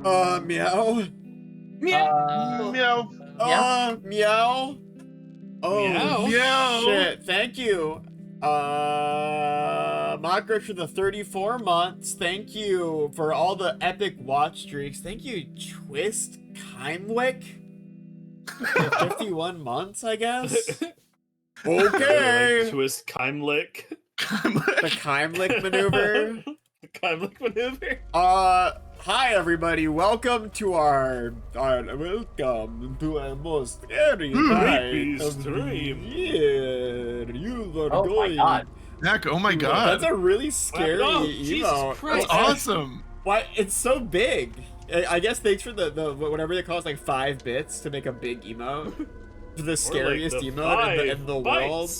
Meow. Meow. Meow. Meow. Oh, Meow. Meow. shit. Thank you. Mockery for the 34 months. Thank you for all the epic watch streaks. Thank you, Twist Keimwick. For 51 months, I guess. Okay. Twist Keimlick. The Keimlick maneuver. The Keimlick maneuver. Hi everybody. Welcome to our most scary night of the stream. year. You are Oh going. my god. Zach, oh my god. That's a really scary Oh, Jesus emote. Christ. That's awesome. Why it's so big? I guess thanks for the whatever they call it, like 5 bits to make a big emote. The scariest emote in the world.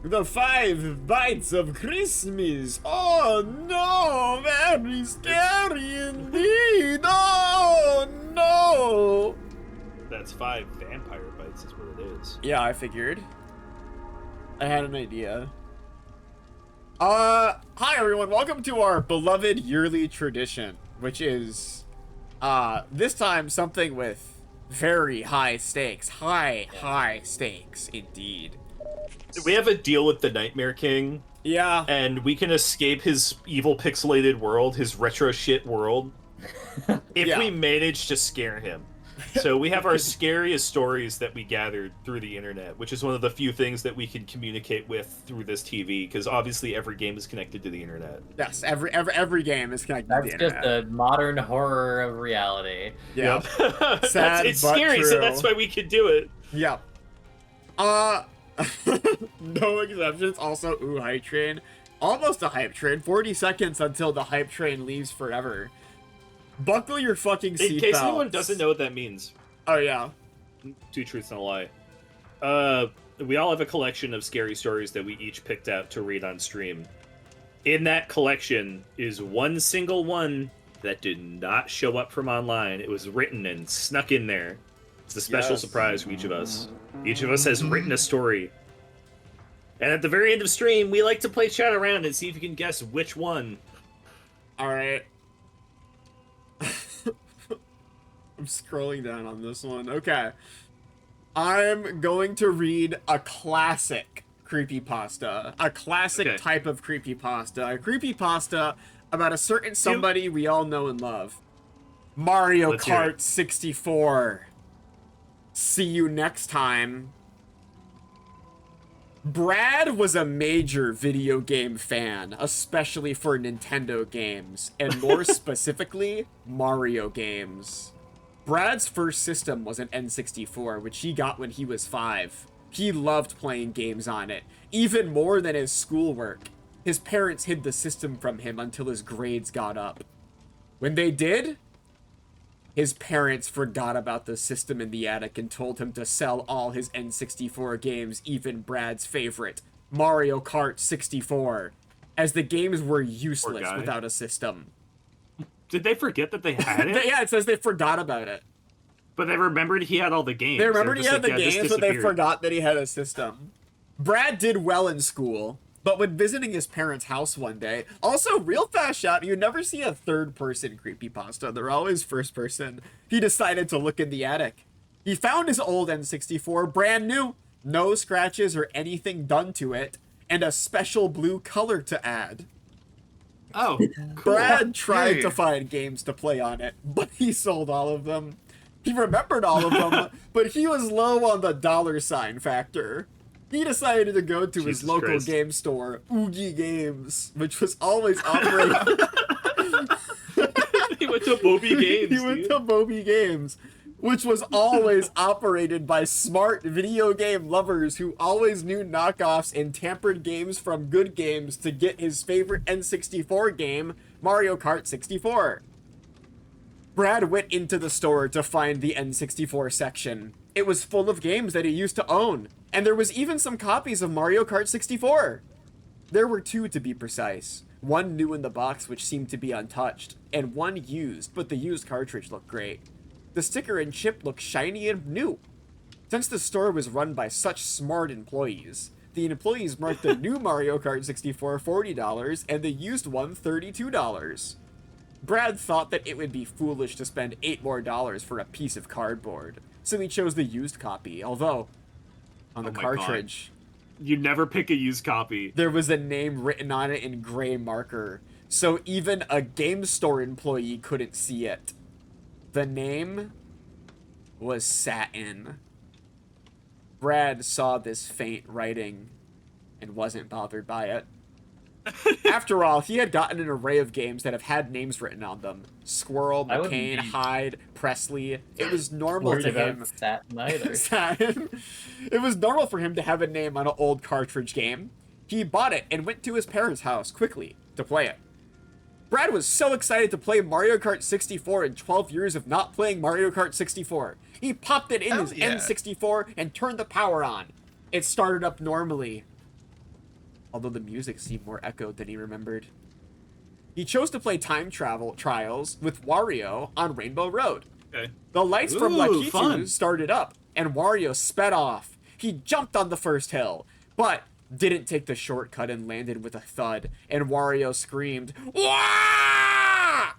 The 5 bites of Christmas. Oh no, very scary indeed. Oh no. That's 5 vampire bites is what it is. Yeah, I figured. I had an idea. Hi everyone, welcome to our beloved yearly tradition, which is, this time something with very high stakes. High stakes indeed. We have a deal with the Nightmare King, Yeah. and we can escape his evil pixelated world, his retro shit world, if Yeah. we manage to scare him. So we have our scariest stories that we gathered through the internet, which is one of the few things that we can communicate with through this TV, because obviously every game is connected to the internet. Yes, every game is connected to That's the just internet. the modern horror of reality. Yeah. Yep. Sad, it's but scary, true. so that's why we could do it. Yeah. No exceptions. Also, ooh, hype train. Almost a hype train. 40 seconds until the hype train leaves forever. Buckle your fucking seatbelts. In case anyone doesn't know what that means, Oh, yeah. 2 truths and a lie. We all have a collection of scary stories that we each picked out to read on stream. In that collection is one single one that did not show up from online. It was written and snuck in there. It's a special Yes. surprise for each of us. Each of us has written a story. And at the very end of stream, we like to play chat around and see if you can guess which one. Alright. I'm scrolling down on this one. Okay. I'm going to read a classic creepypasta. A classic type of creepypasta. A creepypasta about a certain somebody we all know and love. Mario Let's hear Kart it. 64. See you next time. Brad was a major video game fan, especially for Nintendo games, and more specifically, Mario games. Brad's first system was an N64, which he got when he was 5. He loved playing games on it, even more than his schoolwork. His parents hid the system from him until his grades got up. When they did, his parents forgot about the system in the attic and told him to sell all his N64 games, even Brad's favorite, Mario Kart 64, as the games were useless without a system. Did they forget that they had it? Yeah, it says they forgot about it. But they remembered he had all the games. They remembered he just had the like, yeah, this games, but they disappeared. forgot that he had a system. Brad did well in school, but when visiting his parents' house one day, also real fast shot, you never see a third-person creepypasta. They're always first-person. He decided to look in the attic. He found his old N64, brand new, no scratches or anything done to it, and a special blue color to add. Oh, cool. Brad tried Hey. to find games to play on it, but he sold all of them. He remembered all of them, but he was low on the $ factor. He decided to go to his Jesus local Christ. game store, Oogie Games, which was always operating. He went to Bobby Games. He went to Bobby Games, which was always operated by smart video game lovers who always knew knockoffs and tampered games from good games to get his favorite N64 game, Mario Kart 64. Brad went into the store to find the N64 section. It was full of games that he used to own, and there was even some copies of Mario Kart 64. There were 2 to be precise. One new in the box which seemed to be untouched, and one used, but the used cartridge looked great. The sticker and chip looked shiny and new. Since the store was run by such smart employees, the employees marked the new Mario Kart 64 $40 and the used one $32. Brad thought that it would be foolish to spend $8 more for a piece of cardboard, so he chose the used copy, although on the cartridge, you never pick a used copy. there was a name written on it in gray marker, so even a game store employee couldn't see it. The name was Satin. Brad saw this faint writing and wasn't bothered by it. After all, he had gotten an array of games that have had names written on them. Squirrel, I wouldn't McCain, be Hyde, Presley. It was normal Worried to about him. Satin either. Satin. It was normal for him to have a name on an old cartridge game. He bought it and went to his parents' house quickly to play it. Brad was so excited to play Mario Kart 64 in 12 years of not playing Mario Kart 64. He popped it in Hell his yeah. N64 and turned the power on. It started up normally, although the music seemed more echoed than he remembered. He chose to play Time Travel Trials with Wario on Rainbow Road. Okay. The lights from Ooh, Lakitu fun. started up, and Wario sped off. He jumped on the first hill, but didn't take the shortcut and landed with a thud, and Wario screamed, "Wah!"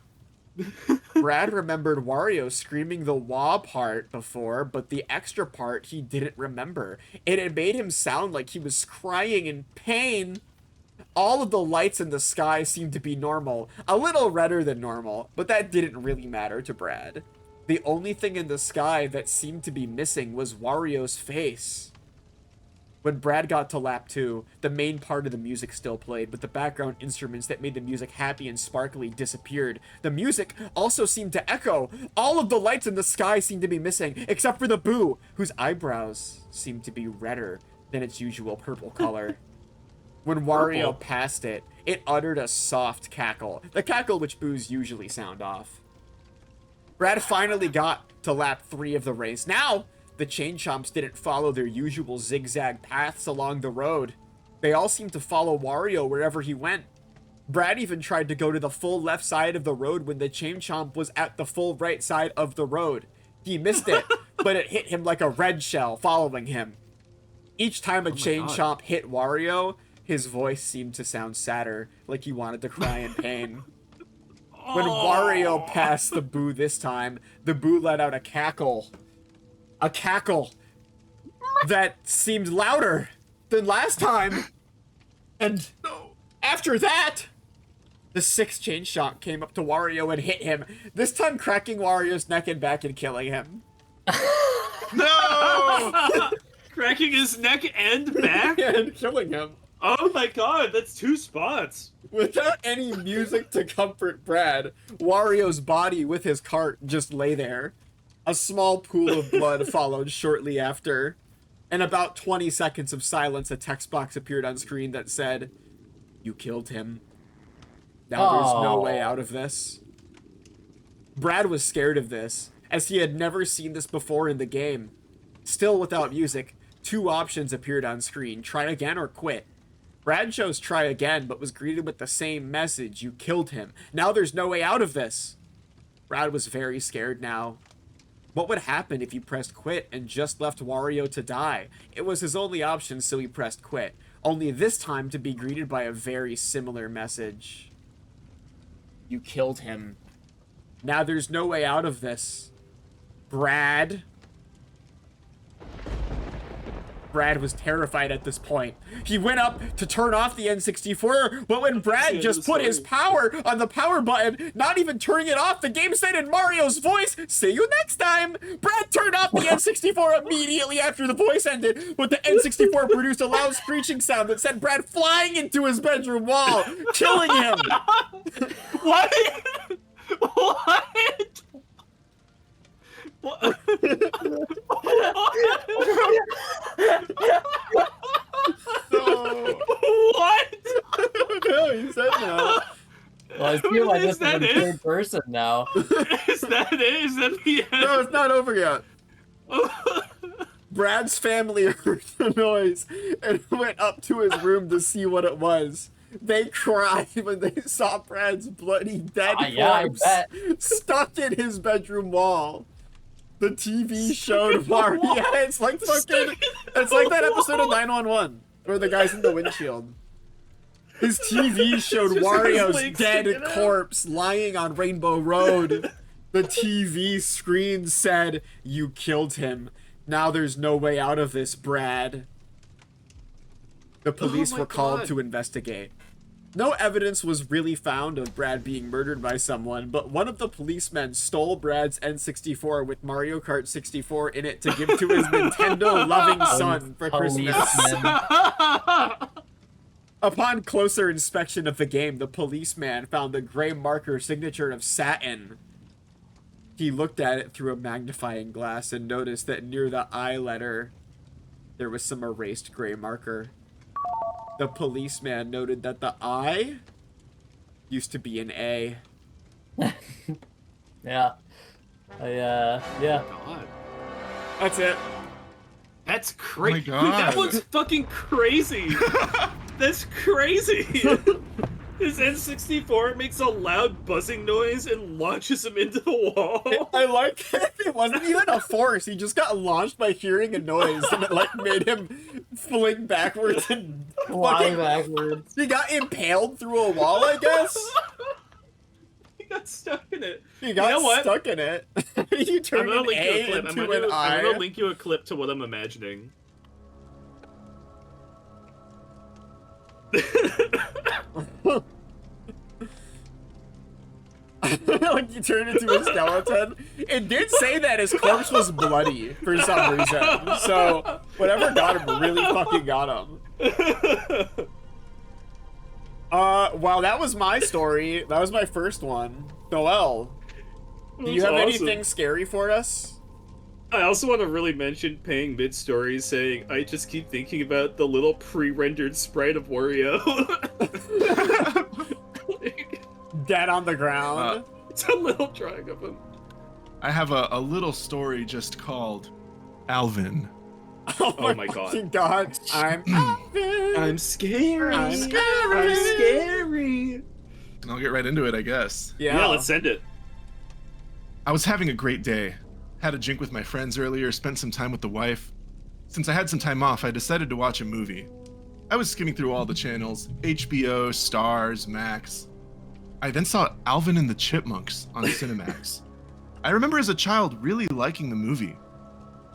Brad remembered Wario screaming the wah part before, but the extra part he didn't remember. It had made him sound like he was crying in pain. All of the lights in the sky seemed to be normal, a little redder than normal, but that didn't really matter to Brad. The only thing in the sky that seemed to be missing was Wario's face. When Brad got to lap 2, the main part of the music still played, but the background instruments that made the music happy and sparkly disappeared. The music also seemed to echo. All of the lights in the sky seemed to be missing, except for the Boo, whose eyebrows seemed to be redder than its usual purple color. When Wario Purple. passed it, it uttered a soft cackle, the cackle which Boos usually sound off. Brad finally got to lap 3 of the race. Now, the Chain Chomps didn't follow their usual zigzag paths along the road. They all seemed to follow Wario wherever he went. Brad even tried to go to the full left side of the road when the Chain Chomp was at the full right side of the road. He missed it, but it hit him like a red shell following him. Each time a Chain God. Chomp hit Wario, his voice seemed to sound sadder, like he wanted to cry in pain. When Wario passed the Boo this time, the Boo let out a cackle. A cackle that seemed louder than last time. And after that, the 6th Chain Chomp came up to Wario and hit him, this time cracking Wario's neck and back and killing him. No! Cracking his neck and back? And killing him. Oh my god, that's 2 spots. Without any music to comfort Brad, Wario's body with his cart just lay there. A small pool of blood followed shortly after. In about 20 seconds of silence, a text box appeared on screen that said, "You killed him. Now there's no way out of this." Brad was scared of this, as he had never seen this before in the game. Still without music, 2 options appeared on screen, try again or quit. Brad chose try again, but was greeted with the same message, "You killed him. Now there's no way out of this." Brad was very scared now. What would happen if he pressed quit and just left Wario to die? It was his only option, so he pressed quit. Only this time to be greeted by a very similar message. "You killed him. Now there's no way out of this. Brad." Brad was terrified at this point. He went up to turn off the N64, but when Brad just put his power on the power button, not even turning it off, the game said in Mario's voice, "See you next time." Brad turned off the N64 immediately after the voice ended, but the N64 produced a loud screeching sound that sent Brad flying into his bedroom wall, killing him. What? What? What? What? No, he said no. Well, I feel like this Is is that in it? third person now. Is that it? Is that the end? No, it's not over yet. Brad's family heard the noise and went up to his room to see what it was. They cried when they saw Brad's bloody dead Yeah, I corpse bet. stuck in his bedroom wall. The TV showed Mario. Yeah, it's like fucking. It's like that episode of 911 where the guy's in the windshield. His TV showed Just his Wario's legs dead sticking out. corpse lying on Rainbow Road. The TV screen said, "You killed him. Now there's no way out of this, Brad." The police my were called God. to investigate. No evidence was really found of Brad being murdered by someone, but one of the policemen stole Brad's N64 with Mario Kart 64 in it to give to his Nintendo-loving son for Christmas. Policeman. Upon closer inspection of the game, the policeman found the gray marker signature of Satin. He looked at it through a magnifying glass and noticed that near the I letter, there was some erased gray marker. The policeman noted that the I used to be an A. Yeah. Yeah. God. That's it. That's crazy. Oh my God. That one's fucking crazy. That's crazy. His N64 makes a loud buzzing noise and launches him into the wall. I like it. It wasn't even a force. He just got launched by hearing a noise, and it like made him fling backwards and Flying fucking. backwards. He got impaled through a wall, I guess. He got stuck in it. He got You know what? stuck in it. You I'm turned gonna an link you a A clip. into an I'm gonna I. link you a clip to what I'm imagining. Like you turned into a skeleton. It did say that his corpse was bloody for some reason. So whatever got him really fucking got him. Wow, that was my story. That was my first one. Noel, do you have That's awesome. anything scary for us? I also want to really mention paying mid-story saying, I just keep thinking about the little pre-rendered sprite of Wario. Like, Dead on the ground. it's a little drawing of him. I have a little story just called Alvin. Oh my God. fucking God. I'm Alvin. I'm scary. I'm scary. I'm scary. And I'll get right into it, I guess. Yeah, let's send it. I was having a great day. Had a drink with my friends earlier, spent some time with the wife. Since I had some time off, I decided to watch a movie. I was skimming through all the channels, HBO, Stars, Max. I then saw Alvin and the Chipmunks on Cinemax. I remember as a child really liking the movie.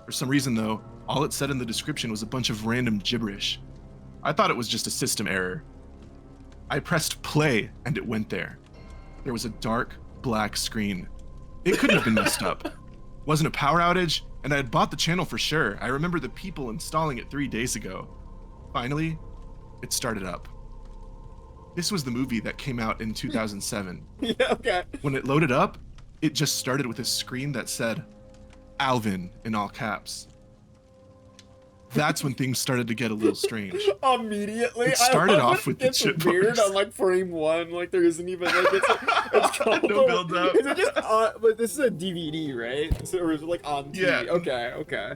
For some reason though, all it said in the description was a bunch of random gibberish. I thought it was just a system error. I pressed play and it went there. There was a dark, black screen. It couldn't have been messed up. Wasn't a power outage, and I had bought the channel for sure. I remember the people installing it 3 days ago. Finally, it started up. This was the movie that came out in 2007. Yeah, okay. When it loaded up, it just started with a screen that said, Alvin in all caps. That's when things started to get a little strange. Immediately. It started I love off when with the it's weird chipmunks. on like frame one. Like there isn't even like it's called. No build up. Is it just but this is a DVD, right? So or is it like on TV? Yeah. Okay.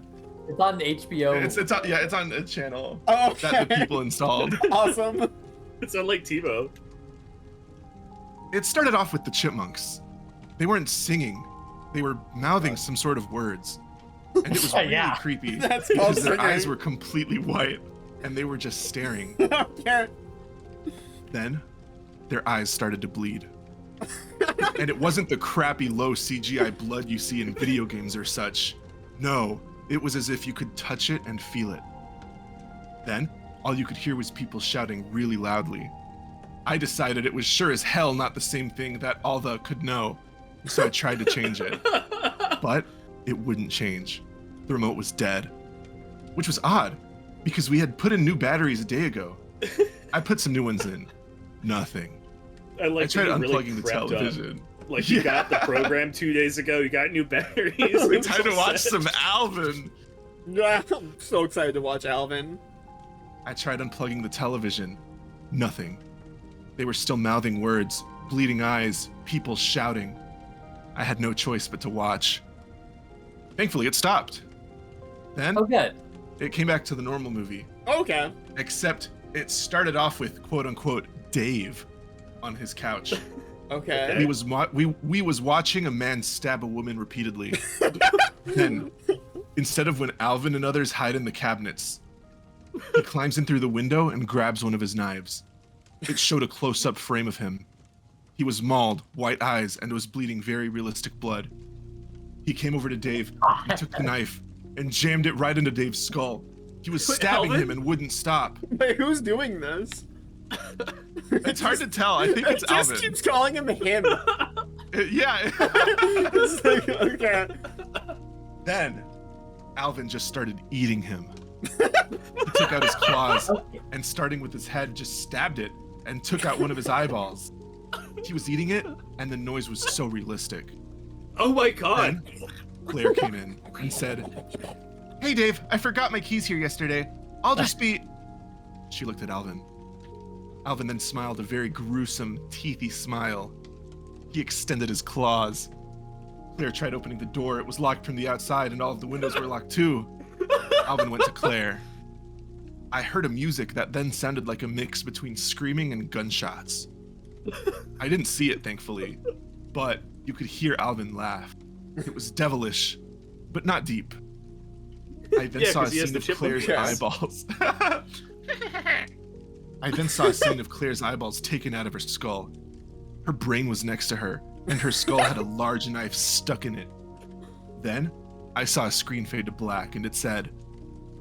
It's on HBO. It's on a channel Oh, okay. that the people installed. Awesome. It's not like TiVo. It started off with the chipmunks. They weren't singing. They were mouthing some sort of words. And it was really Yeah. creepy That's because called their singing. eyes were completely white and they were just staring. Okay. Then their eyes started to bleed. And it wasn't the crappy low CGI blood you see in video games or such. No, it was as if you could touch it and feel it. Then all you could hear was people shouting really loudly. I decided it was sure as hell not the same thing that Alva could know, so I tried to change it. But it wouldn't change. The remote was dead. Which was odd, because we had put in new batteries a day ago. I put some new ones in. Nothing. I like I tried that you really unplugging the prepped up. television. Like you Yeah. got the program 2 days ago, you got new batteries. I it tried to was watch set. some Alvin. Yeah, I'm so excited to watch Alvin. I tried unplugging the television. Nothing. They were still mouthing words, bleeding eyes, people shouting. I had no choice but to watch. Thankfully, it stopped. Then Oh, good. it came back to the normal movie, Okay. except it started off with quote unquote Dave on his couch. Okay. We was watching a man stab a woman repeatedly. Then, instead of when Alvin and others hide in the cabinets, he climbs in through the window and grabs one of his knives. It showed a close-up frame of him. He was mauled, white eyes, and was bleeding very realistic blood. He came over to Dave, he took the knife, and jammed it right into Dave's skull. He was stabbing Alvin? him and wouldn't stop. Wait, who's doing this? It's hard to tell. I think it's It just Alvin. keeps calling him him. Yeah. It's like, okay. Then, Alvin just started eating him. He took out his claws and, starting with his head, just stabbed it and took out one of his eyeballs. He was eating it, and the noise was so realistic. Oh my god. Then, Claire came in and said, "Hey Dave, I forgot my keys here yesterday. I'll just be..." She looked at Alvin. Alvin then smiled a very gruesome, teethy smile. He extended his claws. Claire tried opening the door. It was locked from the outside, and all of the windows were locked too. Alvin went to Claire. I heard a music that then sounded like a mix between screaming and gunshots. I didn't see it, thankfully, but you could hear Alvin laugh. It was devilish, but not deep. I then Yeah, saw a 'cause he has scene the of chipmunk Claire's cast. eyeballs. I then saw a scene of Claire's eyeballs taken out of her skull. Her brain was next to her, and her skull had a large knife stuck in it. Then, I saw a screen fade to black, and it said,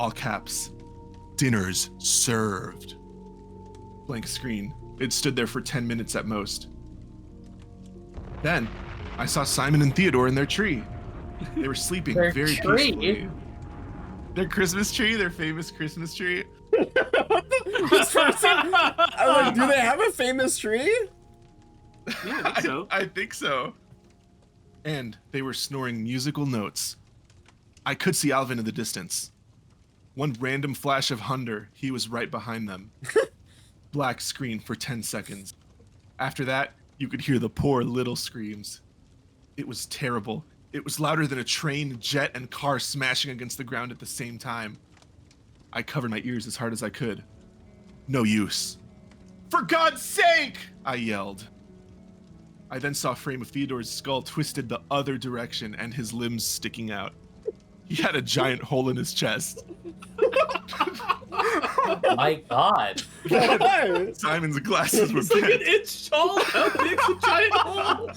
all caps, "Dinner's served." Blank screen. It stood there for 10 minutes at most. Then, I saw Simon and Theodore in their tree. They were sleeping Their very tree? peacefully. Their Christmas tree, their famous Christmas tree. This person, I'm like, do they have a famous tree? Yeah, I think so. I think so. And they were snoring musical notes. I could see Alvin in the distance. One random flash of Hunder, he was right behind them. Black screen for 10 seconds. After that, you could hear the poor little screams. It was terrible. It was louder than a train, jet, and car smashing against the ground at the same time. I covered my ears as hard as I could. No use. "For God's sake!" I yelled. I then saw a frame of Theodore's skull twisted the other direction and his limbs sticking out. He had a giant hole in his chest. Oh my god. Why? Simon's glasses were It's like an bent. inch tall. How big's a giant hole?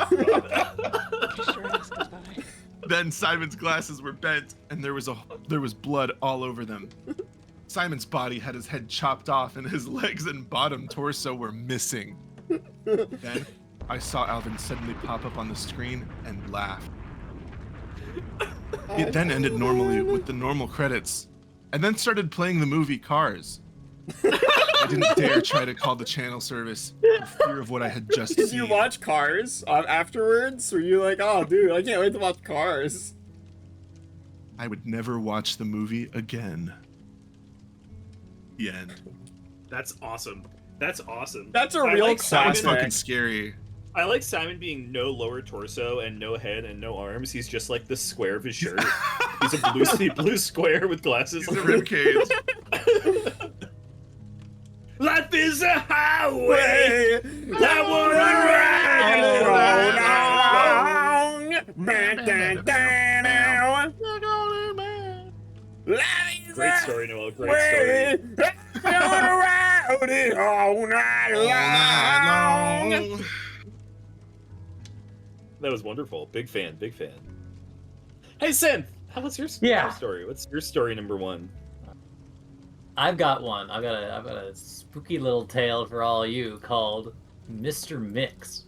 Then Simon's glasses were bent, and there was blood all over them. Simon's body had his head chopped off, and his legs and bottom torso were missing. Then I saw Alvin suddenly pop up on the screen and laugh. It then ended normally with the normal credits, and then started playing the movie Cars. I didn't dare try to call the channel service for fear of what I had just Did seen. you watch Cars afterwards? Were you like, oh, dude, I can't wait to watch Cars? I would never watch the movie again. The end. That's awesome. That's awesome. That's a I real like That Simon. was classic. fucking scary. I like Simon being no lower torso and no head and no arms. He's just like the square of his shirt. He's a blue square with glasses. He's a ribcage. Life is a highway. I wanna ride it all along. Life is Great a story, Noel. Great story. way. I wanna ride it all night long. That was wonderful. Big fan. Big fan. Hey, Sin. What's your Yeah. story? What's your story number one? I've got one. I've got a spooky little tale for all of you called Mr. Mix.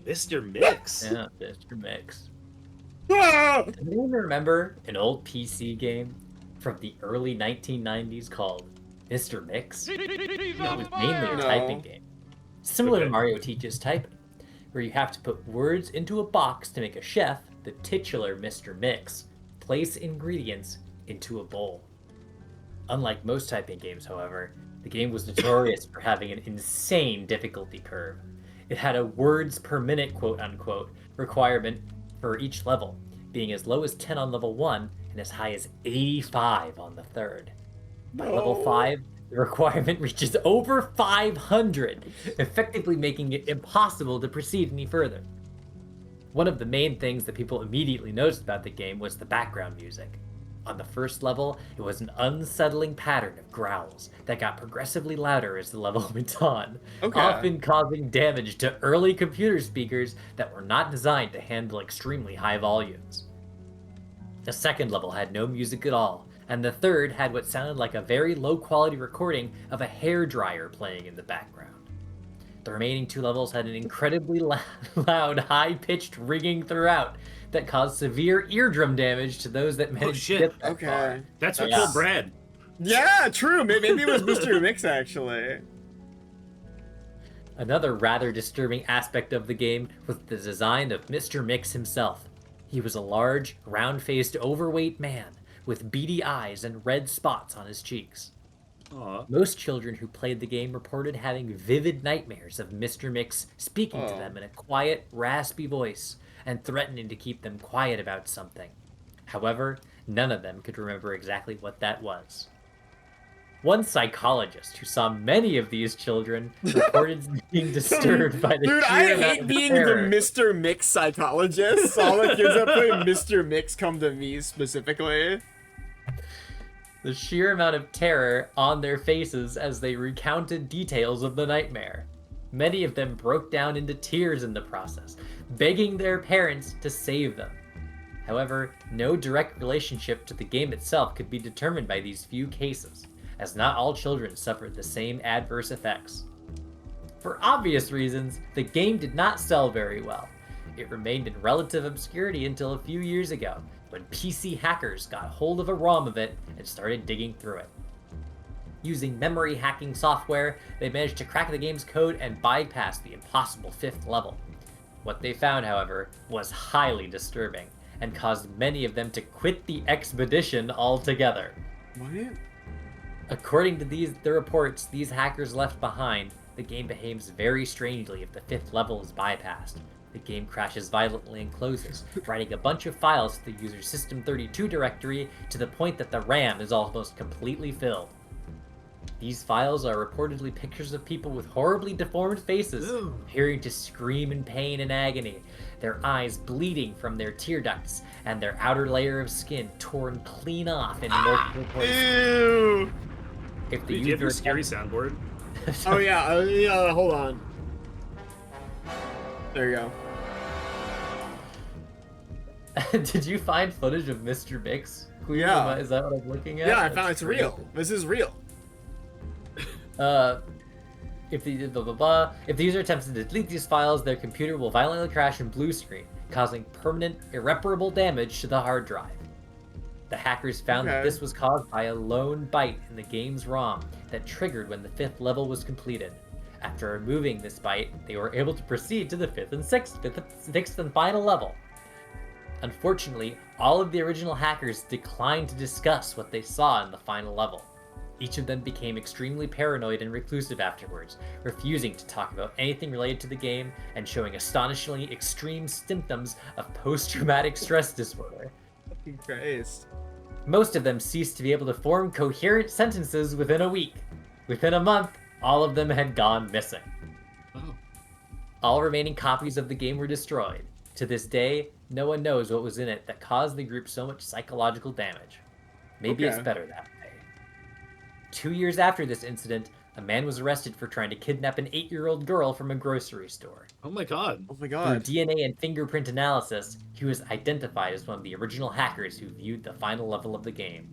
Mr. Mix. Yeah, Mr. Mix. Ah! Does anyone remember an old PC game from the early 1990s called Mr. Mix? It was mainly a No. typing game. Similar Okay. to Mario Teaches Typing, where you have to put words into a box to make a chef, the titular Mr. Mix, place ingredients into a bowl. Unlike most typing games, however, the game was notorious for having an insane difficulty curve. It had a words per minute quote-unquote requirement for each level, being as low as 10 on level 1 and as high as 85 on the third. By level 5, the requirement reaches over 500, effectively making it impossible to proceed any further. One of the main things that people immediately noticed about the game was the background music. On the first level, it was an unsettling pattern of growls that got progressively louder as the level went on, Okay. often causing damage to early computer speakers that were not designed to handle extremely high volumes. The second level had no music at all, and the third had what sounded like a very low-quality recording of a hairdryer playing in the background. The remaining 2 levels had an incredibly loud, high-pitched ringing throughout that caused severe eardrum damage to those that managed to get that far. Okay. That's what Yeah. killed Brad. Yeah, true. Maybe it was Mr. Mix, actually. Another rather disturbing aspect of the game was the design of Mr. Mix himself. He was a large, round-faced, overweight man with beady eyes and red spots on his cheeks. Aw. Most children who played the game reported having vivid nightmares of Mr. Mix speaking to Oh. them in a quiet, raspy voice and threatening to keep them quiet about something. However, none of them could remember exactly what that was. One psychologist who saw many of these children reported being disturbed by the Dude, sheer I amount hate of being terror. the Mr. Mix psychologist. All the kids that play Mr. Mix come to me specifically. The sheer amount of terror on their faces as they recounted details of the nightmare. Many of them broke down into tears in the process, begging their parents to save them. However, no direct relationship to the game itself could be determined by these few cases, as not all children suffered the same adverse effects. For obvious reasons, the game did not sell very well. It remained in relative obscurity until a few years ago, when PC hackers got hold of a ROM of it and started digging through it. Using memory hacking software, they managed to crack the game's code and bypass the impossible 5th level. What they found, however, was highly disturbing, and caused many of them to quit the expedition altogether. What? According to the reports these hackers left behind, the game behaves very strangely if the 5th level is bypassed. The game crashes violently and closes, writing a bunch of files to the user's System32 directory to the point that the RAM is almost completely filled. These files are reportedly pictures of people with horribly deformed faces, appearing to scream in pain and agony, their eyes bleeding from their tear ducts, and their outer layer of skin torn clean off in multiple places. Ew. If the Did you have your user scary soundboard? Oh yeah, hold on. There you go. Did you find footage of Mr. Mix? Qweave? Yeah. Is that what I'm looking at? Yeah, I found That's it's real. crazy. This is real. If the user attempts to delete these files, their computer will violently crash and blue screen, causing permanent, irreparable damage to the hard drive. The hackers found that Okay. this was caused by a lone byte in the game's ROM that triggered when the 5th level was completed. After removing this byte, they were able to proceed to the 5th and 6th and final level. Unfortunately, all of the original hackers declined to discuss what they saw in the final level. Each of them became extremely paranoid and reclusive afterwards, refusing to talk about anything related to the game and showing astonishingly extreme symptoms of post-traumatic stress disorder. Fucking Christ. Most of them ceased to be able to form coherent sentences within a week. Within a month, all of them had gone missing. Oh. All remaining copies of the game were destroyed. To this day, no one knows what was in it that caused the group so much psychological damage. Maybe it's Okay. better that way. 2 years after this incident, a man was arrested for trying to kidnap an 8-year-old girl from a grocery store. Oh my god. Oh my Through god. DNA and fingerprint analysis, he was identified as one of the original hackers who viewed the final level of the game.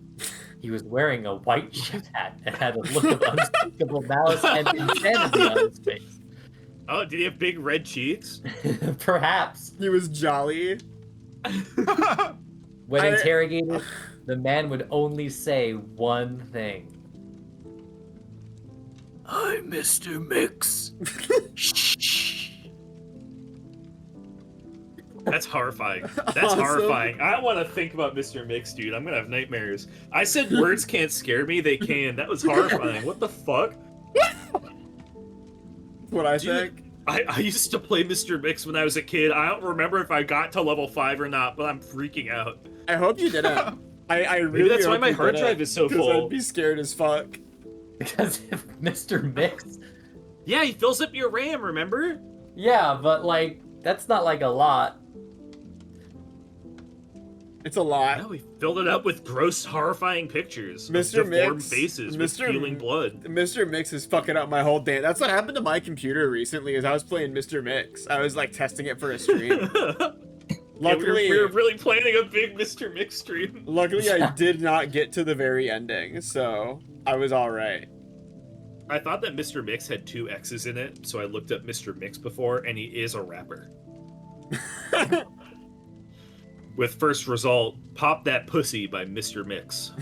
He was wearing a white chef hat and had a look of unspeakable malice and insanity on his face. Oh, did he have big red cheeks? Perhaps. He was jolly. When I- interrogated, the man would only say one thing. I'm Mr. Mix. Shh. That's horrifying. That's Awesome. horrifying. I want to think about Mr. Mix, dude. I'm gonna have nightmares. I said words can't scare me. They can. That was horrifying. What the fuck? What I Dude, think. I used to play Mr. Mix when I was a kid. I don't remember if I got to level 5 or not, but I'm freaking out. I hope you didn't. I really that's why hope my you hard didn't, drive is so 'cause full. I'd be scared as fuck. Because if Mr. Mix. Yeah, he fills up your RAM, remember? Yeah, but like, that's not like a lot. It's a lot. Yeah, we filled it up with gross, horrifying pictures. Mr. Of deformed Mix, faces with Mr. spewing blood. Mr. Mix is fucking up my whole day. That's what happened to my computer recently. Is I was playing Mr. Mix. I was like testing it for a stream. Luckily, we were really planning a big Mr. Mix stream. Luckily, I did not get to the very ending, so I was all right. I thought that Mr. Mix had 2 X's in it, so I looked up Mr. Mix before, and he is a rapper. With first result, Pop That Pussy by Mr. Mix.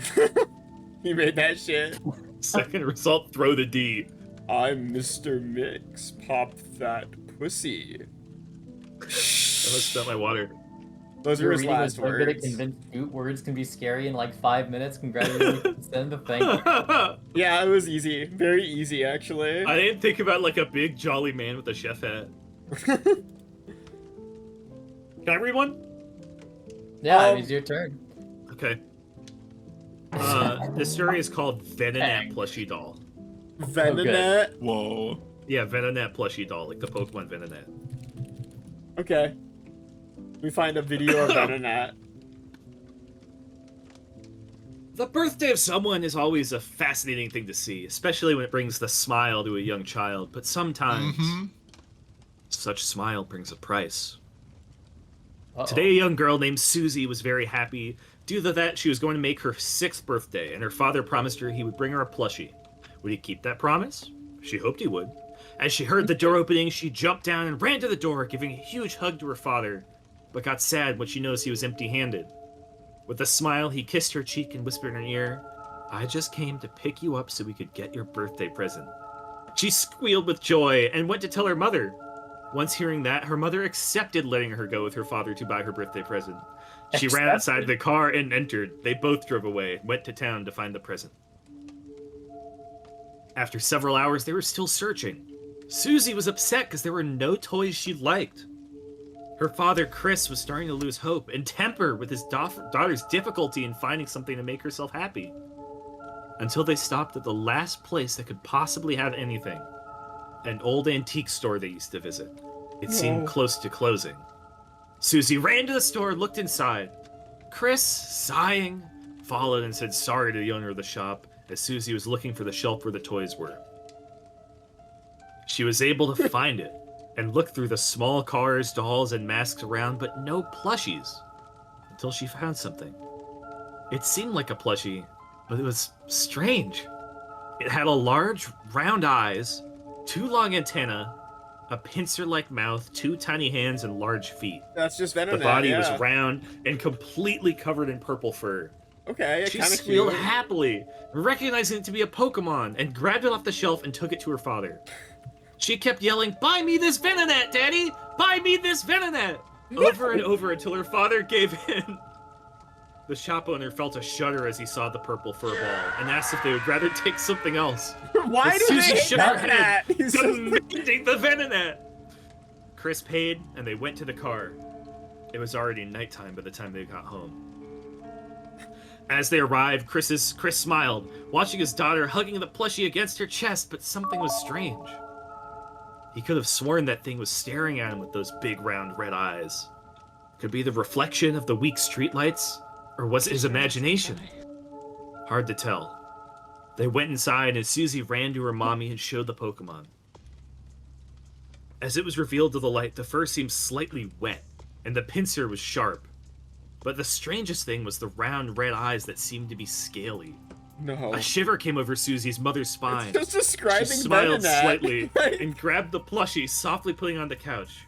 He made that shit. Second result, Throw the D. I'm Mr. Mix. Pop that pussy. I must spell my water. Those were You're his reading last so good at words. convince words can be scary in like 5 minutes. Congratulations, send the thank you. Yeah, it was easy. Very easy, actually. I didn't think about like a big jolly man with a chef hat. Can I read one? Yeah, it's your turn. Okay. This story is called Venonat Plushie Doll. Venonat? Whoa. Yeah, Venonat Plushie Doll, like the Pokemon Venonat. Okay. We find a video of Venonat. The birthday of someone is always a fascinating thing to see, especially when it brings the smile to a young child. But sometimes, such smile brings a price. Uh-oh. Today, a young girl named Susie was very happy due to that she was going to make her 6th birthday, and her father promised her he would bring her a plushie. Would he keep that promise? She hoped he would. As she heard the door opening, she jumped down and ran to the door, giving a huge hug to her father, but got sad when she noticed he was empty-handed. With a smile, he kissed her cheek and whispered in her ear, "I just came to pick you up so we could get your birthday present." She squealed with joy and went to tell her mother. Once hearing that, her mother accepted letting her go with her father to buy her birthday present. She ran outside the car and entered. They both drove away, went to town to find the present. After several hours, they were still searching. Susie was upset because there were no toys she liked. Her father, Chris, was starting to lose hope and temper with his daughter's difficulty in finding something to make herself happy. Until they stopped at the last place that could possibly have anything. An old antique store they used to visit. It seemed close to closing. Susie ran to the store and looked inside. Chris, sighing, followed and said sorry to the owner of the shop as Susie was looking for the shelf where the toys were. She was able to find it and look through the small cars, dolls, and masks around, but no plushies, until she found something. It seemed like a plushie, but it was strange. It had a large, round eyes, 2 long antennae, a pincer-like mouth, 2 tiny hands, and large feet. That's just Venonat. The body yeah. was round and completely covered in purple fur. Okay, She kind of squealed cute. happily, recognizing it to be a Pokemon, and grabbed it off the shelf and took it to her father. She kept yelling, "Buy me this Venonat, Daddy! Buy me this Venonat!" over and over until her father gave in. The shop owner felt a shudder as he saw the purple fur ball and asked if they would rather take something else. Why But do Susie they shook have her that? head, He's just- demanding the Venonat. Chris paid, and they went to the car. It was already nighttime by the time they got home. As they arrived, Chris smiled, watching his daughter hugging the plushie against her chest, but something was strange. He could have sworn that thing was staring at him with those big round red eyes. Could it be the reflection of the weak streetlights, or was it his imagination? Hard to tell. They went inside and Susie ran to her mommy and showed the Pokemon. As it was revealed to the light, the fur seemed slightly wet, and the pincer was sharp. But the strangest thing was the round red eyes that seemed to be scaly. No. A shiver came over Susie's mother's spine. Just describing She smiled Venonat. slightly and grabbed the plushie, softly putting it on the couch.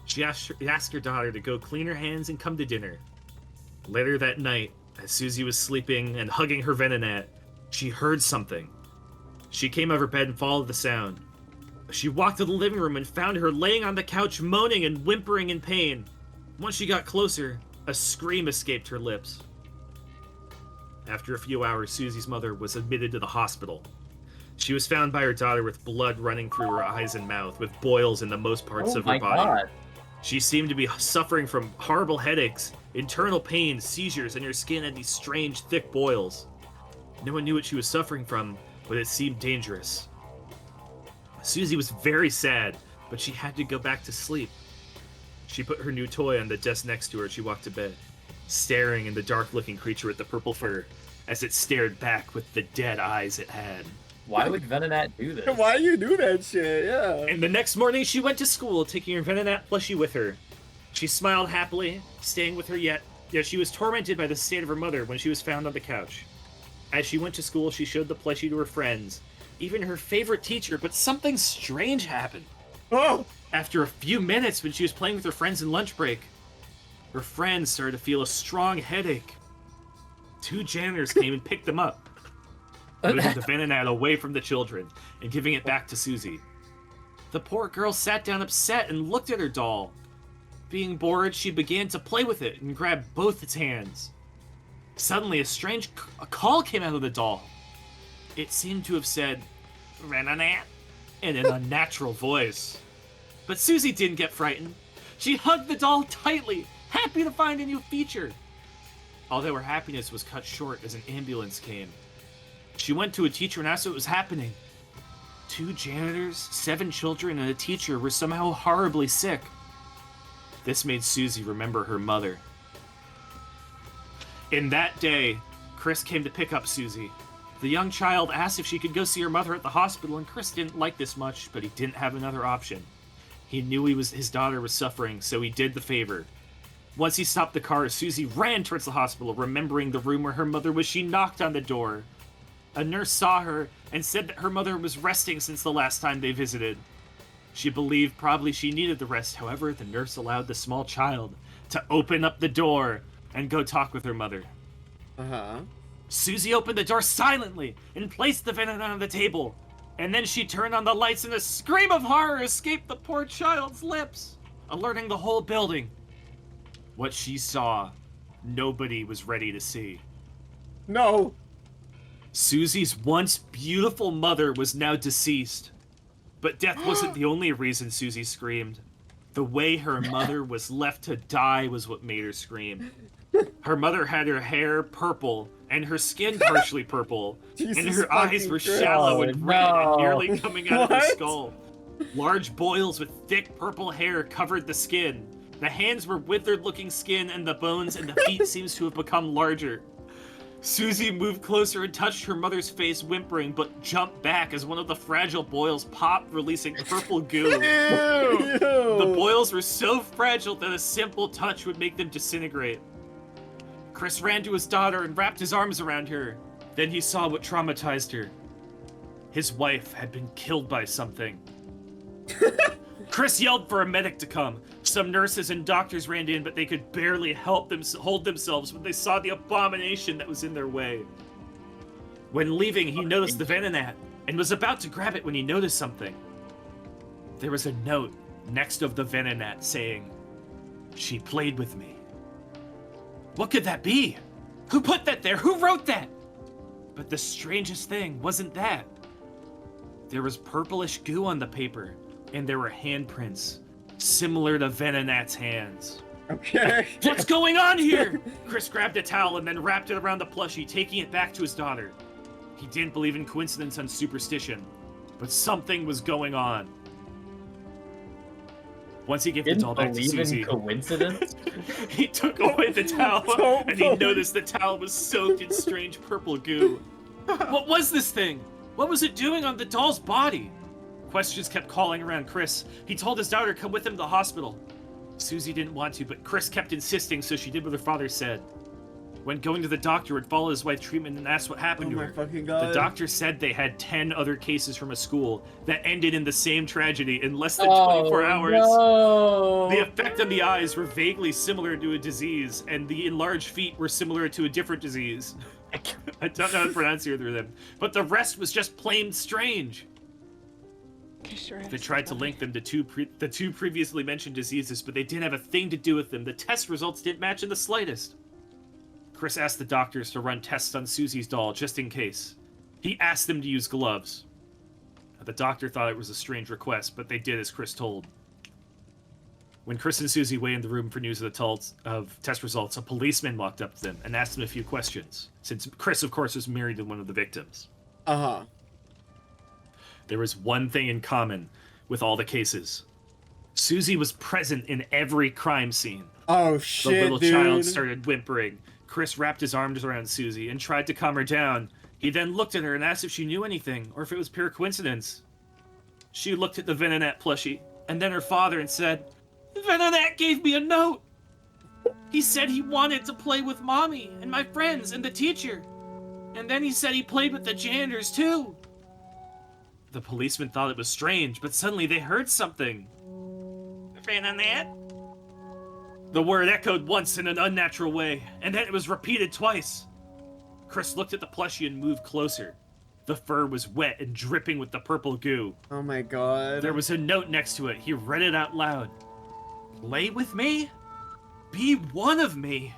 She asked her daughter to go clean her hands and come to dinner. Later that night, as Susie was sleeping and hugging her Venonat, she heard something. She came over bed and followed the sound. She walked to the living room and found her laying on the couch moaning and whimpering in pain. Once she got closer, a scream escaped her lips. After a few hours, Susie's mother was admitted to the hospital. She was found by her daughter with blood running through her eyes and mouth, with boils in the most parts of her body. God. She seemed to be suffering from horrible headaches, internal pain, seizures, and her skin had these strange, thick boils. No one knew what she was suffering from, but it seemed dangerous. Susie was very sad, but she had to go back to sleep. She put her new toy on the desk next to her as she walked to bed. staring in the dark-looking creature with the purple fur as it stared back with the dead eyes it had. Why would Venonat do this? Why you do that shit? Yeah. And the next morning, she went to school, taking her Venonat plushie with her. She smiled happily, staying with her yet she was tormented by the state of her mother when she was found on the couch. As she went to school, she showed the plushie to her friends, even her favorite teacher, but something strange happened. Oh. After a few minutes, when she was playing with her friends in lunch break, her friends started to feel a strong headache. 2 janitors came and picked them up, moving the Venonat away from the children and giving it back to Susie. The poor girl sat down upset and looked at her doll. Being bored, she began to play with it and grabbed both its hands. Suddenly, a call came out of the doll. It seemed to have said, "Venonat," in an unnatural voice. But Susie didn't get frightened. She hugged the doll tightly, happy to find a new feature. Although her happiness was cut short as an ambulance came. She went to a teacher and asked what was happening. 2 janitors, 7 children, and a teacher were somehow horribly sick. This made Susie remember her mother. In that day, Chris came to pick up Susie. The young child asked if she could go see her mother at the hospital, and Chris didn't like this much, but he didn't have another option. He knew his daughter was suffering, so he did the favor. Once he stopped the car, Susie ran towards the hospital, remembering the room where her mother was. She knocked on the door. A nurse saw her and said that her mother was resting since the last time they visited. She believed probably she needed the rest. However, the nurse allowed the small child to open up the door and go talk with her mother. Uh-huh. Susie opened the door silently and placed the Venonat on the table. And then she turned on the lights and a scream of horror escaped the poor child's lips, alerting the whole building. What she saw, nobody was ready to see. No. Susie's once beautiful mother was now deceased. But death wasn't the only reason Susie screamed. The way her mother was left to die was what made her scream. Her mother had her hair purple and her skin partially purple, and her eyes were shallow and red and nearly coming out of her skull. Large boils with thick purple hair covered the skin. The hands were withered-looking skin, and the bones and the feet seems to have become larger. Susie moved closer and touched her mother's face, whimpering, but jumped back as one of the fragile boils popped, releasing purple goo. Ew. The boils were so fragile that a simple touch would make them disintegrate. Chris ran to his daughter and wrapped his arms around her. Then he saw what traumatized her. His wife had been killed by something. Chris yelled for a medic to come. Some nurses and doctors ran in, but they could barely hold themselves when they saw the abomination that was in their way. When leaving, he noticed the Venonat and was about to grab it when he noticed something. There was a note next of the Venonat saying, "She played with me." What could that be? Who put that there? Who wrote that? But the strangest thing wasn't that. There was purplish goo on the paper, and there were handprints, similar to Venonat's hands. Okay. What's going on here? Chris grabbed a towel and then wrapped it around the plushie, taking it back to his daughter. He didn't believe in coincidence and superstition, but something was going on. Once he gave the doll back to Susie, coincidence? he took away the towel, and he noticed the towel was soaked in strange purple goo. What was this thing? What was it doing on the doll's body? Questions kept calling around Chris. He told his daughter to come with him to the hospital. Susie didn't want to, but Chris kept insisting, so she did what her father said. When going to the doctor, would follow his wife's treatment and asked what happened to her. Fucking God. The doctor said they had 10 other cases from a school that ended in the same tragedy in less than 24 hours. No. The effect on the eyes were vaguely similar to a disease, and the enlarged feet were similar to a different disease. I don't know how to pronounce either of them, but the rest was just plain strange. They tried to link them to the two previously mentioned diseases, but they didn't have a thing to do with them. The test results didn't match in the slightest. Chris asked the doctors to run tests on Susie's doll, just in case. He asked them to use gloves. The doctor thought it was a strange request, but they did as Chris told. When Chris and Susie waited in the room for news of test results, a policeman walked up to them and asked them a few questions, since Chris, of course, was married to one of the victims. Uh-huh. There was one thing in common with all the cases. Susie was present in every crime scene. Oh The shit, little dude. child started whimpering. Chris wrapped his arms around Susie and tried to calm her down. He then looked at her and asked if she knew anything, or if it was pure coincidence. She looked at the Venonat plushie, and then her father, and said, "Venonat gave me a note. He said he wanted to play with Mommy, and my friends, and the teacher. And then he said he played with the janitors, too." The policeman thought it was strange, but suddenly they heard something. "Venonat?" The word echoed once in an unnatural way, and then it was repeated twice. Chris looked at the plushie and moved closer. The fur was wet and dripping with the purple goo. Oh my god. There was a note next to it. He read it out loud. "Play with me? Be one of me."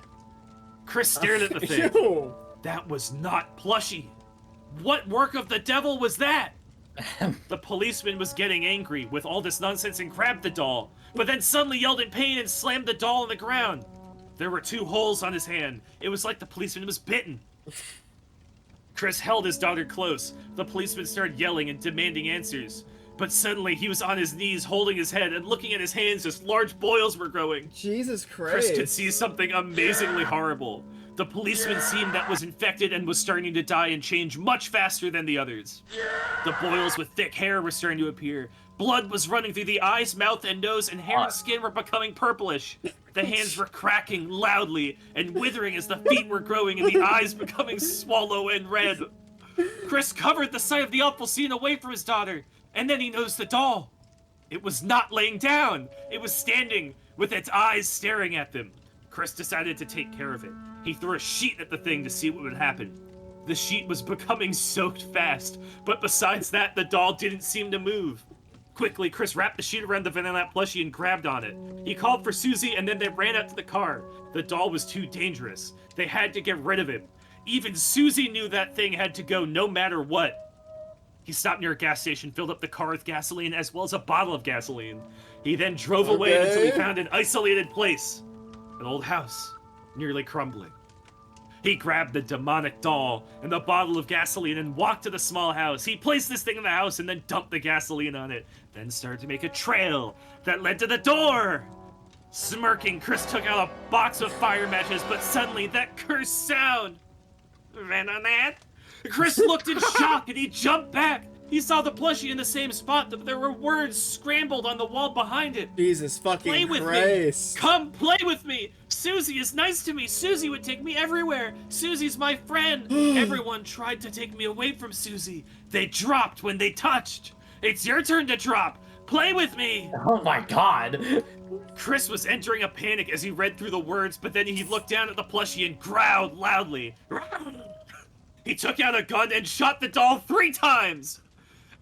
Chris stared at the thing. Ew. That was not Plushy. What work of the devil was that? The policeman was getting angry with all this nonsense and grabbed the doll, but then suddenly yelled in pain and slammed the doll on the ground. There were 2 holes on his hand. It was like the policeman was bitten. Chris held his daughter close. The policeman started yelling and demanding answers. But suddenly he was on his knees holding his head and looking at his hands as large boils were growing. Jesus Christ. Chris could see something amazingly horrible. The policeman seemed that was infected and was starting to die and change much faster than the others. The boils with thick hair were starting to appear. Blood was running through the eyes, mouth, and nose, and hair and skin were becoming purplish. The hands were cracking loudly and withering as the feet were growing and the eyes becoming swallow and red. Chris covered the sight of the awful scene away from his daughter, and then he noticed the doll. It was not laying down. It was standing with its eyes staring at them. Chris decided to take care of it. He threw a sheet at the thing to see what would happen. The sheet was becoming soaked fast, but besides that, the doll didn't seem to move. Quickly, Chris wrapped the sheet around the Venonat plushie and grabbed on it. He called for Susie, and then they ran out to the car. The doll was too dangerous. They had to get rid of him. Even Susie knew that thing had to go no matter what. He stopped near a gas station, filled up the car with gasoline, as well as a bottle of gasoline. He then drove away until he found an isolated place. An old house, nearly crumbling. He grabbed the demonic doll and the bottle of gasoline and walked to the small house. He placed this thing in the house and then dumped the gasoline on it, then started to make a trail that led to the door. Smirking, Chris took out a box of fire matches, but suddenly that cursed sound. Venonat? Chris looked in shock and he jumped back. He saw the plushie in the same spot, but there were words scrambled on the wall behind it. Jesus fucking Play with Christ. me! Come play with me! Susie is nice to me! Susie would take me everywhere! Susie's my friend! Everyone tried to take me away from Susie. They dropped when they touched. It's your turn to drop! Play with me! Oh my god. Chris was entering a panic as he read through the words, but then he looked down at the plushie and growled loudly. He took out a gun and shot the doll 3 times!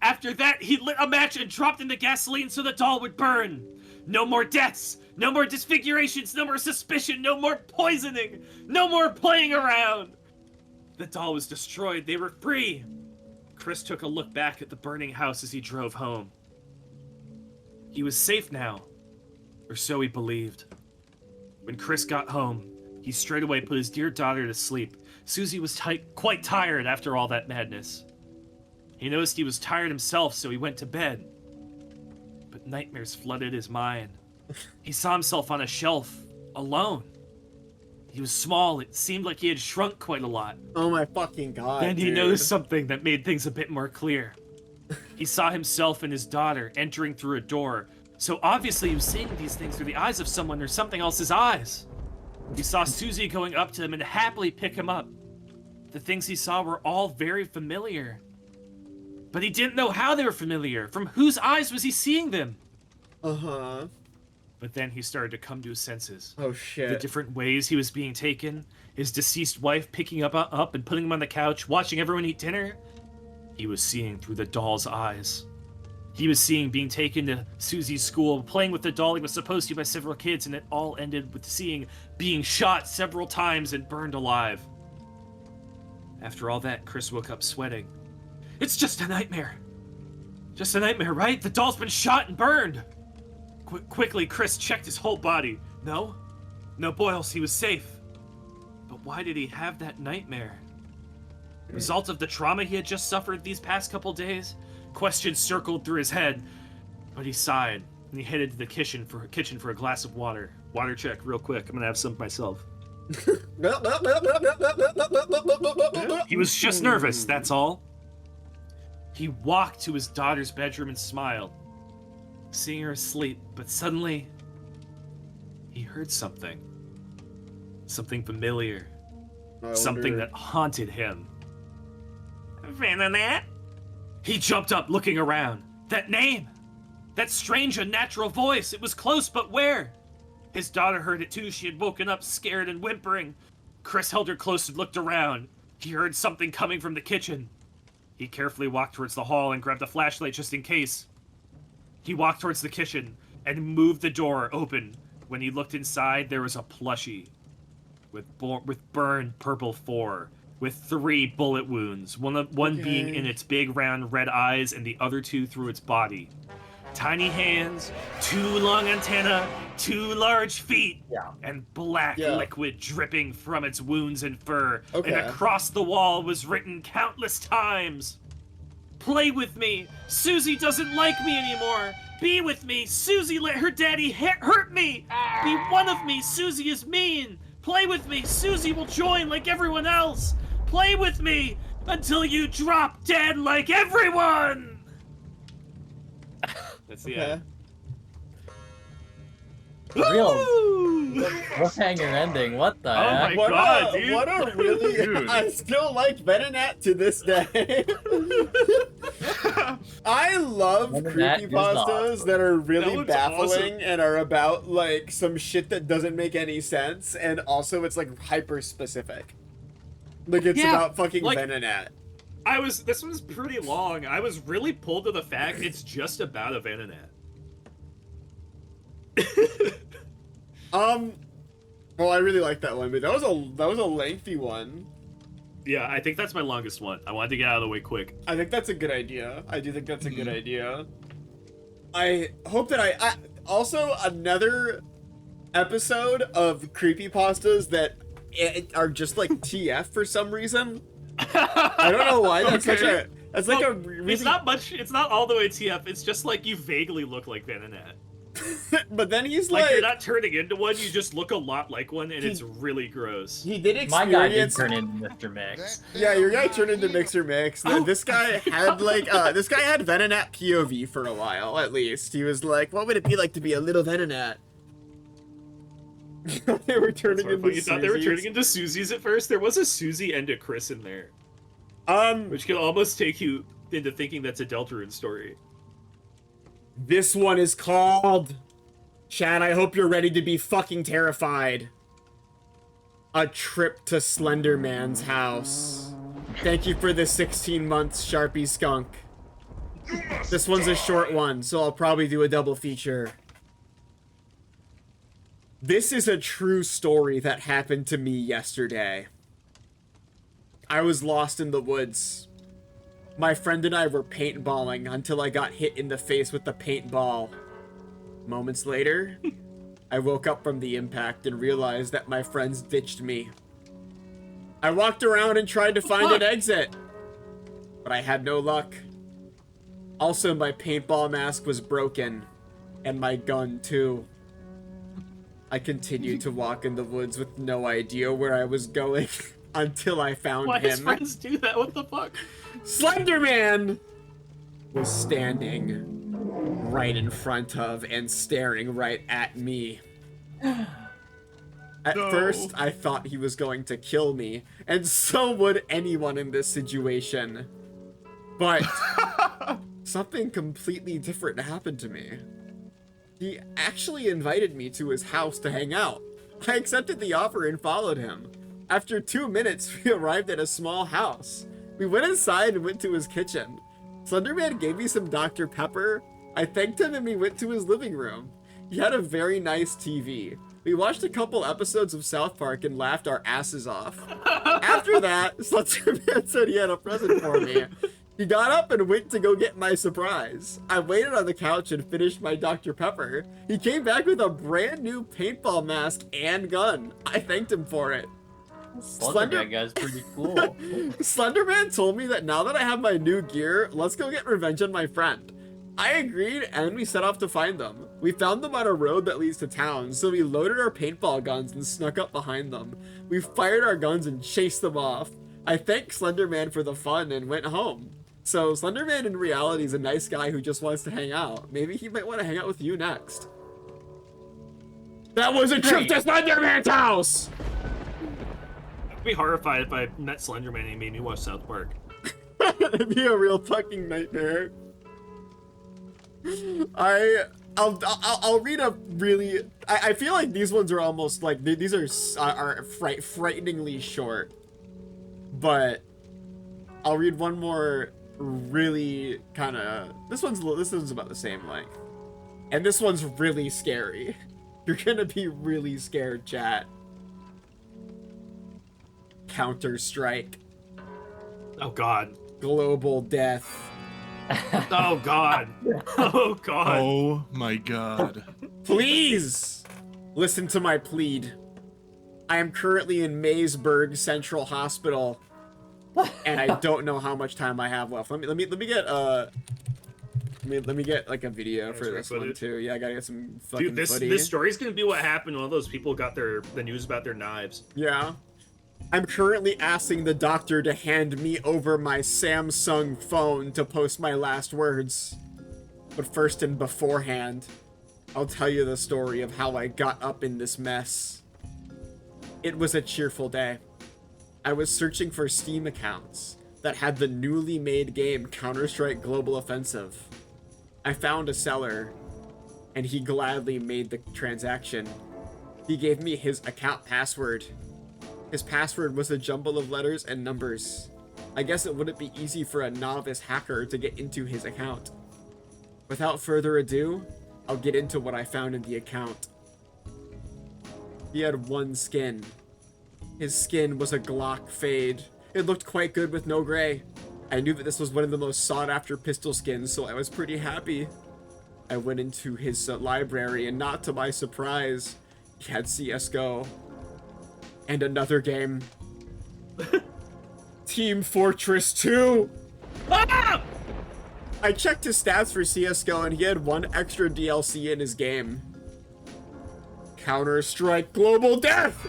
After that, he lit a match and dropped in the gasoline so the doll would burn. No more deaths, no more disfigurations, no more suspicion, no more poisoning, no more playing around. The doll was destroyed, they were free. Chris took a look back at the burning house as he drove home. He was safe now, or so he believed. When Chris got home, he straight away put his dear daughter to sleep. Susie was quite tired after all that madness. He noticed he was tired himself, so he went to bed. But nightmares flooded his mind. He saw himself on a shelf, alone. He was small, it seemed like he had shrunk quite a lot. Oh my fucking god, Then he dude. noticed something that made things a bit more clear. He saw himself and his daughter entering through a door, so obviously he was seeing these things through the eyes of someone or something else's eyes. He saw Susie going up to him and happily pick him up. The things he saw were all very familiar. But he didn't know how they were familiar. From whose eyes was he seeing them? Uh-huh. But then he started to come to his senses. Oh The shit. different ways he was being taken, his deceased wife picking up and putting him on the couch, watching everyone eat dinner. He was seeing through the doll's eyes. He was seeing being taken to Susie's school, playing with the doll he was supposed to by several kids, and it all ended with seeing being shot several times and burned alive. After all that, Chris woke up sweating. It's just a nightmare. Just a nightmare, right? The doll's been shot and burned. Quickly, Chris checked his whole body. No boils, he was safe. But why did he have that nightmare? Result of the trauma he had just suffered these past couple days? Questions circled through his head, but he sighed. and he headed to the kitchen for a glass of water. Water check, real quick. I'm gonna have some myself. He was just nervous, that's all. He walked to his daughter's bedroom and smiled, seeing her asleep, but suddenly he heard something. Something familiar. Something that haunted him. Venonat? He jumped up, looking around. That name! That strange, unnatural voice! It was close, but where? His daughter heard it too. She had woken up, scared and whimpering. Chris held her close and looked around. He heard something coming from the kitchen. He carefully walked towards the hall and grabbed a flashlight just in case. He walked towards the kitchen and moved the door open. When he looked inside, there was a plushie with burned purple fur, with 3 bullet wounds, one being in its big round red eyes and the other 2 through its body. Tiny hands, 2 long antennae, 2 large feet, and black liquid dripping from its wounds and fur. And across the wall was written countless times, "Play with me. Susie doesn't like me anymore. Be with me. Susie let her daddy hurt me. Be one of me. Susie is mean. Play with me. Susie will join like everyone else. Play with me until you drop dead like everyone." That's the end. Real cliffhanger ending. What the heck? my god, dude. What a really... Dude. I still like Venonat to this day. I love Venonat is creepypastas awesome. that are That really one's baffling awesome. and are about, like, some shit that doesn't make any sense, and also it's, like, hyper-specific. Like, it's about fucking like- Venonat. This one's pretty long. I was really pulled to the fact it's just about a Venonat. Well, I really like that one, but that was a lengthy one. Yeah, I think that's my longest one. I wanted to get out of the way quick. I think that's a good idea. I do think that's a good idea. I hope that I also another episode of creepypastas that are just like TF for some reason. I don't know why. That's such a that's like a really... It's not much. It's not all the way TF. It's just like you vaguely look like Venonat. But then he's Like, like you're not turning into one. You just look a lot like one, and it's really gross. he did My guy did experience. turn into Mr. Mix. Yeah, your guy turned into Mixer Mix. This guy had like this guy had Venonat POV for a while at least. He was like, "What would it be like to be a little Venonat?" They were turning into You thought they were Susies. turning into Susies at first. There was a Susie and a Chris in there, which could almost take you into thinking that's a Deltarune story. This one is called... Chad, I hope you're ready to be fucking terrified. A Trip to Slenderman's House. Thank you for the 16 months, Sharpie Skunk. This one's a short one, so I'll probably do a double feature. This is a true story that happened to me yesterday. I was lost in the woods. My friend and I were paintballing until I got hit in the face with the paintball. Moments later, I woke up from the impact and realized that my friends ditched me. I walked around and tried to find an exit, but I had no luck. Also, my paintball mask was broken, and my gun too. I continued to walk in the woods with no idea where I was going until I found Why does him. friends do that? What the fuck? Slenderman was standing right in front of and staring right at me. At first, I thought he was going to kill me, and so would anyone in this situation. But something completely different happened to me. He actually invited me to his house to hang out. I accepted the offer and followed him. After 2 minutes, we arrived at a small house. We went inside and went to his kitchen. Slenderman gave me some Dr. Pepper. I thanked him and we went to his living room. He had a very nice TV. We watched a couple episodes of South Park and laughed our asses off. After that, Slenderman said he had a present for me. He got up and went to go get my surprise. I waited on the couch and finished my Dr. Pepper. He came back with a brand new paintball mask and gun. I thanked him for it. Slenderman guy's pretty cool. Slenderman told me that now that I have my new gear, let's go get revenge on my friend. I agreed, and we set off to find them. We found them on a road that leads to town, so we loaded our paintball guns and snuck up behind them. We fired our guns and chased them off. I thanked Slenderman for the fun and went home. So Slenderman in reality is a nice guy who just wants to hang out. Maybe he might want to hang out with you next. That was a trip to Slenderman's house! I'd be horrified if I met Slenderman and he made me watch South Park. It'd be a real fucking nightmare. I'll read a really. I feel like these ones are almost like these are frighteningly short, but I'll read one more really kind of. This one's about the same length, and this one's really scary. You're gonna be really scared, chat. Counter-Strike. Oh God. Global death. Oh God. Oh God. Oh my God. Please listen to my plead. I am currently in Maysburg Central Hospital, and I don't know how much time I have left. Let me get like a video for this one too. Yeah, I gotta get some fucking Dude, this story's gonna be what happened when all those people got the news about their knives. Yeah. I'm currently asking the doctor to hand me over my Samsung phone to post my last words. But first and beforehand, I'll tell you the story of how I got up in this mess. It was a cheerful day. I was searching for Steam accounts that had the newly made game Counter-Strike Global Offensive. I found a seller, and he gladly made the transaction. He gave me his account password. His password was a jumble of letters and numbers. I guess it wouldn't be easy for a novice hacker to get into his account. Without further ado, I'll get into what I found in the account. He had one skin. His skin was a Glock fade. It looked quite good with no gray. I knew that this was one of the most sought-after pistol skins, so I was pretty happy. I went into his library, and not to my surprise, he had CSGO. And another game. Team Fortress 2! Ah! I checked his stats for CSGO, and he had one extra DLC in his game. Counter-Strike Global Death!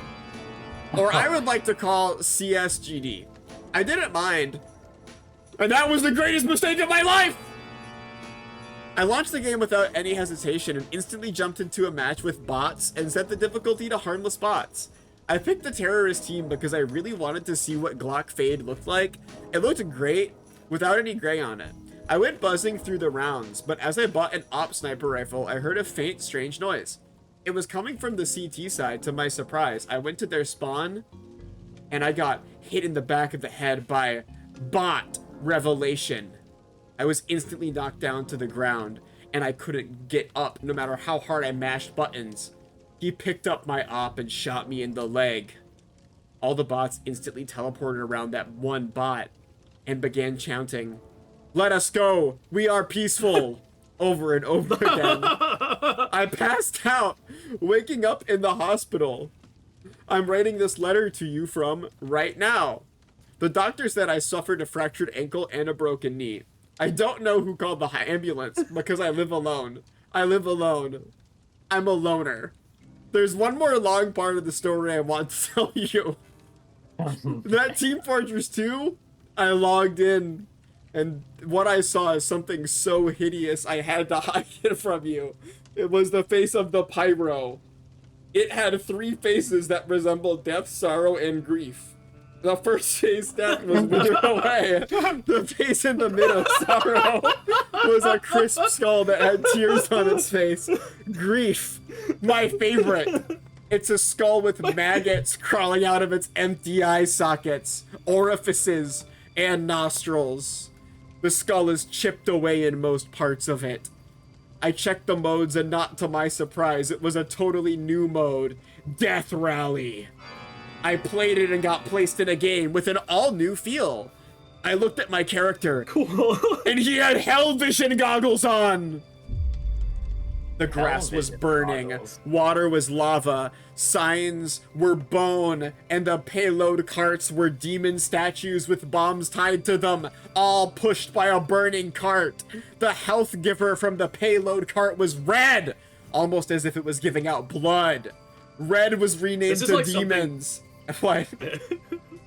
Or I would like to call CSGD. I didn't mind. And that was the greatest mistake of my life! I launched the game without any hesitation and instantly jumped into a match with bots and set the difficulty to harmless bots. I picked the terrorist team because I really wanted to see what Glock Fade looked like. It looked great without any gray on it. I went buzzing through the rounds, but as I bought an op sniper rifle, I heard a faint, strange noise. It was coming from the CT side. To my surprise, I went to their spawn, and I got hit in the back of the head by bot revelation. I was instantly knocked down to the ground, and I couldn't get up no matter how hard I mashed buttons. He picked up my op and shot me in the leg. All the bots instantly teleported around that one bot and began chanting, "Let us go! We are peaceful!" over and over again. I passed out, waking up in the hospital. I'm writing this letter to you from right now. The doctor said I suffered a fractured ankle and a broken knee. I don't know who called the ambulance because I live alone. I live alone. I'm a loner. There's one more long part of the story I want to tell you. That Team Fortress 2, I logged in, and what I saw is something so hideous I had to hide it from you. It was the face of the pyro. It had 3 faces that resembled death, sorrow, and grief. The first face, death, was withered away. The face in the middle, sorrow, was a crisp skull that had tears on its face. Grief, my favorite. It's a skull with maggots crawling out of its empty eye sockets, orifices, and nostrils. The skull is chipped away in most parts of it. I checked the modes, and not to my surprise, it was a totally new mode, Death Rally. I played it and got placed in a game with an all-new feel. I looked at my character, Cool. and he had hell vision goggles on. The grass was Television burning, boggles. water was lava, signs were bone, and the payload carts were demon statues with bombs tied to them, all pushed by a burning cart. The health giver from the payload cart was red, almost as if it was giving out blood. Red was renamed This is to like something- demons. What?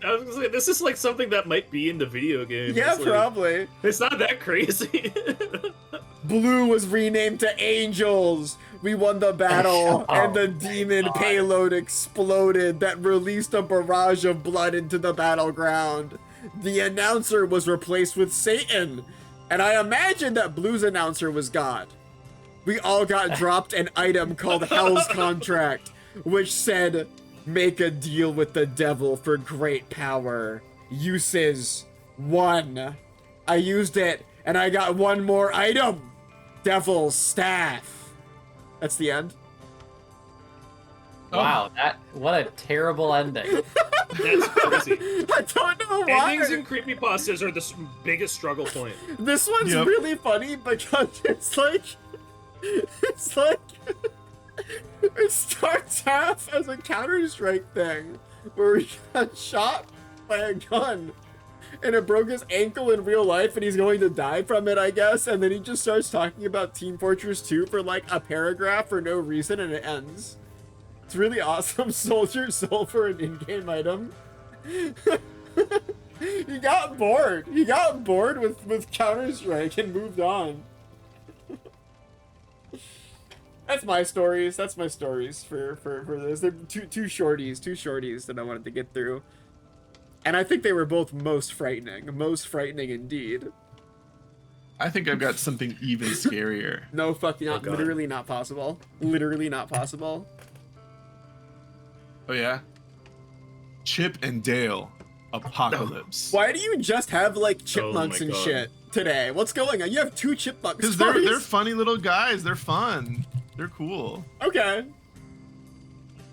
I was gonna say, this is like something that might be in the video game. Yeah, It's like- probably. It's not that crazy. Blue was renamed to Angels. We won the battle, and the demon payload exploded that released a barrage of blood into the battleground. The announcer was replaced with Satan, and I imagine that Blue's announcer was God. We all got dropped an item called Hell's Contract, which said, make a deal with the devil for great power. Uses 1. I used it, and I got one more item. Devil's Staff. That's the end. Wow, what a terrible ending. That's crazy. I don't know why. Endings in creepypastas are the biggest struggle point. This one's Yep. really funny because it's like it starts off as a Counter-Strike thing where he got shot by a gun and it broke his ankle in real life and he's going to die from it, I guess, and then he just starts talking about Team Fortress 2 for like a paragraph for no reason and it ends. It's really awesome. Sold your soul for an in-game item. He got bored. He got bored with Counter-Strike and moved on. That's my stories. That's my stories for this. They're two shorties that I wanted to get through. And I think they were both most frightening indeed. I think I've got something even scarier. No fucking, God. literally not possible. Literally not possible. Oh yeah? Chip and Dale Apocalypse. Why do you just have like chipmunks my and God. shit today? What's going on? You have 2 chipmunks. Because they're funny little guys. They're fun. They're cool. Okay.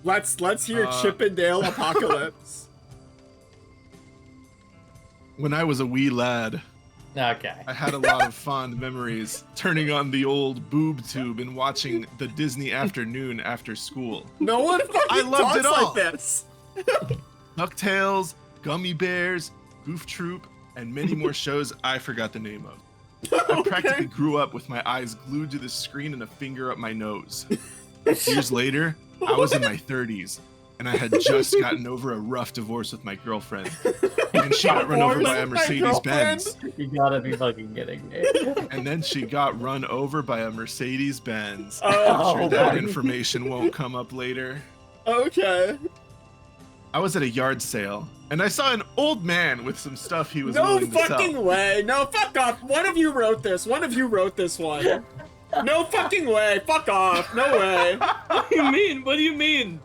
Let's hear Uh, Chip and Dale Apocalypse. When I was a wee lad, Okay. I had a lot of fond memories turning on the old boob tube and watching the Disney afternoon after school. No one fucking I loved talks it all. like this. DuckTales, Gummy Bears, Goof Troop, and many more shows I forgot the name of. I practically grew up with my eyes glued to the screen and a finger up my nose. Years later, I was in my 30s, and I had just gotten over a rough divorce with my girlfriend. And she got run over by a Mercedes-Benz. You gotta be fucking kidding me. And then she got run over by a Mercedes-Benz. Oh, Sure that my. information won't come up later. Okay. I was at a yard sale, and I saw an old man with some stuff he was No willing to fucking sell. way. No, fuck off. One of you wrote this. One of you wrote this one. No fucking way. Fuck off. No way. What do you mean? What do you mean?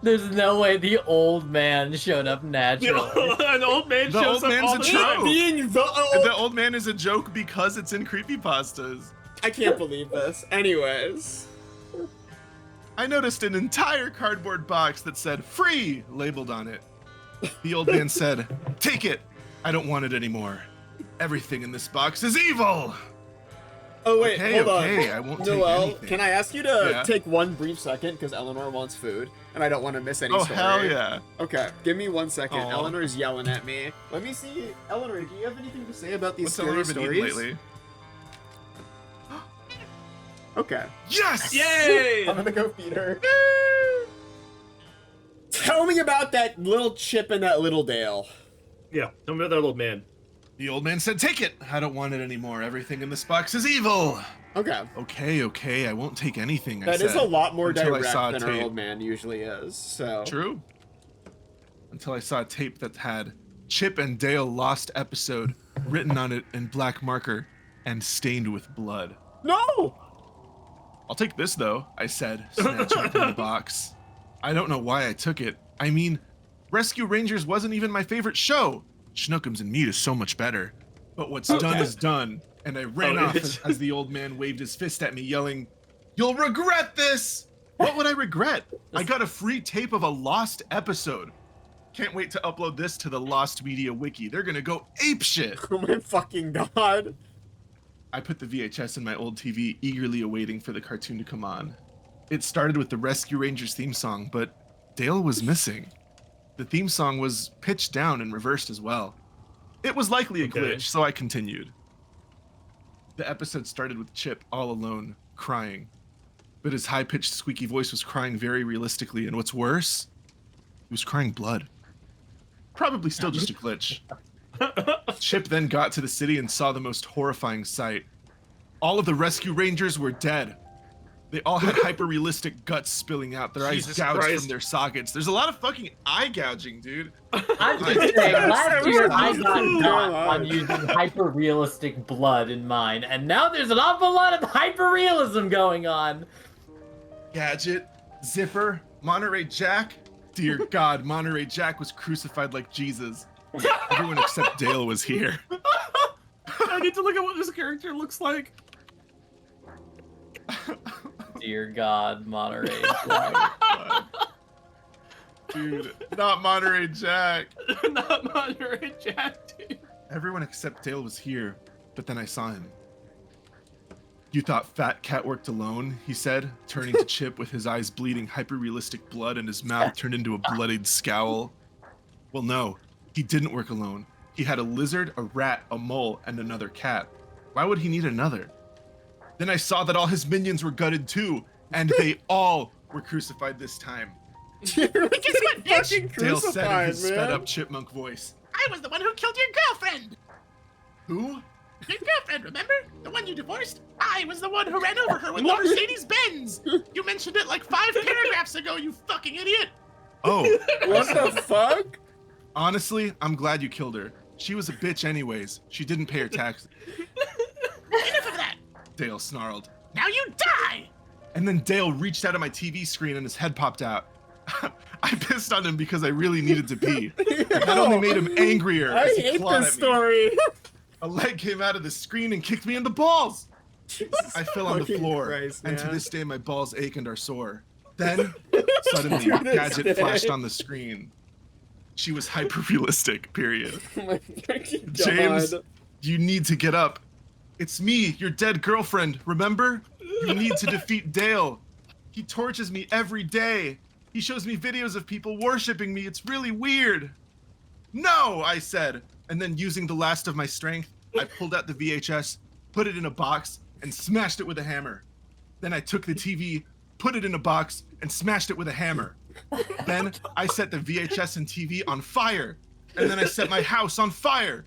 There's no way the old man showed up naturally. An old man The shows old up man's all a the trope. time. Being And the the old man is a joke because it's in creepypastas. I can't believe this. Anyways. I noticed an entire cardboard box that said "free" labeled on it. The old man said, "Take it. I don't want it anymore. Everything in this box is evil." Oh wait, Okay, hold on. okay, I won't take Noel, anything. can I ask you to Yeah. take one brief second because Eleanor wants food and I don't want to miss any Oh story. hell yeah! Okay, give me 1 second. Aw. Eleanor's yelling at me. Let me see. Eleanor, do you have anything to say about these What's scary Eleanor been eating stories? lately? Okay. Yes! Yay! I'm gonna go feed her. Tell me about that little Chip and that little Dale. Yeah, tell me about that old man. The old man said, "Take it. I don't want it anymore. Everything in this box is evil." Okay. Okay, I won't take anything. I That is said, a lot more until I direct saw a than our tape. old man usually is, so. True. Until I saw a tape that had Chip and Dale Lost Episode written on it in black marker and stained with blood. No! I'll take this though, I said, snatching it from the box. I don't know why I took it. I mean, Rescue Rangers wasn't even my favorite show. Schnookums and Meat is so much better. But what's done is done, and I ran Oh, off it's- as the old man waved his fist at me, yelling, "You'll regret this!" What would I regret? I got a free tape of a lost episode. Can't wait to upload this to the Lost Media Wiki. They're gonna go apeshit. Oh my fucking god. I put the VHS in my old TV, eagerly awaiting for the cartoon to come on. It started with the Rescue Rangers theme song, but Dale was missing. The theme song was pitched down and reversed as well. It was likely a glitch, so I continued. The episode started with Chip all alone, crying. But his high-pitched, squeaky voice was crying very realistically, and what's worse, he was crying blood. Probably still just a glitch. Chip then got to the city and saw the most horrifying sight. All of the Rescue Rangers were dead. They all had hyper-realistic guts spilling out, their eyes gouged from their sockets. There's a lot of fucking eye gouging, dude. I'm just saying, last year I got on using hyper-realistic blood in mine, and now there's an awful lot of hyper-realism going on. Gadget, Zipper, Monterey Jack. Dear God, Monterey Jack was crucified like Jesus. Everyone except Dale was here. I need to look at what this character looks like. Dear God, Monterey. Dude, not Monterey Jack. Not Monterey Jack, dude. Everyone except Dale was here, but then I saw him. You thought Fat Cat worked alone, he said, turning to Chip with his eyes bleeding hyper-realistic blood and his mouth turned into a bloodied scowl. Well, no, he didn't work alone. He had a lizard, a rat, a mole, and another cat. Why would he need another? Then I saw that all his minions were gutted too, and they all were crucified this time. Guess what, bitch? Dale said in his sped-up chipmunk voice. I was the one who killed your girlfriend! Who? Your girlfriend, remember? The one you divorced? I was the one who ran over her with the Mercedes-Benz! You mentioned it like 5 paragraphs ago, you fucking idiot! Oh. What the fuck? Honestly, I'm glad you killed her. She was a bitch anyways. She didn't pay her taxes. Enough of that! Dale snarled. Now you die! And then Dale reached out of my TV screen and his head popped out. I pissed on him because I really needed to pee. That only made him angrier. I as he hate clawed this at me. story. A leg came out of the screen and kicked me in the balls. I fell on the fucking floor, Christ, and to man. this day my balls ache and are sore. Then, suddenly, To this Gadget day. flashed on the screen. She was hyper-realistic, period. Oh my fucking God. James, you need to get up. It's me, your dead girlfriend, remember? You need to defeat Dale. He tortures me every day. He shows me videos of people worshipping me. It's really weird. No, I said. And then using the last of my strength, I pulled out the VHS, put it in a box, and smashed it with a hammer. Then I took the TV, put it in a box, and smashed it with a hammer. Then I set the VHS and TV on fire. And then I set my house on fire.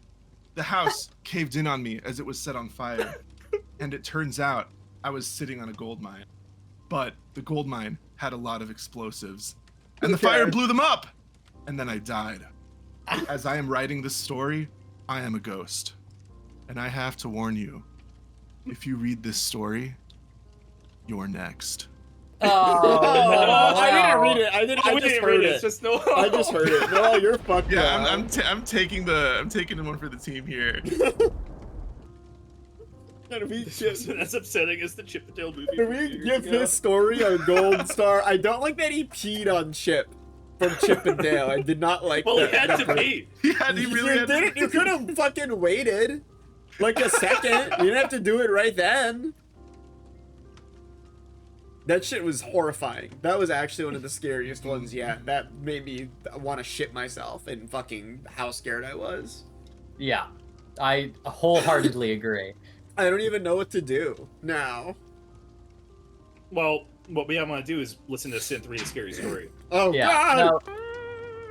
The house caved in on me as it was set on fire. And it turns out I was sitting on a gold mine. But the gold mine had a lot of explosives. And the fire blew them up! And then I died. As I am writing this story, I am a ghost. And I have to warn you, if you read this story, you're next. Oh, I didn't read it. I We just didn't heard read it. It's just no. I just heard it. No, you're fucked Yeah, up. I'm taking the one for the team here. Can we That's upsetting. It's the Chip and Dale movie. Can we give this story a gold star? I don't like that he peed on Chip from Chip and Dale. I did not like Well, that. he had to part. be. He really had to. You could have fucking waited like a second. You didn't have to do it right then. That shit was horrifying. That was actually one of the scariest ones yet. That made me want to shit myself and fucking how scared I was. yeah, I wholeheartedly agree. I don't even know what to do now. Well, what we want to do is listen to Synth read a scary story. Oh Yeah, God! no,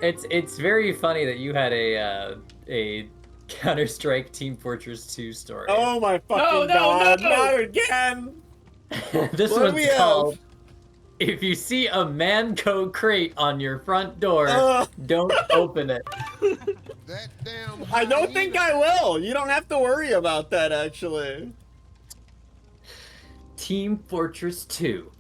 it's very funny that you had a Counter-Strike Team Fortress 2 story. Oh my fucking no, God! no! Not again! This What do one's we have? called "If You See a Manco Crate on Your Front Door, Don't Open It." That damn I don't think I will. You don't have to worry about that, actually. Team Fortress 2,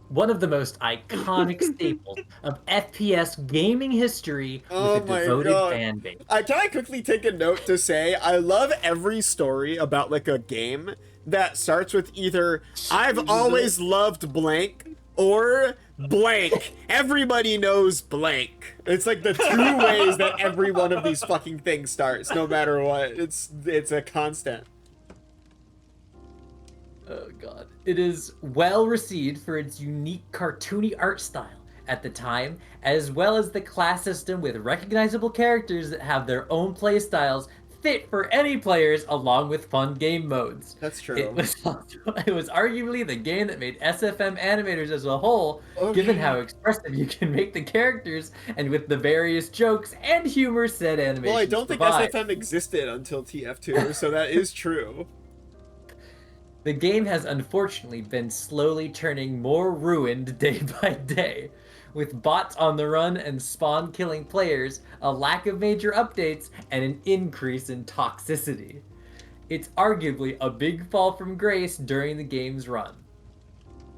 one of the most iconic staples of FPS gaming history Oh with a my devoted God. fan base. Can I quickly take a note to say I love every story about like a game that starts with either I've always loved blank or blank. Everybody knows blank. It's like the two ways that every one of these fucking things starts, no matter what. It's a constant. Oh god. It is well received for its unique cartoony art style at the time, as well as the class system with recognizable characters that have their own play styles fit for any players along with fun game modes. That's true. It was arguably the game that made SFM animators as a whole, given how expressive you can make the characters and with the various jokes and humor said animations Well, I don't think provide. SFM existed until TF2, so that is true. The game has unfortunately been slowly turning more ruined day by day, with bots on the run and spawn killing players, a lack of major updates, and an increase in toxicity. It's arguably a big fall from grace during the game's run.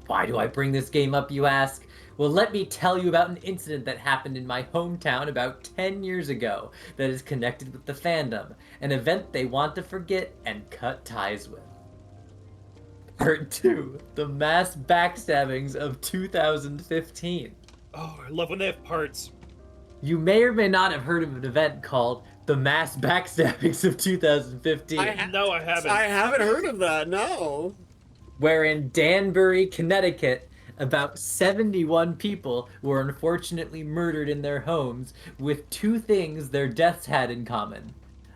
Why do I bring this game up, you ask? Well, let me tell you about an incident that happened in my hometown about 10 years ago that is connected with the fandom, an event they want to forget and cut ties with. Part 2, the mass backstabbings of 2015. Oh, I love when they have parts. You may or may not have heard of an event called the mass backstabbings of 2015. No, I haven't. I haven't heard of that, no. Where in Danbury, Connecticut, about 71 people were unfortunately murdered in their homes with two things their deaths had in common.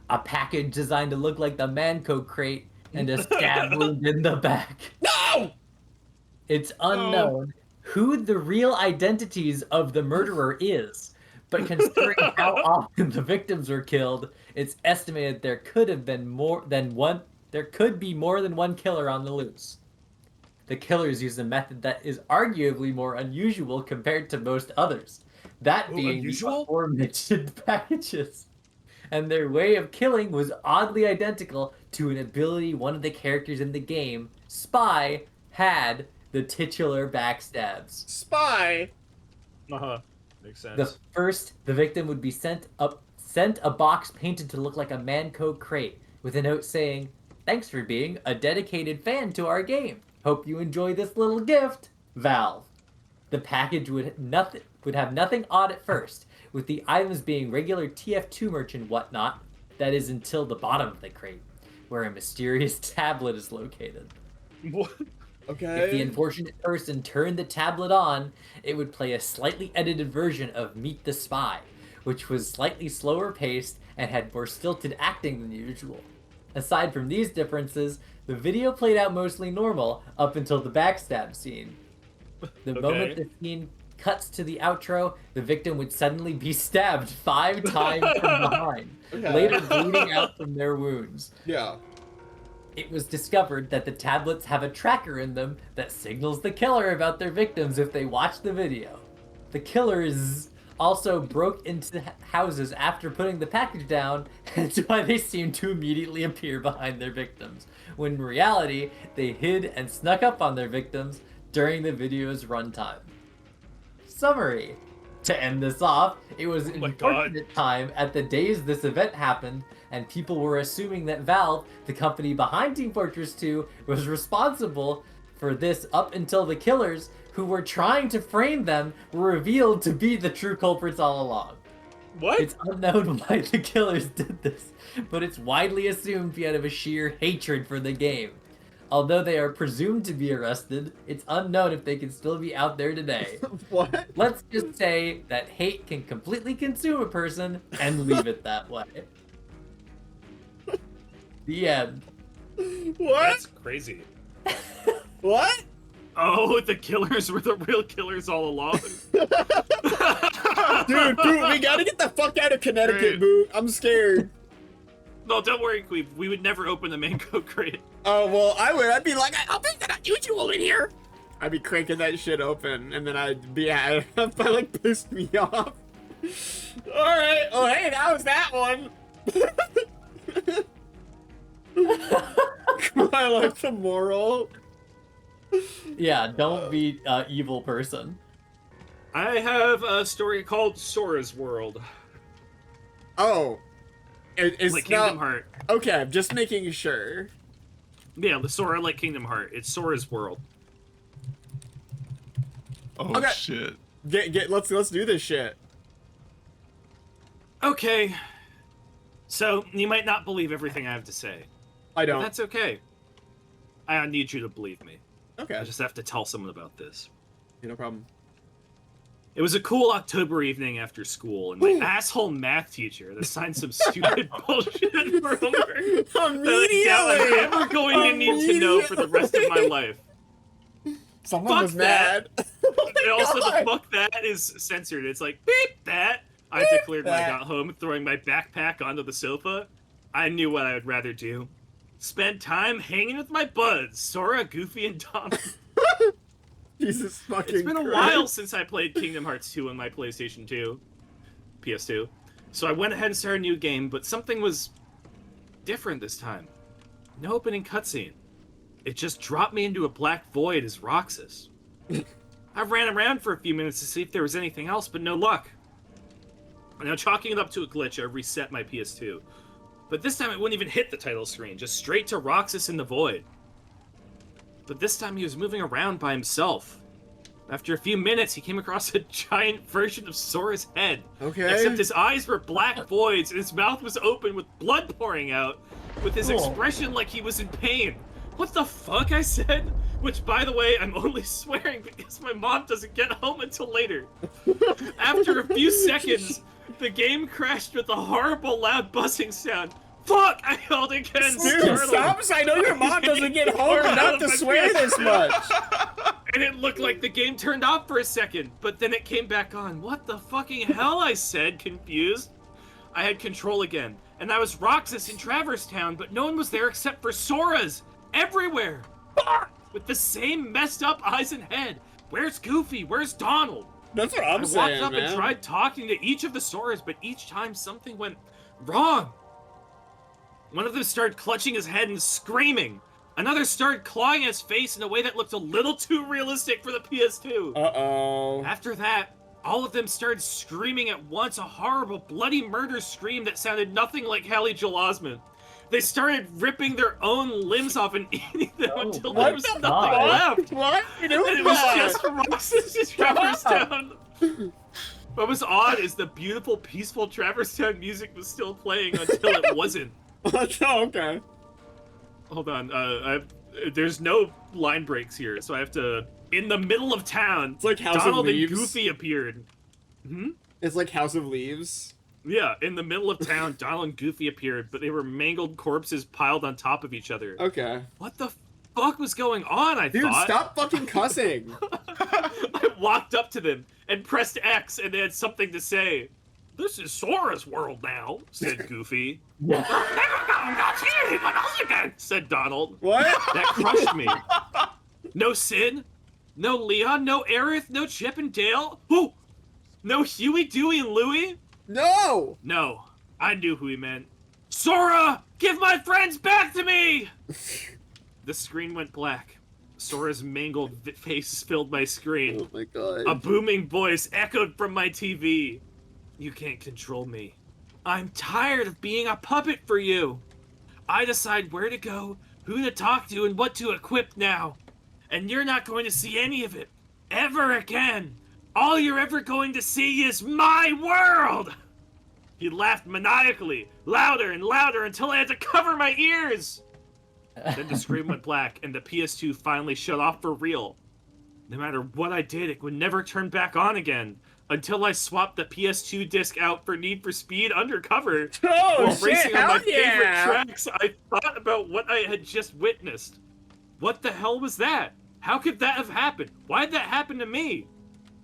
A package designed to look like the Manco crate and a stab wound in the back. No! It's unknown who the real identities of the murderer is, but considering how often the victims were killed, it's estimated there could have been more than one. There could be more than one killer on the loose. The killers used a method that is arguably more unusual compared to most others, that being unusual? the aforementioned packages. And their way of killing was oddly identical to an ability one of the characters in the game, Spy, had, the titular backstabs. Spy? Uh-huh. Makes sense. The victim would be sent a box painted to look like a Manco crate with a note saying, "Thanks for being a dedicated fan to our game. Hope you enjoy this little gift, Valve." The package would have nothing odd at first, with the items being regular TF2 merch and whatnot. That is until the bottom of the crate, where a mysterious tablet is located. What? Okay. If the unfortunate person turned the tablet on, it would play a slightly edited version of Meet the Spy, which was slightly slower paced and had more stilted acting than usual. Aside from these differences, the video played out mostly normal up until the backstab scene. The moment the scene cuts to the outro, the victim would suddenly be stabbed 5 times from behind, later bleeding out from their wounds. Yeah. It was discovered that the tablets have a tracker in them that signals the killer about their victims if they watch the video. The killers also broke into houses after putting the package down, hence why they seemed to immediately appear behind their victims, when in reality, they hid and snuck up on their victims during the video's runtime. Summary. To end this off, it was an unfortunate time at the days this event happened, and people were assuming that Valve, the company behind Team Fortress 2, was responsible for this up until the killers, who were trying to frame them, were revealed to be the true culprits all along. What? It's unknown why the killers did this, but it's widely assumed out of a sheer hatred for the game. Although they are presumed to be arrested, it's unknown if they can still be out there today. What? Let's just say that hate can completely consume a person and leave it that way. The end. What? That's crazy. What? Oh, the killers were the real killers all along. Dude, Boot, we gotta get the fuck out of Connecticut, Boot. I'm scared. No, don't worry, Qweave. We would never open the Mango crate. Oh, well, I would. I'd be like, I'll make that unusual in here. I'd be cranking that shit open, and then I'd be, that like pissed me off. Alright, well, hey, that was that one. I like the moral. Yeah, don't be an evil person. I have a story called Sora's World. Oh. It's Like now... Kingdom Heart. Okay, I'm just making sure. Yeah, the Sora like Kingdom Heart. It's Sora's World. Oh Okay. shit. Let's do this shit. Okay. So, you might not believe everything I have to say. I But don't. that's okay. I need you to believe me. Okay. I just have to tell someone about this. No problem. It was a cool October evening after school, and my asshole math teacher had assigned some stupid bullshit for homework that I doubt I'm ever going to need to know for the rest of my life. Someone Fuck was mad. And also, God. the fuck that is censored. It's like, beep that! I declared when I got home, throwing my backpack onto the sofa. I knew what I would rather do. Spend time hanging with my buds, Sora, Goofy, and Donald. Jesus fucking It's been a Christ. while since I played Kingdom Hearts 2 on my PlayStation 2. PS2. So I went ahead and started a new game, but something was different this time. No opening cutscene. It just dropped me into a black void as Roxas. I ran around for a few minutes to see if there was anything else, but no luck. Now, chalking it up to a glitch, I reset my PS2. But this time it wouldn't even hit the title screen, just straight to Roxas in the void. But this time he was moving around by himself. After a few minutes, he came across a giant version of Sora's head. Okay. Except his eyes were black voids, and his mouth was open with blood pouring out, with his expression like he was in pain. What the fuck, I said? Which, by the way, I'm only swearing because my mom doesn't get home until later. After a few seconds, the game crashed with a horrible loud buzzing sound. Fuck! I yelled again. Dude, stop! I know your mom doesn't get home enough to swear this much. And it looked like the game turned off for a second, but then it came back on. What the fucking hell, I said, confused. I had control again, and I was Roxas in Traverse Town, but no one was there except for Sora's. Everywhere! With the same messed up eyes and head. Where's Goofy? Where's Donald? That's what I'm I saying, walked up man. and tried talking to each of the Soras, but each time something went wrong. One of them started clutching his head and screaming. Another started clawing his face in a way that looked a little too realistic for the PS2. Uh-oh. After that, all of them started screaming at once, a horrible, bloody murder scream that sounded nothing like Hallie Joel Osment. They started ripping their own limbs off and eating them until there what was the nothing fuck? left. Why are you doing And it was that? just Roxas in Traverse Town. What was odd is the beautiful, peaceful Traverse Town music was still playing until it wasn't. Oh, okay. Hold on, there's no line breaks here, so I have to... In the middle of town, It's like House Donald of and Leaves. Goofy appeared. It's like House of Leaves. Yeah, in the middle of town, Donald and Goofy appeared, but they were mangled corpses piled on top of each other. Okay. What the fuck was going on, I Dude, thought? stop fucking cussing. I walked up to them and pressed X, and they had something to say. This is Sora's world now, said Goofy. Never got to see anyone else again, said Donald. What? That crushed me. No Sid, no Leon, no Aerith, no Chip and Dale. Who? No Huey, Dewey, and Louie? No! No, I knew who he meant. Sora, give my friends back to me! The screen went black. Sora's mangled face filled my screen. Oh my god. A booming voice echoed from my TV. You can't control me. I'm tired of being a puppet for you. I decide where to go, who to talk to, and what to equip now. And you're not going to see any of it. Ever again. All you're ever going to see is my world! He laughed maniacally, louder and louder until I had to cover my ears. Then the screen went black, and the PS2 finally shut off for real. No matter what I did, it would never turn back on again. Until I swapped the PS2 disc out for Need for Speed Undercover. Oh, While shit, racing on my hell favorite yeah. tracks, I thought about what I had just witnessed. What the hell was that? How could that have happened? Why did that happen to me?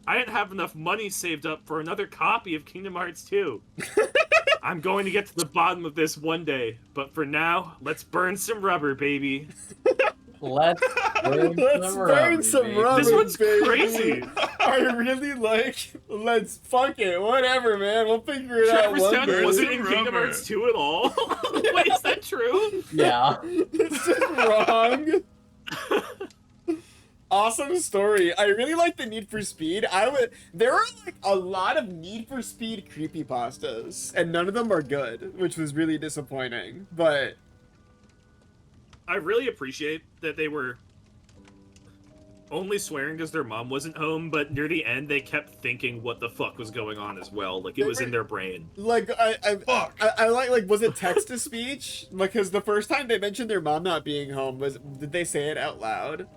I didn't have enough money saved up for another copy of Kingdom Hearts 2. I'm going to get to the bottom of this one day, but for now, let's burn some rubber, baby. Let's burn Let's burn some rubber, This one's baby. crazy. I really like. Let's fuck it. Whatever, man. We'll figure it out Traverse one Town day. wasn't in Rubber. Kingdom Hearts 2 at all. Wait, is that true? Yeah. It's just wrong. Awesome story. I really like the Need for Speed. There are like a lot of Need for Speed creepypastas, and none of them are good, which was really disappointing. But I really appreciate that they were only swearing because their mom wasn't home, but near the end they kept thinking what the fuck was going on as well. Like it was in their brain. Like I like was it text to speech? Because the first time they mentioned their mom not being home did they say it out loud?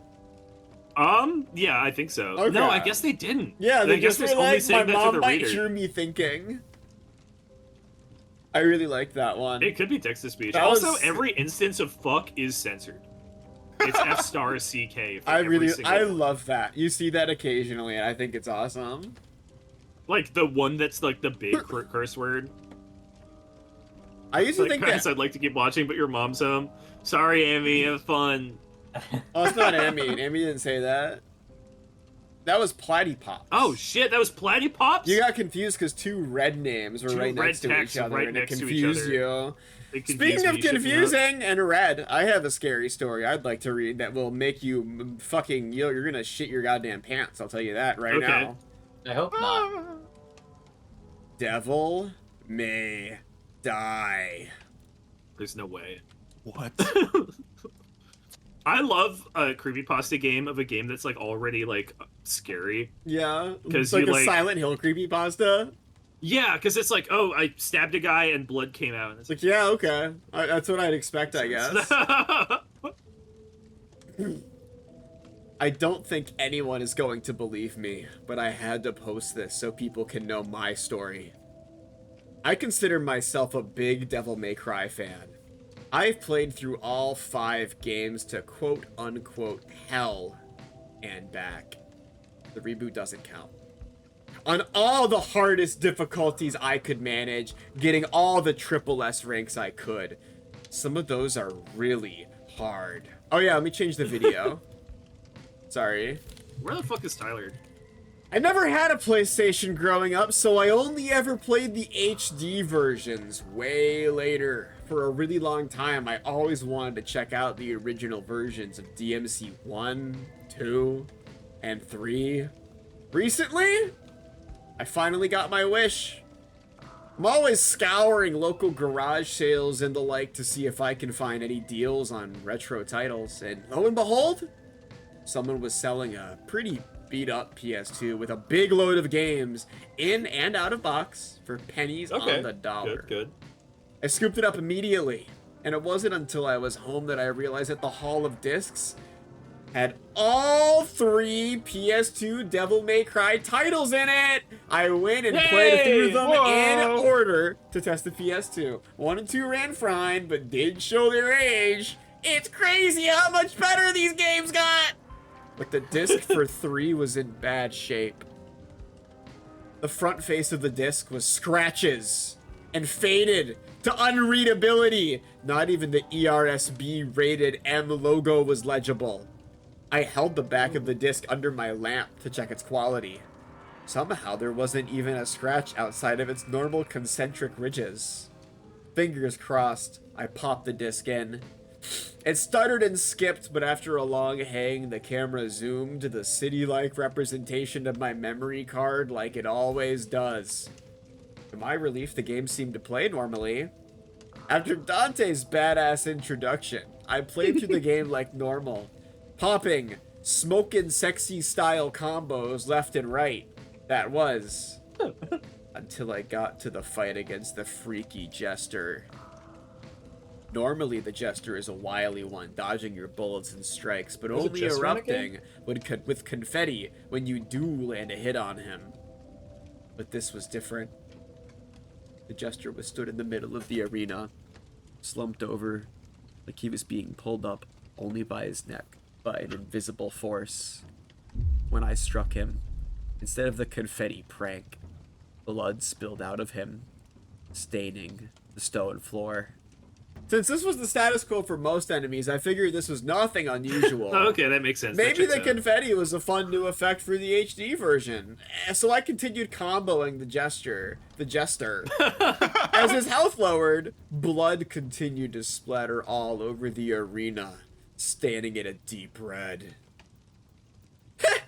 Yeah, I think so. Okay. No, I guess they didn't. Yeah, they I guess just were only like, my saying that to mom the might reader. hear me thinking. I really like that one. It could be text to speech. That Also, was- every instance of fuck is censored. It's F***CK. For I every really, single I one. love that. You see that occasionally, and I think it's awesome. Like the one that's like the big curse word. I used to Like, think guys, that. I'd like to keep watching, but your mom's home. Sorry, Amy. Have fun. Oh, it's not Amy. Amy didn't say that. That was Platypops. Oh shit, that was Platypops? You got confused because two red names were Two right red next to texts each other, right and it next to each confused other. you. It confused Speaking of me, shouldn't it? confusing and red, I have a scary story I'd like to read that will make you fucking you're gonna shit your goddamn pants. I'll tell you that right Okay. now. I hope not. Devil may die. There's no way. What? I love a creepypasta game of a game that's like already like scary. Yeah, 'Cause it's like you, a like- Silent Hill creepypasta. Yeah, because it's like, oh, I stabbed a guy and blood came out. And It's like, yeah, okay, that's what I'd expect, I guess. I don't think anyone is going to believe me, but I had to post this so people can know my story. I consider myself a big Devil May Cry fan. I've played through all 5 games to quote-unquote hell and back. The reboot doesn't count. On all the hardest difficulties I could manage, getting all the triple S ranks I could. Some of those are really hard. Oh yeah, let me change the video. Sorry. Where the fuck is Tyler? I never had a PlayStation growing up, so I only ever played the HD versions way later. For a really long time, I always wanted to check out the original versions of DMC 1, 2, and 3. Recently, I finally got my wish. I'm always scouring local garage sales and the like to see if I can find any deals on retro titles, and lo and behold, someone was selling a pretty beat up PS2 with a big load of games in and out of box for pennies on the dollar. Good. I scooped it up immediately, and it wasn't until I was home that I realized that the Hall of Discs had all 3 PS2 Devil May Cry titles in it. I went and played through them in order to test the PS2. 1 and 2 ran fine, but did show their age. It's crazy how much better these games got. But the disc for 3 was in bad shape. The front face of the disc was scratches and faded to unreadability. Not even the ERSB rated M logo was legible. I held the back of the disc under my lamp to check its quality. Somehow there wasn't even a scratch outside of its normal concentric ridges. Fingers crossed, I popped the disc in. It stuttered and skipped, but after a long hang, the camera zoomed to the city-like representation of my memory card like it always does. To my relief, the game seemed to play normally. After Dante's badass introduction, I played through the game like normal, popping smokin' sexy style combos left and right. That was until I got to the fight against the freaky Jester. Normally, the Jester is a wily one, dodging your bullets and strikes, but There's a only Jester in the erupting with confetti when you do land a hit on him. But this was different. The Jester was stood in the middle of the arena, slumped over, like he was being pulled up only by his neck by an invisible force. When I struck him, instead of the confetti prank, blood spilled out of him, staining the stone floor. Since this was the status quo for most enemies, I figured this was nothing unusual. Oh, okay, that makes sense. Maybe the That checks out. confetti was a fun new effect for the HD version. So I continued comboing the Jester. As his health lowered, blood continued to splatter all over the arena, staining it a deep red.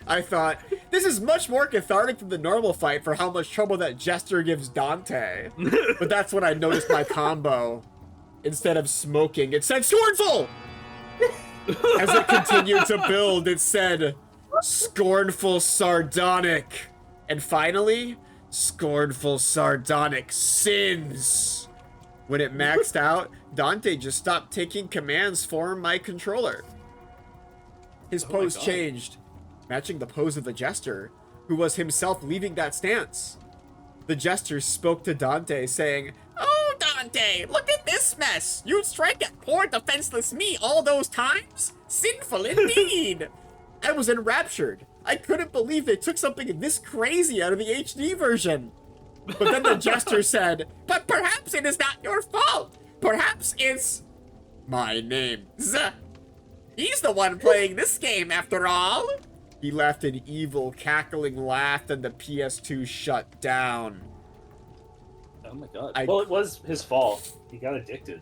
I thought, this is much more cathartic than the normal fight for how much trouble that Jester gives Dante. But that's when I noticed my combo. Instead of smoking, it said Swordful! As it continued to build, it said, scornful sardonic, and finally, scornful sardonic sins. When it maxed out, Dante just stopped taking commands for my controller. His pose changed, matching the pose of the jester, who was himself leaving that stance. The jester spoke to Dante, saying, "Oh, Dante, look at this mess! You'd strike at poor defenseless me all those times? Sinful indeed!" I was enraptured. I couldn't believe they took something this crazy out of the HD version. But then the jester said, "But perhaps it is not your fault. Perhaps it's my name's. He's the one playing this game after all." He laughed an evil, cackling laugh, and the PS2 shut down. Oh my god. Well, it was his fault. He got addicted.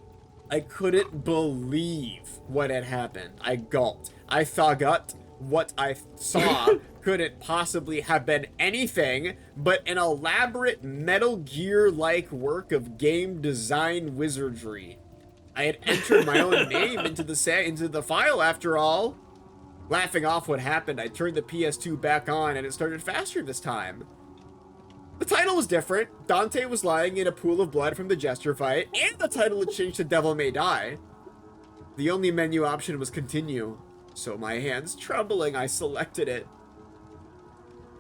I couldn't believe what had happened. I gulped. I thought what I saw couldn't possibly have been anything but an elaborate Metal Gear-like work of game design wizardry. I had entered my own name into the file after all. Laughing off what happened, I turned the PS2 back on and it started faster this time. The title was different. Dante was lying in a pool of blood from the jester fight, and the title had changed to Devil May Die. The only menu option was continue, so my hands trembling, I selected it.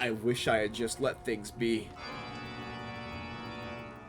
I wish I had just let things be.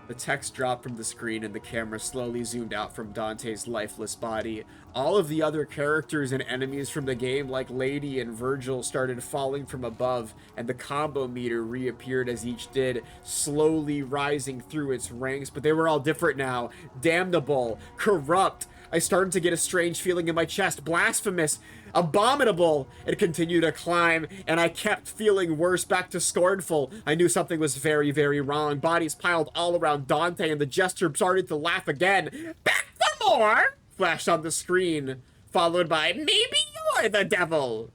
The text dropped from the screen and the camera slowly zoomed out from Dante's lifeless body. All of the other characters and enemies from the game, like Lady and Virgil, started falling from above, and the combo meter reappeared as each did, slowly rising through its ranks, but they were all different now. Damnable, corrupt. I started to get a strange feeling in my chest. Blasphemous, abominable. It continued to climb, and I kept feeling worse, back to scornful. I knew something was very, very wrong. Bodies piled all around Dante, and the jester started to laugh again. "Back for more!" flashed on the screen, followed by, "Maybe you're the devil."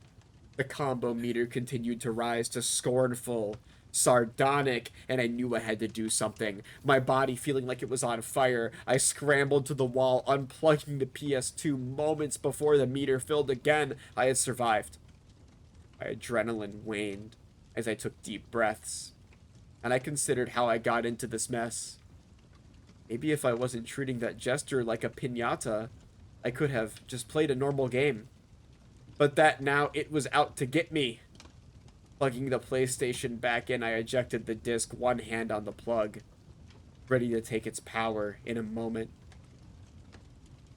The combo meter continued to rise to scornful, sardonic, and I knew I had to do something. My body feeling like it was on fire, I scrambled to the wall, unplugging the PS2 moments before the meter filled again. I had survived. My adrenaline waned as I took deep breaths, and I considered how I got into this mess. Maybe if I wasn't treating that jester like a piñata, I could have just played a normal game. But that now it was out to get me. Plugging the PlayStation back in, I ejected the disc, one hand on the plug, ready to take its power in a moment.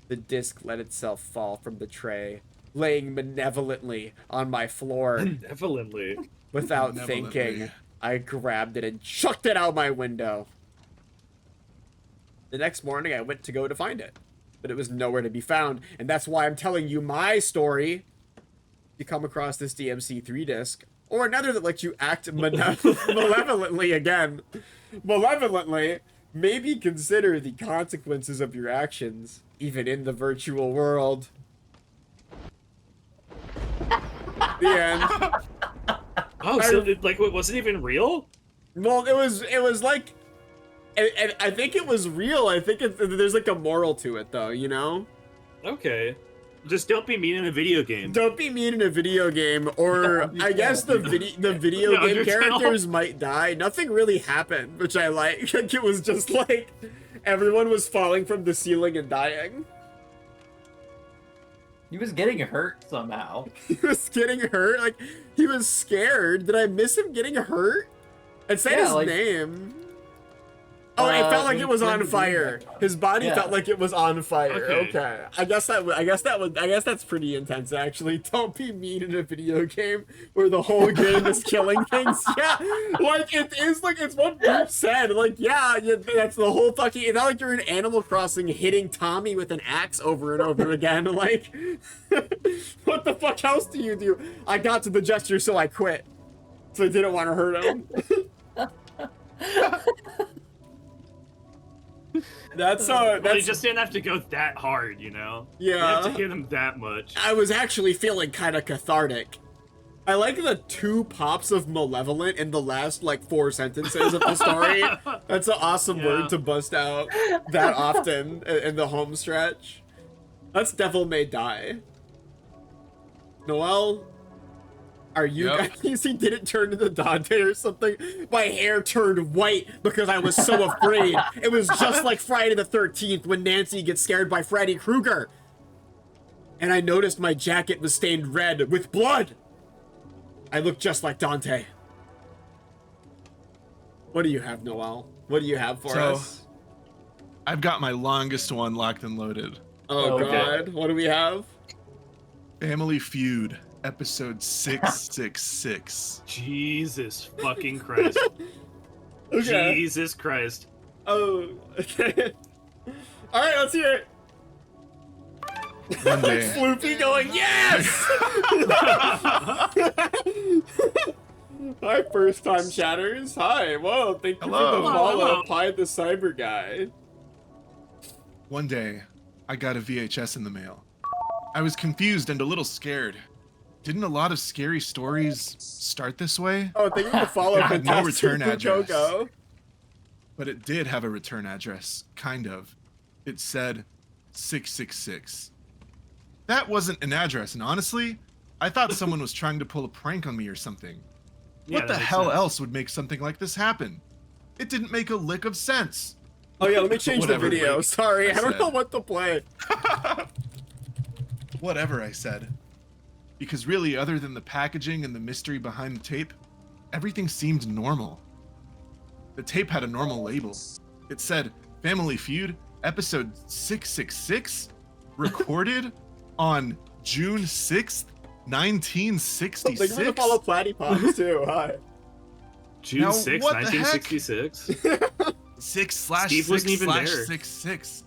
The disc let itself fall from the laying malevolently on my floor. Benevolently. Without Benevolently. thinking, I grabbed it and chucked it out my window. The next morning, I went to go to find it, but it was nowhere to be found, and that's why I'm telling you my story. If you come across this DMC3 disc, or another that lets you act malevolently again, maybe consider the consequences of your actions, even in the virtual world. The end. Oh, so it wasn't even real? Well, it was like, and I think it was real. I think there's like a moral to it, though, you know? Okay. Just don't be mean in a video game. Don't be mean in a video game, or I guess the video No, game undertale. characters might die. Nothing really happened, which I like. Like, it was just like everyone was falling from the ceiling and dying. He was getting hurt somehow. He was getting hurt. Like, he was scared. Did I miss him getting hurt? It said Yeah, his like- name. Oh, it felt like it was on fire. His body Yeah. felt like it was on fire. Okay. Okay. I guess that's pretty intense, actually. Don't be mean in a video game where the whole game is killing things. Yeah, like it is. Like it's what Boop said. Like that's the whole fucking. It's not like you're in Animal Crossing hitting Tommy with an axe over and over again. Like, what the fuck else do you do? I got to the gesture, so I quit. So I didn't want to hurt him. That's Well, you just didn't have to go that hard, you know? You didn't have to Yeah. hit him that much. I was actually feeling kind of cathartic. I like the 2 pops of malevolent in the last, like, 4 sentences of the story. That's an awesome Yeah. word to bust out that often in the home stretch. That's Devil May Die. Noelle, Are you Yep. guys? He didn't turn into Dante or something. My hair turned white because I was so afraid. It was just like Friday the 13th when Nancy gets scared by Freddy Krueger. And I noticed my jacket was stained red with blood. I look just like Dante. What do you have, Noel? What do you have for us? I've got my longest one locked and loaded. Oh, Okay. God. What do we have? Family Feud, episode 666. Jesus fucking Christ. Okay. Jesus Christ. Oh, okay. All right, let's hear it. One day, Floofy going, yes! Hi, first time chatters. Hi, whoa, thank you Hello. for the follow, Hello. Pied the Cyber Guy. one day, I got a VHS in the mail. I was confused and a little scared. Didn't a lot of scary stories start this way? Oh, thank you for the follow, It had no Fantastic return address. Fukogo. But it did have a return address, kind of. It said 666. That wasn't an address, and honestly, I thought someone was trying to pull a prank on me or something. Yeah, What the that makes hell sense. else would make something like this happen? It didn't make a lick of sense. Oh yeah, let me change the Whatever, video. wait. Sorry, I don't said. know what to play. Whatever, I said. Because really, other than the packaging and the mystery behind the tape, everything seemed normal. The tape had a normal label. It said, Family Feud, episode 666, recorded on June 6th, Thank you for the 1966. follow, Platypops too. Hi. June Now, 6, what the heck? 1966. 6/6 Steve wasn't even there. 6/6.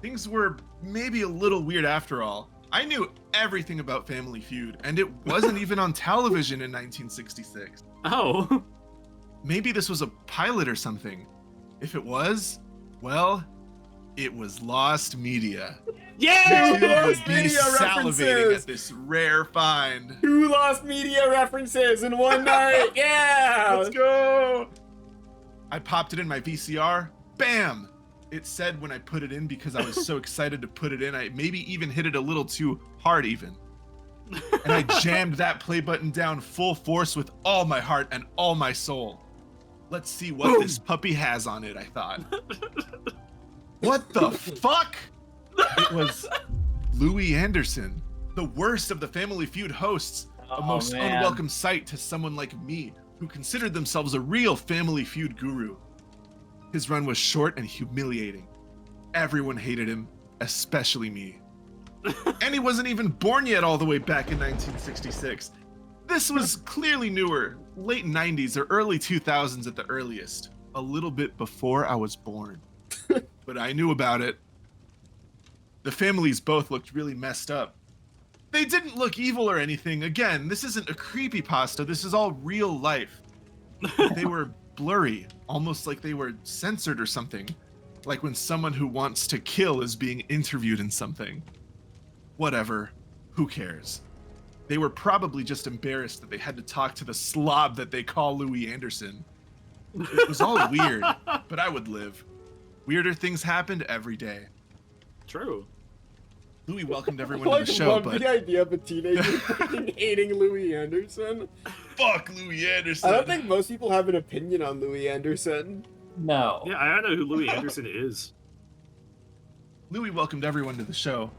Things were maybe a little weird after all. I knew everything about Family Feud, and it wasn't even on television in 1966. Oh. Maybe this was a pilot or something. If it was, well, it was lost media. Yeah! Two YouTube lost would be media salivating references. at this rare find. 2 lost media references in one night. Yeah. Let's go! I popped it in my VCR. Bam! It said when I put it in, because I was so excited to put it in, I maybe even hit it a little too hard even. And I jammed that play button down full force with all my heart and all my soul. Let's see what this puppy has on it, I thought. What the fuck? It was Louis Anderson, the worst of the Family Feud hosts, a Oh, most man. unwelcome sight to someone like me who considered themselves a real Family Feud guru. His run was short and humiliating. Everyone hated him, especially me. And he wasn't even born yet all the way back in 1966. This was clearly newer, late 90s or early 2000s at the earliest, a little bit before I was born. But I knew about it. The families both looked really messed up. They didn't look evil or anything. Again, this isn't a creepypasta. This is all real life. They were blurry, almost like they were censored or something. Like when someone who wants to kill is being interviewed in something. Whatever. Who cares? They were probably just embarrassed that they had to talk to the slob that they call Louis Anderson. It was all weird, but I would live. Weirder things happened every day. True. Louis welcomed I everyone to the show, love but the idea of a teenager fucking hating Louis Anderson. fuck Louis Anderson. I don't think most people have an opinion on Louis Anderson. No. Yeah, I don't know who Louis Anderson is. Louis welcomed everyone to the show,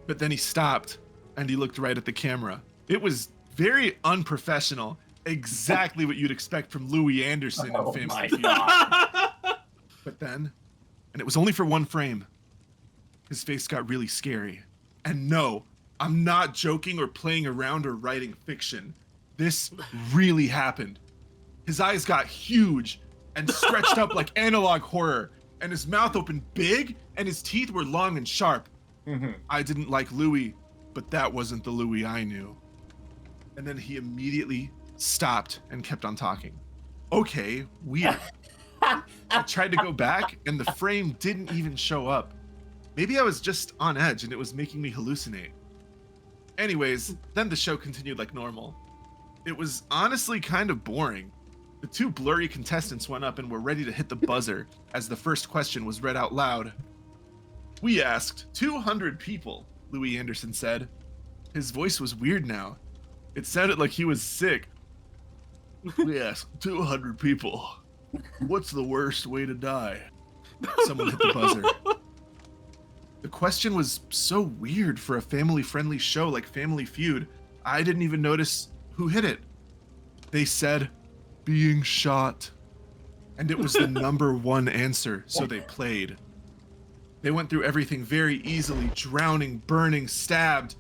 but then he stopped and he looked right at the camera. It was very unprofessional, exactly what you'd expect from Louis Anderson Oh in my Family Feud. God. But then, and it was only for one frame, his face got really scary. And no, I'm not joking or playing around or writing fiction. This really happened. His eyes got huge and stretched up like analog horror, and his mouth opened big, and his teeth were long and sharp. I didn't like Louis, but that wasn't the Louis I knew. And then he immediately stopped and kept on talking. Okay, weird. I tried to go back, and the frame didn't even show up. Maybe I was just on edge, and it was making me hallucinate. Anyways, then the show continued like normal. It was honestly kind of boring. The 2 blurry contestants went up and were ready to hit the buzzer as the first question was read out loud. We asked 200 people, Louis Anderson said. His voice was weird now. It sounded like he was sick. We asked 200 people, what's the worst way to die? Someone hit the buzzer. The question was so weird for a family-friendly show like Family Feud. I didn't even notice who hit it. They said, being shot. And it was the number one answer, so they played. They went through everything very easily, drowning, burning, stabbed.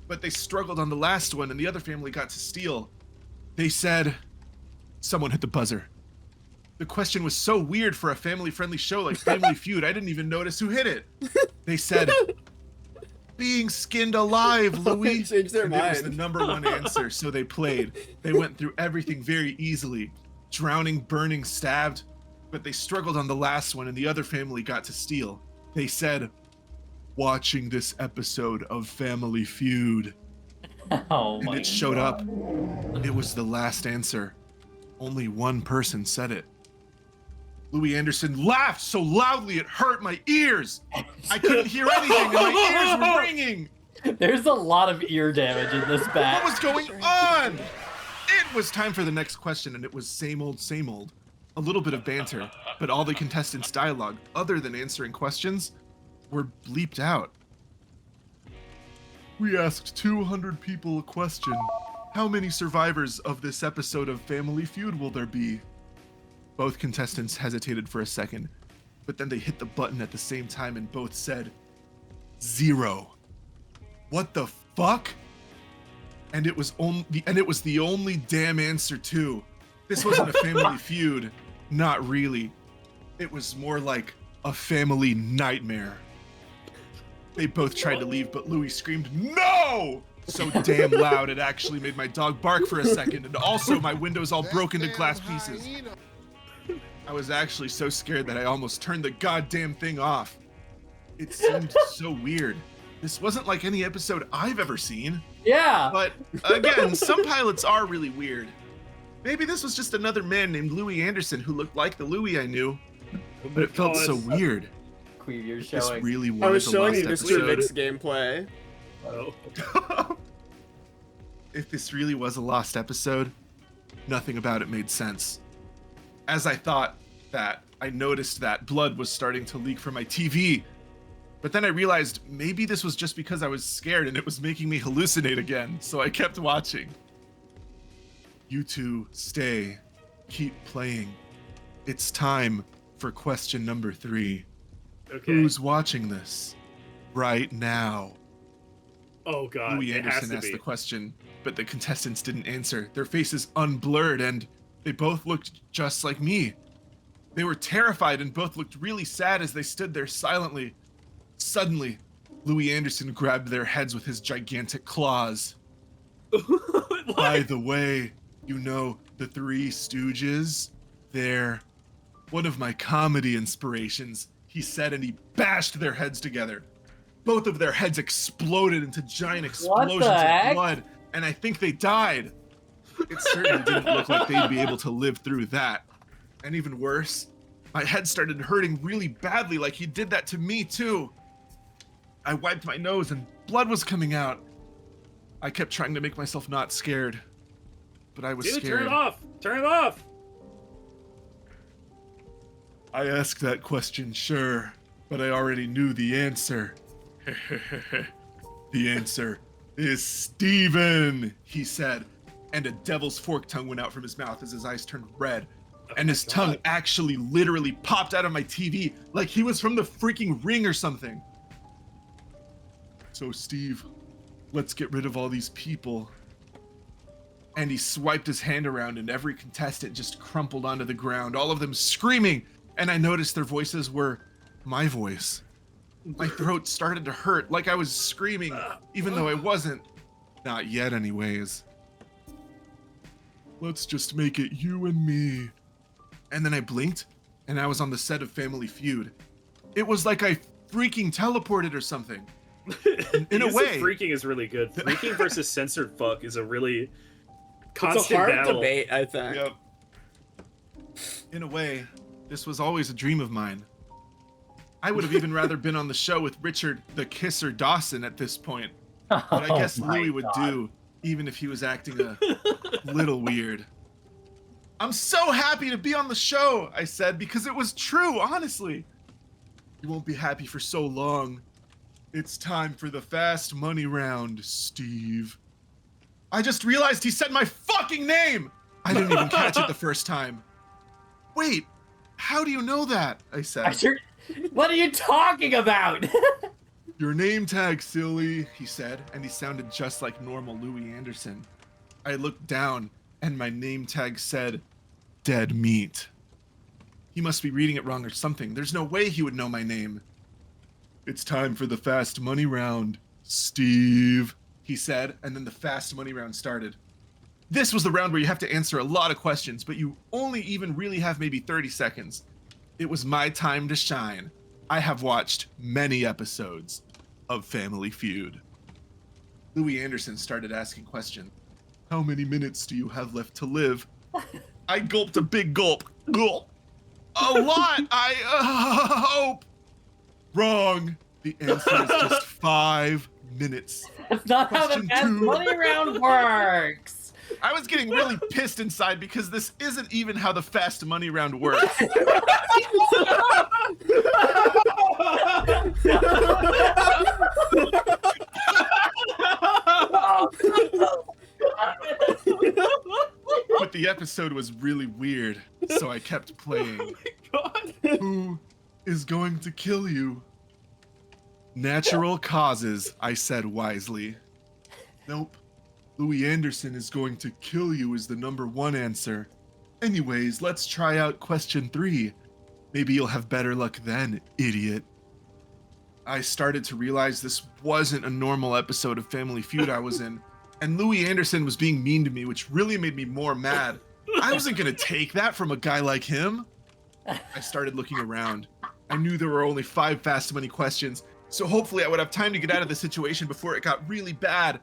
But they struggled on the last one, and the other family got to steal. They said, someone hit the buzzer. The question was so weird for a family-friendly show like Family Feud, I didn't even notice who hit it. They said, being skinned alive, Louis. Changed their and it was mind. the number one answer, so they played. They went through everything very easily. Drowning, burning, stabbed. But they struggled on the last one, and the other family got to steal. They said, watching this episode of Family Feud. Oh And my it showed up. God. It was the last answer. Only one person said it. Louis Anderson laughed so loudly it hurt my ears. I couldn't hear anything and my ears were ringing. There's a lot of ear damage in this What bat. was going on? It was time for the next question, and it was same old, same old. A little bit of banter, but all the contestants' dialogue, other than answering questions, were bleeped out. We asked 200 people a question. How many survivors of this episode of Family Feud will there be? Both contestants hesitated for a second, but then they hit the button at the same time and both said, 0. What the fuck? And it was the only damn answer too. This wasn't a Family Feud. Not really. It was more like a family nightmare. They both tried to leave, but Louis screamed, no! So damn loud it actually made my dog bark for a second, and also my windows all broke into glass pieces. I was actually so scared that I almost turned the goddamn thing off. It seemed so weird. This wasn't like any episode I've ever seen. Yeah. But again, some pilots are really weird. Maybe this was just another man named Louis Anderson who looked like the Louis I knew, but it felt so weird. Qweave, you're This showing. really I was was a showing lost you Mr. episode. Mix gameplay. Oh. If this really was a lost episode, nothing about it made sense. As I thought that, I noticed that blood was starting to leak from my TV. But then I realized maybe this was just because I was scared and it was making me hallucinate again, so I kept watching. You two stay. Keep playing. It's time for question number 3. Okay. Who's watching this right now? Oh god. Louis it has Anderson to asked be. the question, but the contestants didn't answer. Their faces unblurred, and they both looked just like me. They were terrified and both looked really sad as they stood there silently. Suddenly, Louis Anderson grabbed their heads with his gigantic claws. By the way, you know the Three Stooges? They're one of my comedy inspirations, he said, and he bashed their heads together. Both of their heads exploded into giant explosions of heck? blood, and I think they died. It certainly didn't look like they'd be able to live through that. And even worse, my head started hurting really badly, like he did that to me too. I wiped my nose and blood was coming out. I kept trying to make myself not scared, but I was Dude, scared. turn it off! Turn it off! I asked that question, sure, but I already knew the answer. The answer is Steven, he said, and a devil's fork tongue went out from his mouth as his eyes turned red. And his tongue actually literally popped out of my TV like he was from the freaking Ring or something. So Steve, let's get rid of all these people. And he swiped his hand around and every contestant just crumpled onto the ground, all of them screaming. And I noticed their voices were my voice. My throat started to hurt like I was screaming, even though I wasn't. Not yet anyways. Let's just make it you and me. And then I blinked, and I was on the set of Family Feud. It was like I freaking teleported or something. In a Use of way. freaking is really good. Freaking versus censored fuck is a really It's a constant hard battle. debate, I think. Yep. In a way, this was always a dream of mine. I would have even rather been on the show with Richard the Kisser Dawson at this point. But I guess Louis would do, even if he was acting a little weird. I'm so happy to be on the show, I said, because it was true, honestly. You won't be happy for so long. It's time for the fast money round, Steve. I just realized he said my fucking name! I didn't even catch it the first time. Wait, how do you know that? I said. What are you talking about? Your name tag, silly, he said, and he sounded just like normal Louis Anderson. I looked down, and my name tag said, Dead Meat. He must be reading it wrong or something. There's no way he would know my name. It's time for the fast money round, Steve, he said, and then the fast money round started. This was the round where you have to answer a lot of questions, but you only even really have maybe 30 seconds. It was my time to shine. I have watched many episodes of Family Feud. Louis Anderson started asking questions. How many minutes do you have left to live? I gulped a big gulp. Gulp. A lot, I hope. Wrong. The answer is just 5 minutes. That's not how the Question fast 2. money round works. I was getting really pissed inside because this isn't even how the fast money round works. But the episode was really weird, so I kept playing. Oh my god. Who is going to kill you? Natural causes, I said wisely. Nope. Louis Anderson is going to kill you is the #1 answer. Anyways, let's try out question 3. Maybe you'll have better luck then, idiot. I started to realize this wasn't a normal episode of Family Feud I was in, and Louis Anderson was being mean to me, which really made me more mad. I wasn't gonna take that from a guy like him. I started looking around. I knew there were only 5 fast money questions, so hopefully I would have time to get out of the situation before it got really bad.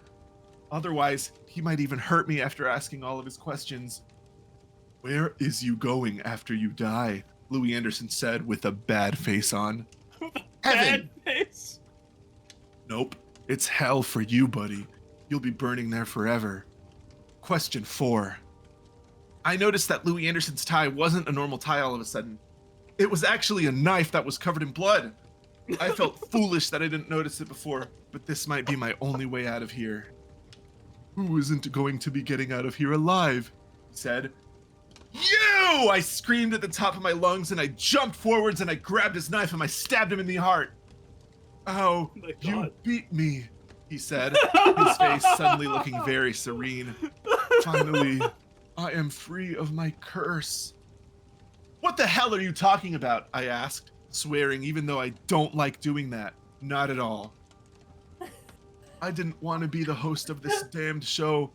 Otherwise, he might even hurt me after asking all of his questions. Where is you going after you die? Louis Anderson said with a bad face on. Heaven! Bad face. Nope. It's hell for you, buddy. You'll be burning there forever. Question 4. I noticed that Louis Anderson's tie wasn't a normal tie all of a sudden. It was actually a knife that was covered in blood. I felt foolish that I didn't notice it before, but this might be my only way out of here. Who isn't going to be getting out of here alive? He said. You! I screamed at the top of my lungs and I jumped forwards and I grabbed his knife and I stabbed him in the heart. Oh, my you God. beat me, he said, his face suddenly looking very serene. Finally, I am free of my curse. What the hell are you talking about? I asked, swearing even though I don't like doing that. Not at all. I didn't want to be the host of this damned show.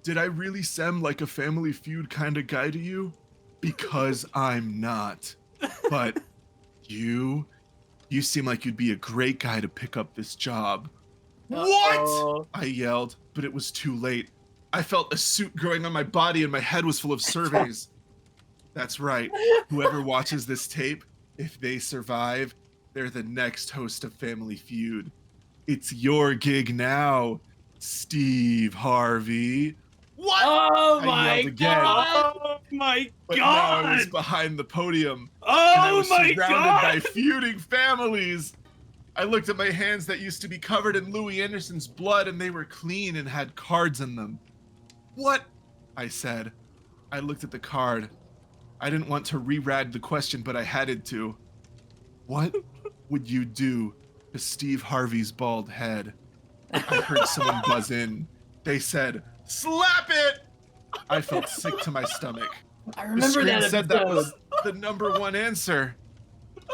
Did I really seem like a Family Feud kind of guy to you? Because I'm not. But you seem like you'd be a great guy to pick up this job. What? I yelled, but it was too late. I felt a suit growing on my body and my head was full of surveys. That's right. Whoever watches this tape, if they survive, they're the next host of Family Feud. It's your gig now, Steve Harvey. What? Oh I my yelled again. god! Oh my But now I was god. behind the podium. And I Oh was my surrounded by god. feuding families. I looked at my hands that used to be covered in Louis Anderson's blood and they were clean and had cards in them. What? I said. I looked at the card. I didn't want to re-rad the question, but I had to. What would you do to Steve Harvey's bald head? I heard someone buzz in. They said, slap it! I felt sick to my stomach. I The remember screen that said that was episode. the #1 answer.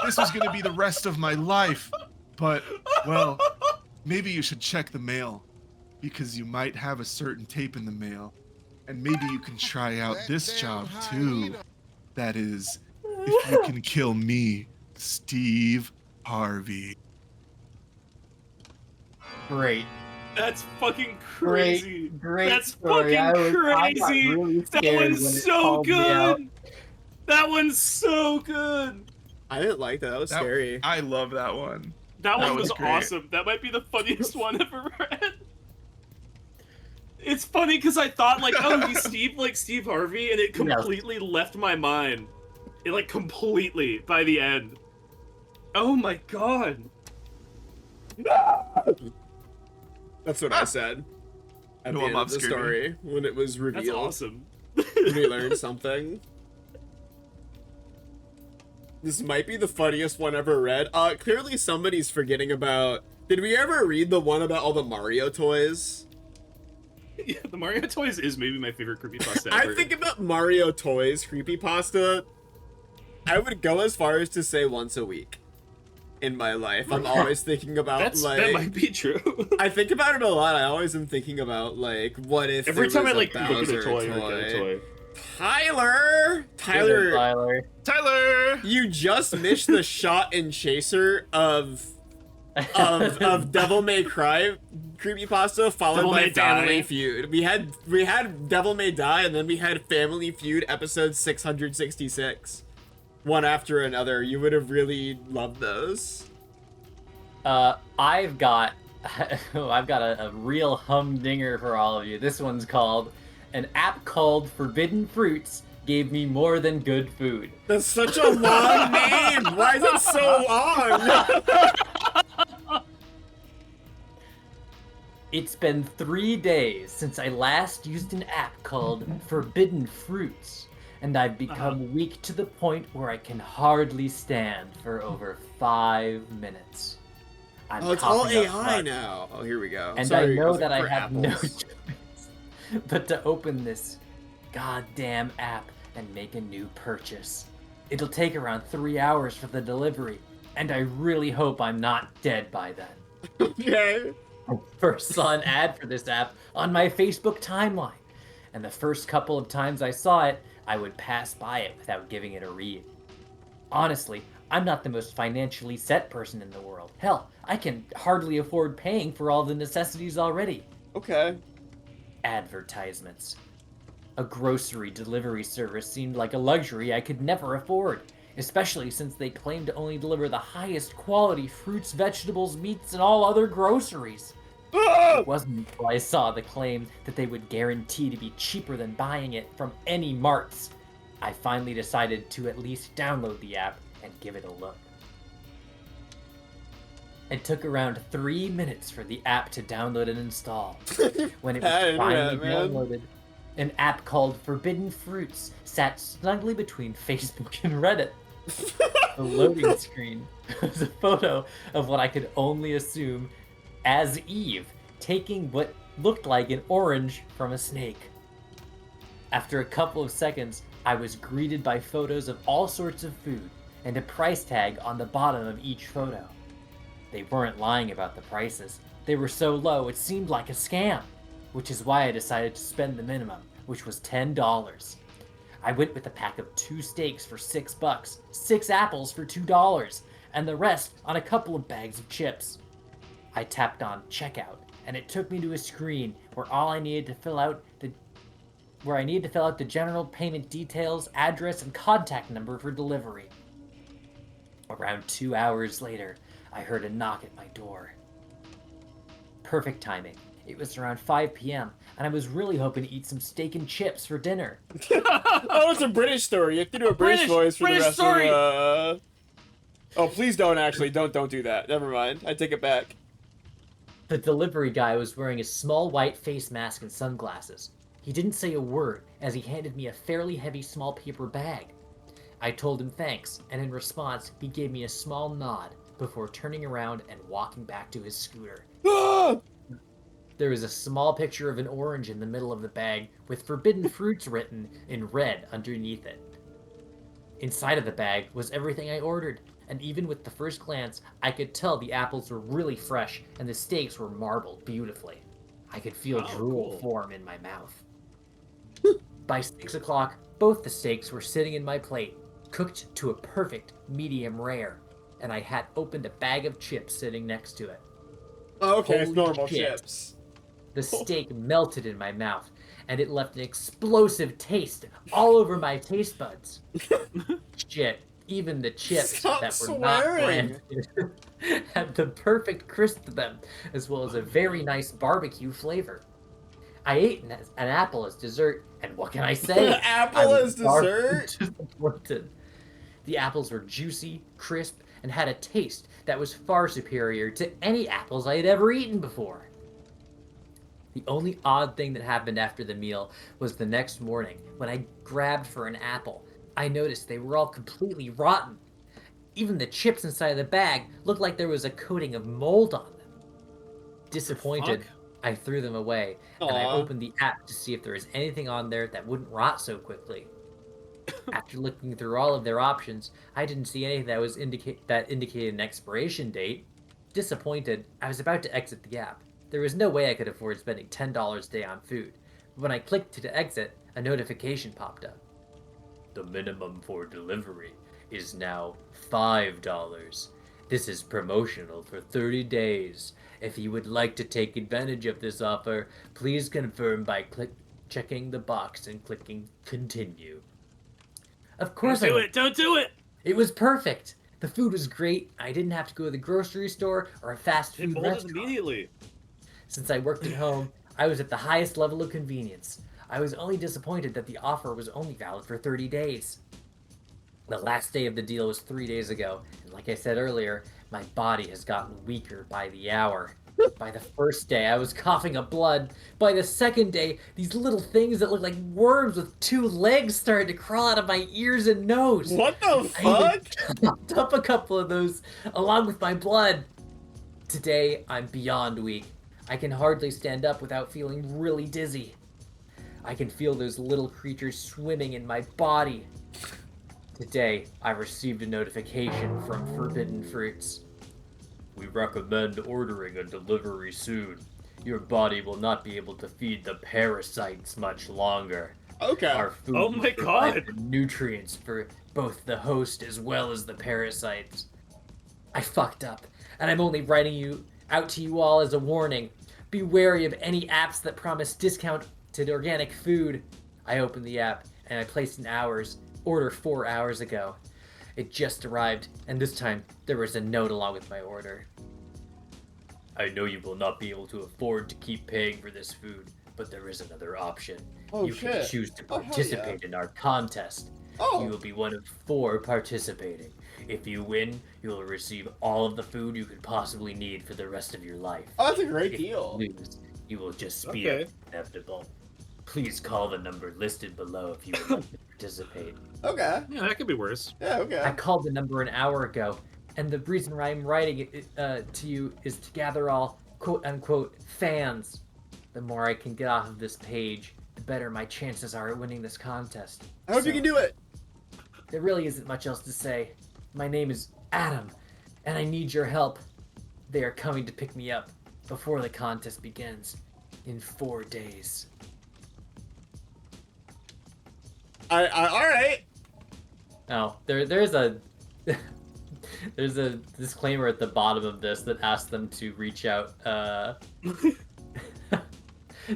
This was going to be the rest of my life. But, well, maybe you should check the mail. Because you might have a certain tape in the mail. And maybe you can try out this job too. That is, if you can kill me, Steve Harvey. Great. That's fucking crazy. Great That's story. fucking I got crazy. really That scared when one's it so called me out. good. That one's so good. I didn't like that. That was scary. I love that one. That That one was was great. awesome. That might be the funniest one I've ever read. It's funny because I thought like, oh, he's Steve like Steve Harvey, and it completely left my mind. It like completely by the end. Oh my god. That's what I said at the end of the story when it was revealed. That's awesome. We learned something. This might be the funniest one ever read. Clearly somebody's forgetting about... Did we ever read the one about all the Mario toys? Yeah, the Mario toys is maybe my favorite creepypasta ever. I think about Mario toys creepypasta. I would go as far as to say once a week. In my life, I'm always thinking about that might be true. I think about it a lot. I always am thinking about like, what if every time I like look at a toy, or get a toy. Tyler, you just missed the shot and chaser of Devil May Cry creepypasta followed by Family Feud. We had Devil May Die, and then we had Family Feud episode 666. One after another. You would have really loved those. I've got a real humdinger for all of you. This one's called An App Called Forbidden Fruits Gave Me More Than Good Food. That's such a long name! Why is it so long? It's been 3 days since I last used an app called Forbidden Fruits. And I've become weak to the point where I can hardly stand for over 5 minutes. It's all AI now. Oh, here we go. And sorry, I know that I have no choice but to open this goddamn app and make a new purchase. It'll take around 3 hours for the delivery, and I really hope I'm not dead by then. Okay. I first saw an ad for this app on my Facebook timeline, and the first couple of times I saw it, I would pass by it without giving it a read. Honestly, I'm not the most financially set person in the world. Hell, I can hardly afford paying for all the necessities already. Okay. Advertisements. A grocery delivery service seemed like a luxury I could never afford, especially since they claimed to only deliver the highest quality fruits, vegetables, meats, and all other groceries. It wasn't until I saw the claim that they would guarantee to be cheaper than buying it from any marts. I finally decided to at least download the app and give it a look. It took around 3 minutes for the app to download and install. When it was finally downloaded, an app called Forbidden Fruits sat snugly between Facebook and Reddit. The loading screen was a photo of what I could only assume as Eve, taking what looked like an orange from a snake. After a couple of seconds, I was greeted by photos of all sorts of food, and a price tag on the bottom of each photo. They weren't lying about the prices. They were so low it seemed like a scam, which is why I decided to spend the minimum, which was $10. I went with a pack of 2 steaks for $6, 6 apples for $2, and the rest on a couple of bags of chips. I tapped on checkout, and it took me to a screen where I needed to fill out the general payment details, address, and contact number for delivery. Around 2 hours later, I heard a knock at my door. Perfect timing. It was around 5 p.m., and I was really hoping to eat some steak and chips for dinner. Oh, it's a British story. You have to do a British voice for the rest story. Of Oh, please don't actually. Don't do that. Never mind. I take it back. The delivery guy was wearing a small white face mask and sunglasses. He didn't say a word as he handed me a fairly heavy small paper bag. I told him thanks, and in response, he gave me a small nod before turning around and walking back to his scooter. There was a small picture of an orange in the middle of the bag with Forbidden Fruits written in red underneath it. Inside of the bag was everything I ordered, and even with the first glance, I could tell the apples were really fresh and the steaks were marbled beautifully. I could feel drool form in my mouth. By 6 o'clock, both the steaks were sitting in my plate, cooked to a perfect medium rare, and I had opened a bag of chips sitting next to it. Okay, it's Holy normal shit. chips. The steak melted in my mouth, and it left an explosive taste all over my taste buds. Shit, even the chips Stop that were swearing. not branded had the perfect crisp to them, as well as a very nice barbecue flavor. I ate an apple as dessert, and what can I say? Apple I was as dessert? disappointed. The apples were juicy, crisp, and had a taste that was far superior to any apples I had ever eaten before. The only odd thing that happened after the meal was the next morning, when I grabbed for an apple, I noticed they were all completely rotten. Even the chips inside the bag looked like there was a coating of mold on them. Disappointed, I threw them away, and I Aw. opened the app to see if there was anything on there that wouldn't rot so quickly. After looking through all of their options, I didn't see anything that indicated an expiration date. Disappointed, I was about to exit the app. There was no way I could afford spending $10 a day on food. But when I clicked to exit, a notification popped up. The minimum for delivery is now $5. This is promotional for 30 days. If you would like to take advantage of this offer, please confirm by checking the box and clicking continue. Of course Don't do it! Don't do it! It was perfect. The food was great. I didn't have to go to the grocery store or a fast It food molded restaurant. immediately. Since I worked at home, I was at the highest level of convenience. I was only disappointed that the offer was only valid for 30 days. The last day of the deal was 3 days ago, and like I said earlier, my body has gotten weaker by the hour. By the first day, I was coughing up blood. By the second day, these little things that look like worms with 2 legs started to crawl out of my ears and nose. What the I fuck? even chopped up a couple of those along with my blood. Today, I'm beyond weak. I can hardly stand up without feeling really dizzy. I can feel those little creatures swimming in my body. Today, I received a notification from Forbidden Fruits. We recommend ordering a delivery soon. Your body will not be able to feed the parasites much longer. Okay. Our food Oh my will provide God. the nutrients for both the host as well as the parasites. I fucked up, and I'm only writing out to you all as a warning. Be wary of any apps that promise discounted organic food. I opened the app, and I placed an order 4 hours ago. It just arrived, and this time there was a note along with my order. I know you will not be able to afford to keep paying for this food, but there is another option. Oh, you can shit. choose to Oh, hell participate in our contest. Oh. You will be one of 4 participating. If you win, you will receive all of the food you could possibly need for the rest of your life. Oh, that's a great If deal. you lose, you will just speed Okay. up inevitable. Please call the number listed below if you would like to participate. Okay. Yeah, that could be worse. Yeah, I okay. called the number an hour ago, and the reason why I'm writing it to you is to gather all quote-unquote fans. The more I can get off of this page, the better my chances are at winning this contest. I hope you can do it. There really isn't much else to say. My name is Adam, and I need your help. They are coming to pick me up before the contest begins in 4 days. All right. Oh, there's a there's a disclaimer at the bottom of this that asks them to reach out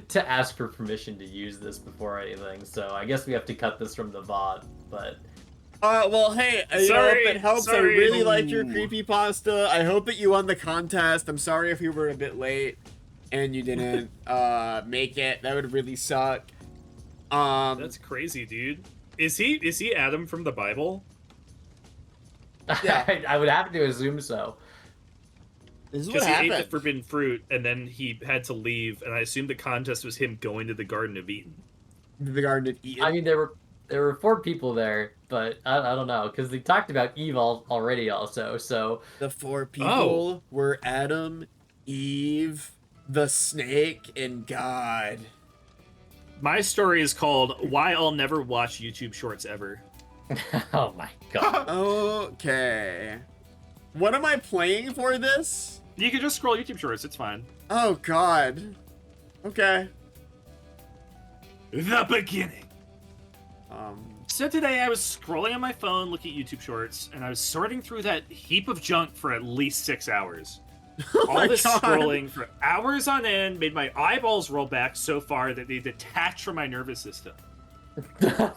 to ask for permission to use this before anything. So I guess we have to cut this from the VOD, but Well, hey, you know, Sorry, if it helps, I sorry. really like your Ooh. creepypasta. I hope that you won the contest. I'm sorry if you were a bit late and you didn't make it. That would really suck. That's crazy, dude. Is he Adam from the Bible? Yeah. I would have to assume so. This is what Because he ate happened. the forbidden fruit and then he had to leave, and I assume the contest was him going to the Garden of Eden. The Garden of Eden. I mean, there were 4 people there, but I don't know, because they talked about Eve already also, so... The 4 people Oh. were Adam, Eve, the snake, and God. My story is called "Why I'll Never Watch YouTube Shorts Ever." Oh my god. Okay. What am I playing for this? You can just scroll YouTube Shorts. It's fine. Oh, God. Okay. The beginning. Um, So today I was scrolling on my phone, looking at YouTube Shorts, and I was sorting through that heap of junk for at least 6 hours. oh All my this God. scrolling for hours on end made my eyeballs roll back so far that they detached from my nervous system.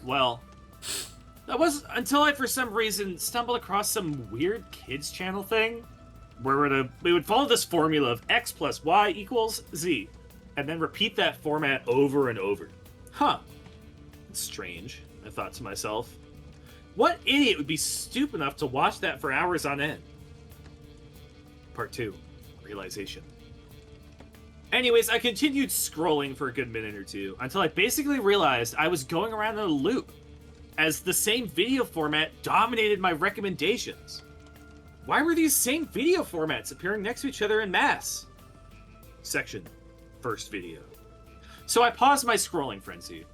Well, that was until I, for some reason, stumbled across some weird kids channel thing where we would follow this formula of X plus Y equals Z. and then repeat that format over and over. Huh. It's strange, I thought to myself. What idiot would be stupid enough to watch that for hours on end? Part 2. Realization. Anyways, I continued scrolling for a good minute or two until I basically realized I was going around in a loop, as the same video format dominated my recommendations. Why were these same video formats appearing next to each other in mass? Section. First video. So I paused my scrolling frenzy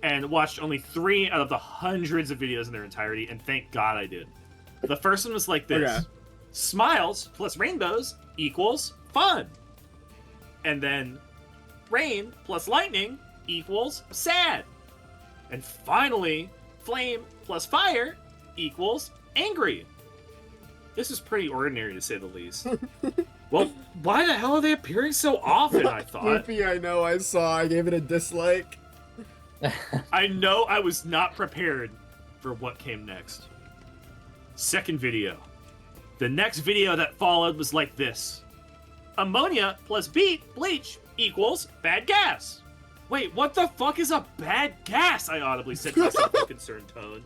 and watched only 3 out of the hundreds of videos in their entirety, and thank God I did. The first one was like this. Okay. Smiles plus rainbows equals fun. And then rain plus lightning equals sad. And finally, flame plus fire equals angry. This is pretty ordinary to say the least. Well, why the hell are they appearing so often, I thought? Floofy, I know, I saw. I gave it a dislike. I know I was not prepared for what came next. Second video. The next video that followed was like this. Ammonia plus bleach equals bad gas. Wait, what the fuck is a bad gas? I audibly said to myself in a concerned tone.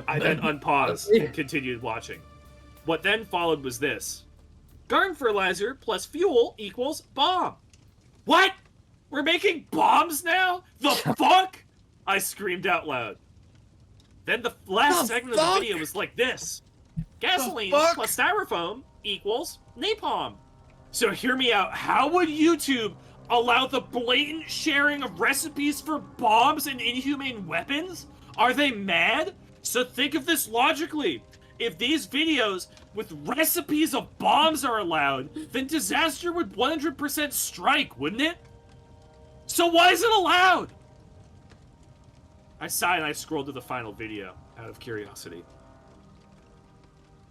I then unpaused and continued watching. What then followed was this. Garden fertilizer plus fuel equals bomb. What? We're making bombs now? The fuck? I screamed out loud. Then the last segment of the video was like this. Gasoline plus styrofoam equals napalm. So hear me out. How would YouTube allow the blatant sharing of recipes for bombs and inhumane weapons? Are they mad? So think of this logically. If these videos with recipes of bombs are allowed, then disaster would 100% strike, wouldn't it? So why is it allowed? I sighed and I scrolled to the final video out of curiosity.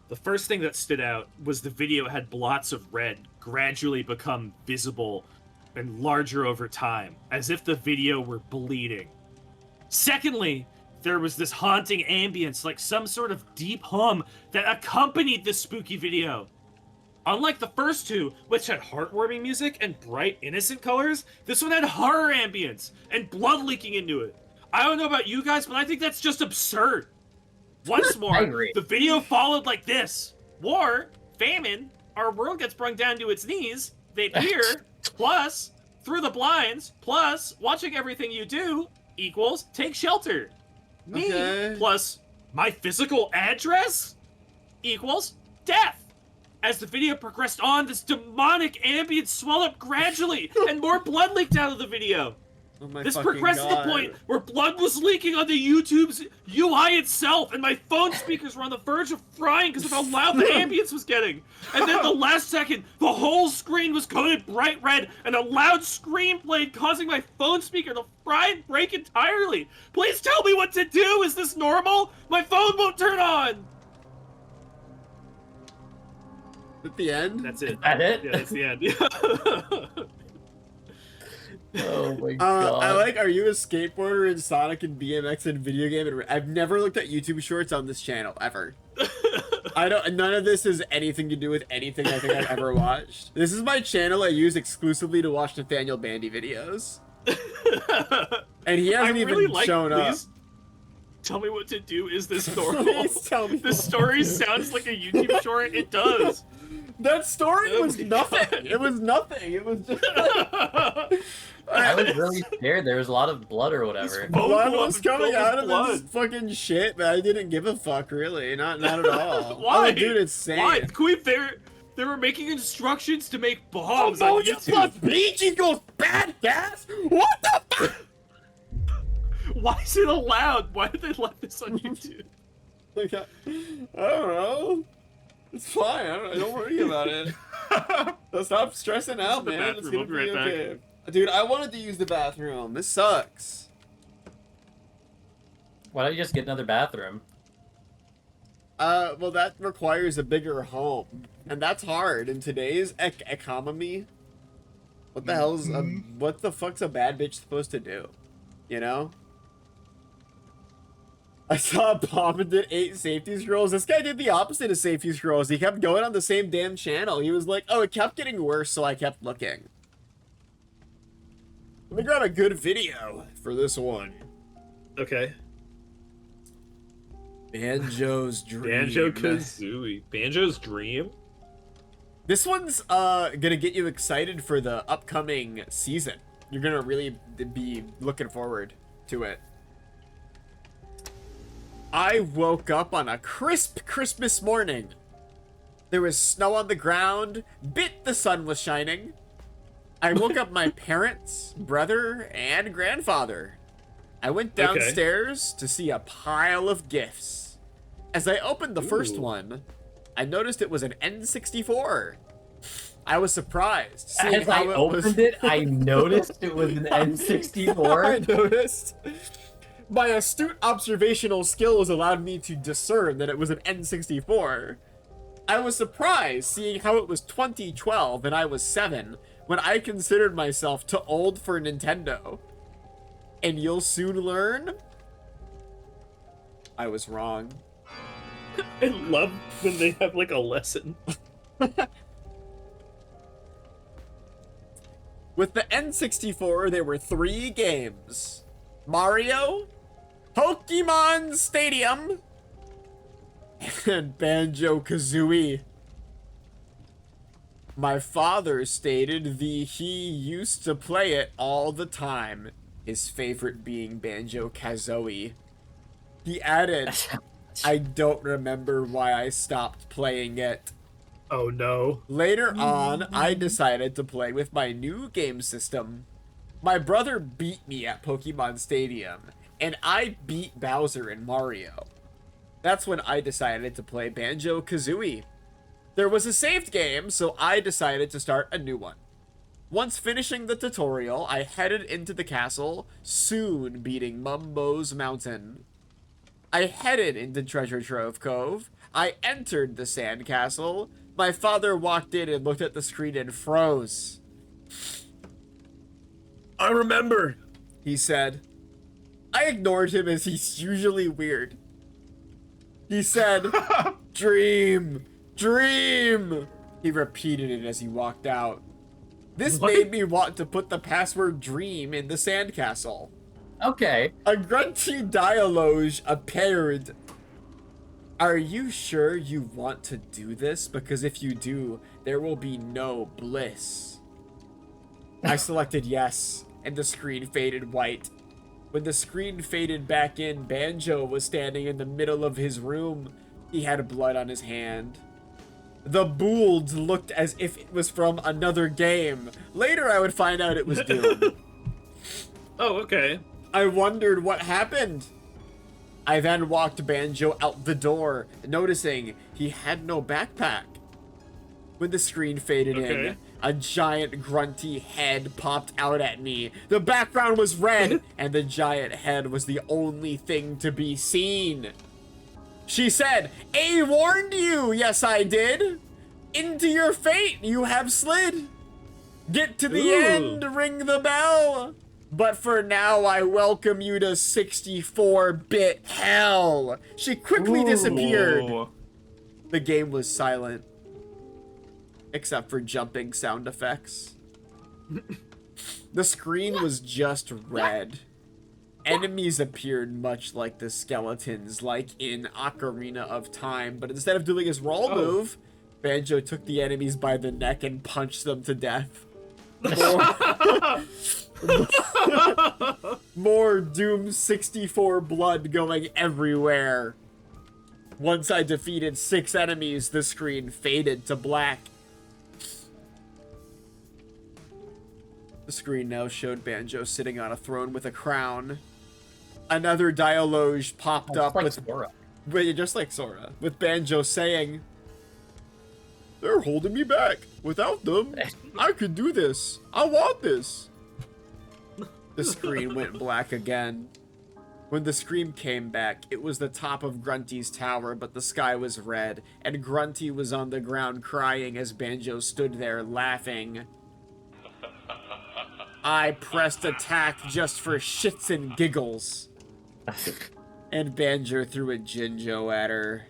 The first thing that stood out was the video had blots of red gradually become visible and larger over time, as if the video were bleeding. Secondly, there was this haunting ambience, like some sort of deep hum that accompanied this spooky video. Unlike the first two, which had heartwarming music and bright, innocent colors, this one had horror ambience and blood leaking into it. I don't know about you guys, but I think that's just absurd. Once more, the video followed like this. War, famine, our world gets brought down to its knees, they peer, plus, through the blinds, plus, watching everything you do, equals, take shelter. Me, plus, my physical address, equals, death. As the video progressed on, this demonic ambience swelled up gradually, and more blood leaked out of the video. Oh my This fucking progressed to the God. point where blood was leaking onto YouTube's UI itself, and my phone speakers were on the verge of frying because of how loud the ambience was getting. And then the last second, the whole screen was coated bright red, and a loud scream played, causing my phone speaker to fry and break entirely. Please tell me what to do. Is this normal? My phone won't turn on. At the end? That's it. Is that it? Yeah, that's the end. Oh my god. I like, are you a skateboarder in Sonic and BMX and video game? And I've never looked at YouTube shorts on this channel, ever. None of this has anything to do with anything I think I've ever watched. This is my channel I use exclusively to watch Nathaniel Bandy videos. And he hasn't even shown up. Tell me what to do. Is this normal? Please tell me. This story sounds like a YouTube short. It does. That story Oh was my nothing. God. It was nothing. It was just like... I was really scared. There was a lot of blood or whatever. Blood was coming out of blood. this fucking shit, but I didn't give a fuck, really. Not at all. Why? Oh, dude, it's insane. Why? Qweave, they were making instructions to make bombs on Ammonia YouTube. plus bleach equals bad gas? What the fuck? Why is it allowed? Why did they let this on YouTube? Like, I don't know. It's fine. Don't worry about it. Stop stressing out, the man. It's bathroom. gonna I'll be be right back. okay. Dude, I wanted to use the bathroom. This sucks. Why don't you just get another bathroom? Well, that requires a bigger home, and that's hard in today's economy. What the hell's what the fuck's a bad bitch supposed to do? You know? I saw a bomb and did 8 safety scrolls. This guy did the opposite of safety scrolls. He kept going on the same damn channel. He was like, oh, it kept getting worse, so I kept looking. Let me grab a good video for this one. Okay. Banjo's Dream. Banjo-Kazooie. Banjo's Dream? This one's gonna get you excited for the upcoming season. You're gonna really be looking forward to it. I woke up on a crisp Christmas morning. There was snow on the ground, the sun was shining. I woke up my parents, brother, and grandfather. I went downstairs to see a pile of gifts. As I opened the first one, I noticed it was an N64. I was surprised. As I opened it, I noticed it was an N64. I noticed. My astute observational skills allowed me to discern that it was an N64. I was surprised seeing how it was 2012 and I was 7 when I considered myself too old for Nintendo. And you'll soon learn, I was wrong. I love when they have like a lesson. With the N64, there were 3 games. Mario, Pokemon Stadium, and Banjo-Kazooie. My father stated he used to play it all the time, his favorite being Banjo-Kazooie. He added, I don't remember why I stopped playing it. Oh no. Later on, I decided to play with my new game system. My brother beat me at Pokemon Stadium, and I beat Bowser in Mario. That's when I decided to play Banjo-Kazooie. There was a saved game, so I decided to start a new one. Once finishing the tutorial, I headed into the castle, soon beating Mumbo's Mountain. I headed into Treasure Trove Cove. I entered the sand castle. My father walked in and looked at the screen and froze. I remember, he said. I ignored him as he's usually weird. He said, dream, dream. He repeated it as he walked out. This made me want to put the password dream in the sandcastle. Okay. A grunty dialogue appeared. Are you sure you want to do this? Because if you do, there will be no bliss. I selected yes, and the screen faded white. When the screen faded back in, Banjo was standing in the middle of his room. He had blood on his hand. The Bould looked as if it was from another game. Later I would find out it was Doom. Oh, okay. I wondered what happened. I then walked Banjo out the door, noticing he had no backpack. When the screen faded in, a giant grunty head popped out at me. The background was red, and the giant head was the only thing to be seen. She said, I warned you. Yes, I did. Into your fate you have slid. Get to the end, ring the bell. But for now, I welcome you to 64-bit hell. She quickly disappeared. The game was silent, except for jumping sound effects. The screen was just red. Enemies appeared much like the skeletons, like in Ocarina of Time, but instead of doing his roll move, Banjo took the enemies by the neck and punched them to death. More Doom 64 blood going everywhere. Once I defeated 6 enemies, the screen faded to black. The screen now showed Banjo sitting on a throne with a crown. Another dialogue popped up like with Sora. just like Sora, with Banjo saying, "They're holding me back. Without them, I could do this. I want this." The screen went black again. When the scream came back, it was the top of Grunty's tower, but the sky was red, and Grunty was on the ground crying as Banjo stood there laughing. I pressed attack just for shits and giggles. And Banjo threw a Jinjo at her.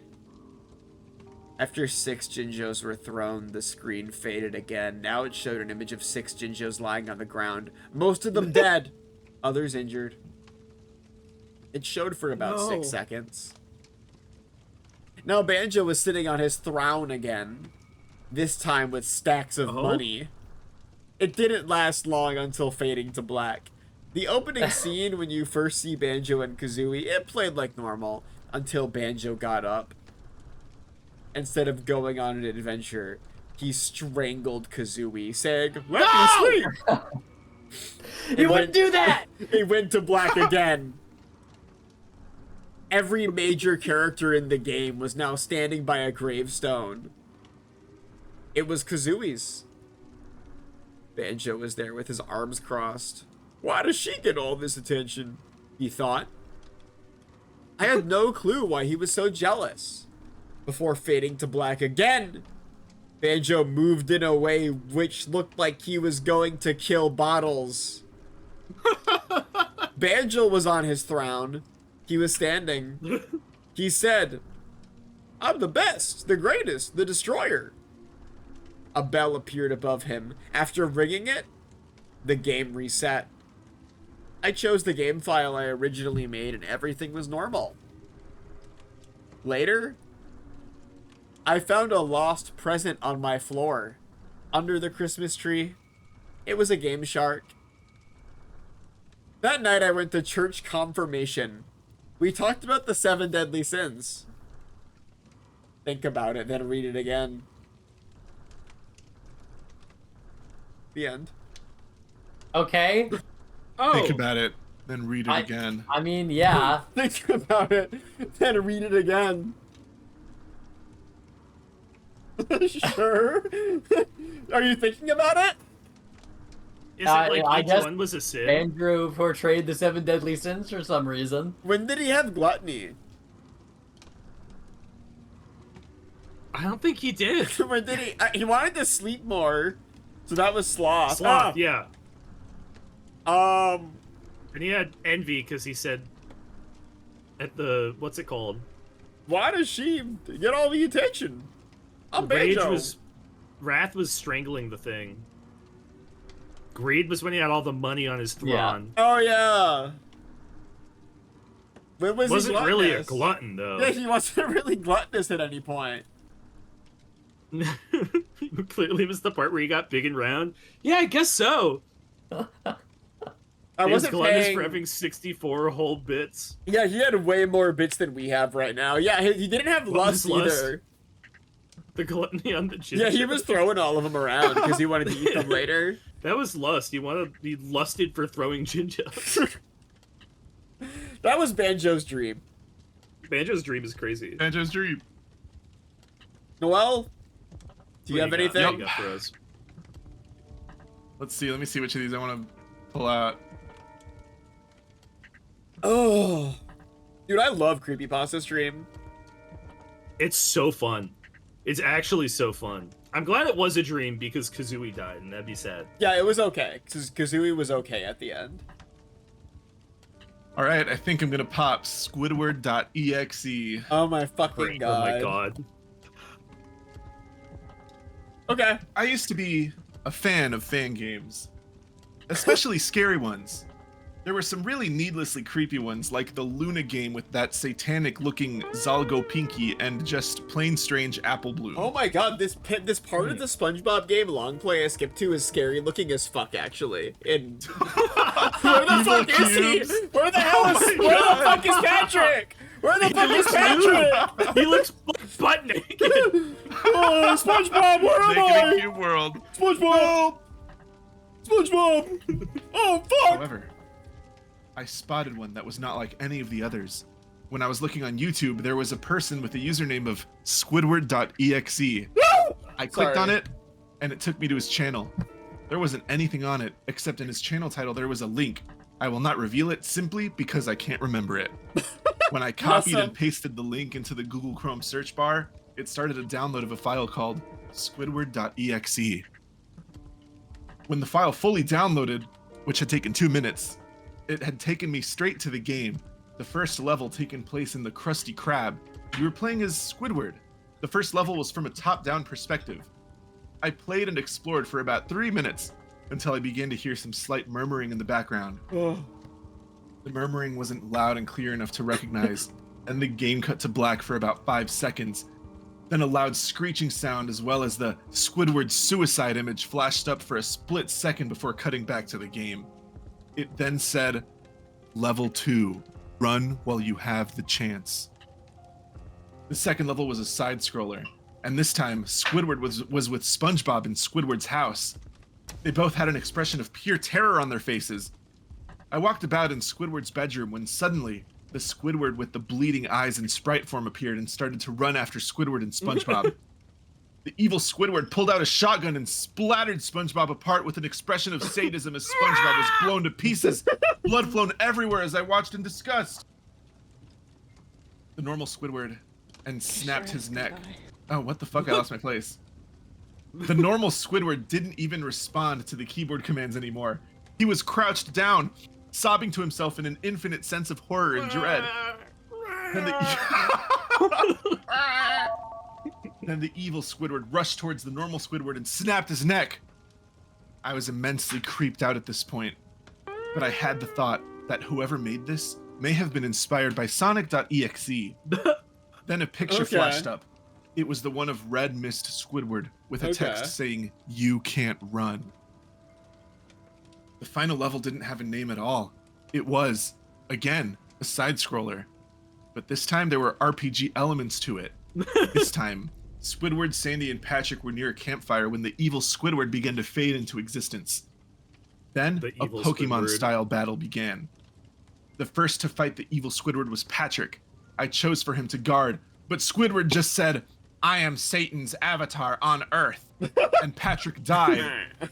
After 6 Jinjos were thrown, the screen faded again. Now it showed an image of 6 Jinjos lying on the ground. Most of them dead, others injured. It showed for about 6 seconds. Now Banjo was sitting on his throne again, this time with stacks of money. It didn't last long until fading to black. The opening scene when you first see Banjo and Kazooie, it played like normal until Banjo got up. Instead of going on an adventure, he strangled Kazooie, saying, "Let me sleep!" You wouldn't do that! He went to black again. Every major character in the game was now standing by a gravestone. It was Kazooie's. Banjo was there with his arms crossed. Why does she get all this attention? He thought. I had no clue why he was so jealous. Before fading to black again, Banjo moved in a way which looked like he was going to kill Bottles. Banjo was on his throne. He was standing. He said, "I'm the best, the greatest, the destroyer." A bell appeared above him. After ringing it, the game reset. I chose the game file I originally made and everything was normal. Later, I found a lost present on my floor. Under the Christmas tree. It was a Game Shark. That night I went to church confirmation. We talked about the 7 deadly sins. Think about it, then read it again. The end. Okay. Think about it, then read it again. I mean, yeah. Think about it, then read it again. Sure. Are you thinking about it? Is it like I each guess one was a sin? Andrew portrayed the 7 deadly sins for some reason. When did he have gluttony? I don't think he did. When did he? He wanted to sleep more, so that was sloth. Sloth, yeah. And And he had envy because he said at the, what's it called? why does she get all the attention? I'm Banjo. Wrath was strangling the thing. Greed was when he had all the money on his throne. Oh yeah. When was Wasn't he really a gluttonous? glutton though. Yeah, he wasn't really gluttonous at any point. Clearly, it was the part where he got big and round. Yeah, I guess so. I He was wasn't gluttonous paying. for having 64 whole bits. Yeah, he had way more bits than we have right now. Yeah, he didn't have What lust was lust? either. The gluttony on the chin. Yeah, he was throwing all of them around because he wanted to eat them later. That was lust. He lusted for throwing Jinjos. That was Banjo's dream. Banjo's dream is crazy. Banjo's dream. Noel, do you What have got? What anything? you got for us? Let's see. Let me see which of these I want to pull out. Oh, dude, I love Creepypasta stream. It's so fun. It's actually so fun. I'm glad it was a dream because Kazooie died, and that'd be sad. Yeah, it was okay. Kazooie was okay at the end. All right, I think I'm gonna pop Squidward.exe. Oh my fucking god. Oh my god. Okay. I used to be a fan of fan games, especially scary ones. There were some really needlessly creepy ones, like the Luna game with that satanic-looking Zalgo Pinky and just plain strange Apple Bloom. Oh my god, this part of the SpongeBob game long play I skipped to is scary looking as fuck actually. And where the fuck is he? Where the hell is where the fuck is Patrick? Where the fuck is Patrick? He looks butt naked. Oh, SpongeBob, where am Naked and I? Cute world. SpongeBob! SpongeBob! Oh fuck! However, I spotted one that was not like any of the others. When I was looking on YouTube, there was a person with the username of Squidward.exe. I clicked on it, and it took me to his channel. There wasn't anything on it, except in his channel title there was a link. I will not reveal it simply because I can't remember it. When I copied Awesome. and pasted the link into the Google Chrome search bar, it started a download of a file called Squidward.exe. When the file fully downloaded, which had taken 2 minutes, it had taken me straight to the game. The first level taking place in the Krusty Krab. You were playing as Squidward. The first level was from a top-down perspective. I played and explored for about 3 minutes until I began to hear some slight murmuring in the background. The murmuring wasn't loud and clear enough to recognize, and the game cut to black for about 5 seconds. Then a loud screeching sound as well as the Squidward suicide image flashed up for a split second before cutting back to the game. It then said, Level 2, run while you have the chance. The second level was a side-scroller, and this time Squidward was with SpongeBob in Squidward's house. They both had an expression of pure terror on their faces. I walked about in Squidward's bedroom when suddenly the Squidward with the bleeding eyes in sprite form appeared and started to run after Squidward and SpongeBob. The evil Squidward pulled out a shotgun and splattered SpongeBob apart with an expression of sadism as SpongeBob was blown to pieces, blood flown everywhere as I watched in disgust. The normal Squidward and snapped his neck. Oh, what the fuck? I lost my place. The normal Squidward didn't even respond to the keyboard commands anymore. He was crouched down, sobbing to himself in an infinite sense of horror and dread. Then the evil Squidward rushed towards the normal Squidward and snapped his neck. I was immensely creeped out at this point, but I had the thought that whoever made this may have been inspired by Sonic.exe. Then a picture flashed up. It was the one of Red Mist Squidward with a text saying, "You can't run." The final level didn't have a name at all. It was, again, a side-scroller. But this time there were RPG elements to it. This time, Squidward, Sandy, and Patrick were near a campfire when the evil Squidward began to fade into existence. Then, a Pokemon-style battle began. The first to fight the evil Squidward was Patrick. I chose for him to guard, but Squidward just said, "I am Satan's avatar on Earth," and Patrick died.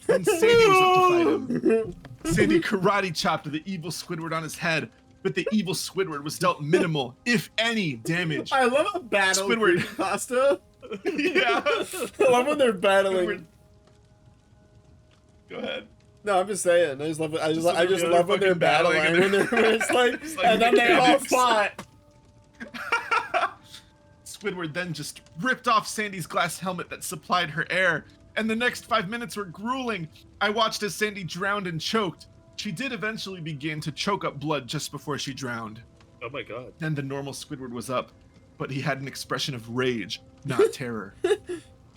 And Sandy was up to fight him. Sandy karate chopped the evil Squidward on his head, but the evil Squidward was dealt minimal, if any, damage. I love a battle creepypasta. Yeah. I love when they're battling. Go ahead. No, I'm just saying. I just love when they're battling. When it's like, It's like and then they all mechanics. fought. Squidward then just ripped off Sandy's glass helmet that supplied her air, and the next 5 minutes were grueling. I watched as Sandy drowned and choked. She did eventually begin to choke up blood just before she drowned. Oh my god. Then the normal Squidward was up, but he had an expression of rage, not terror.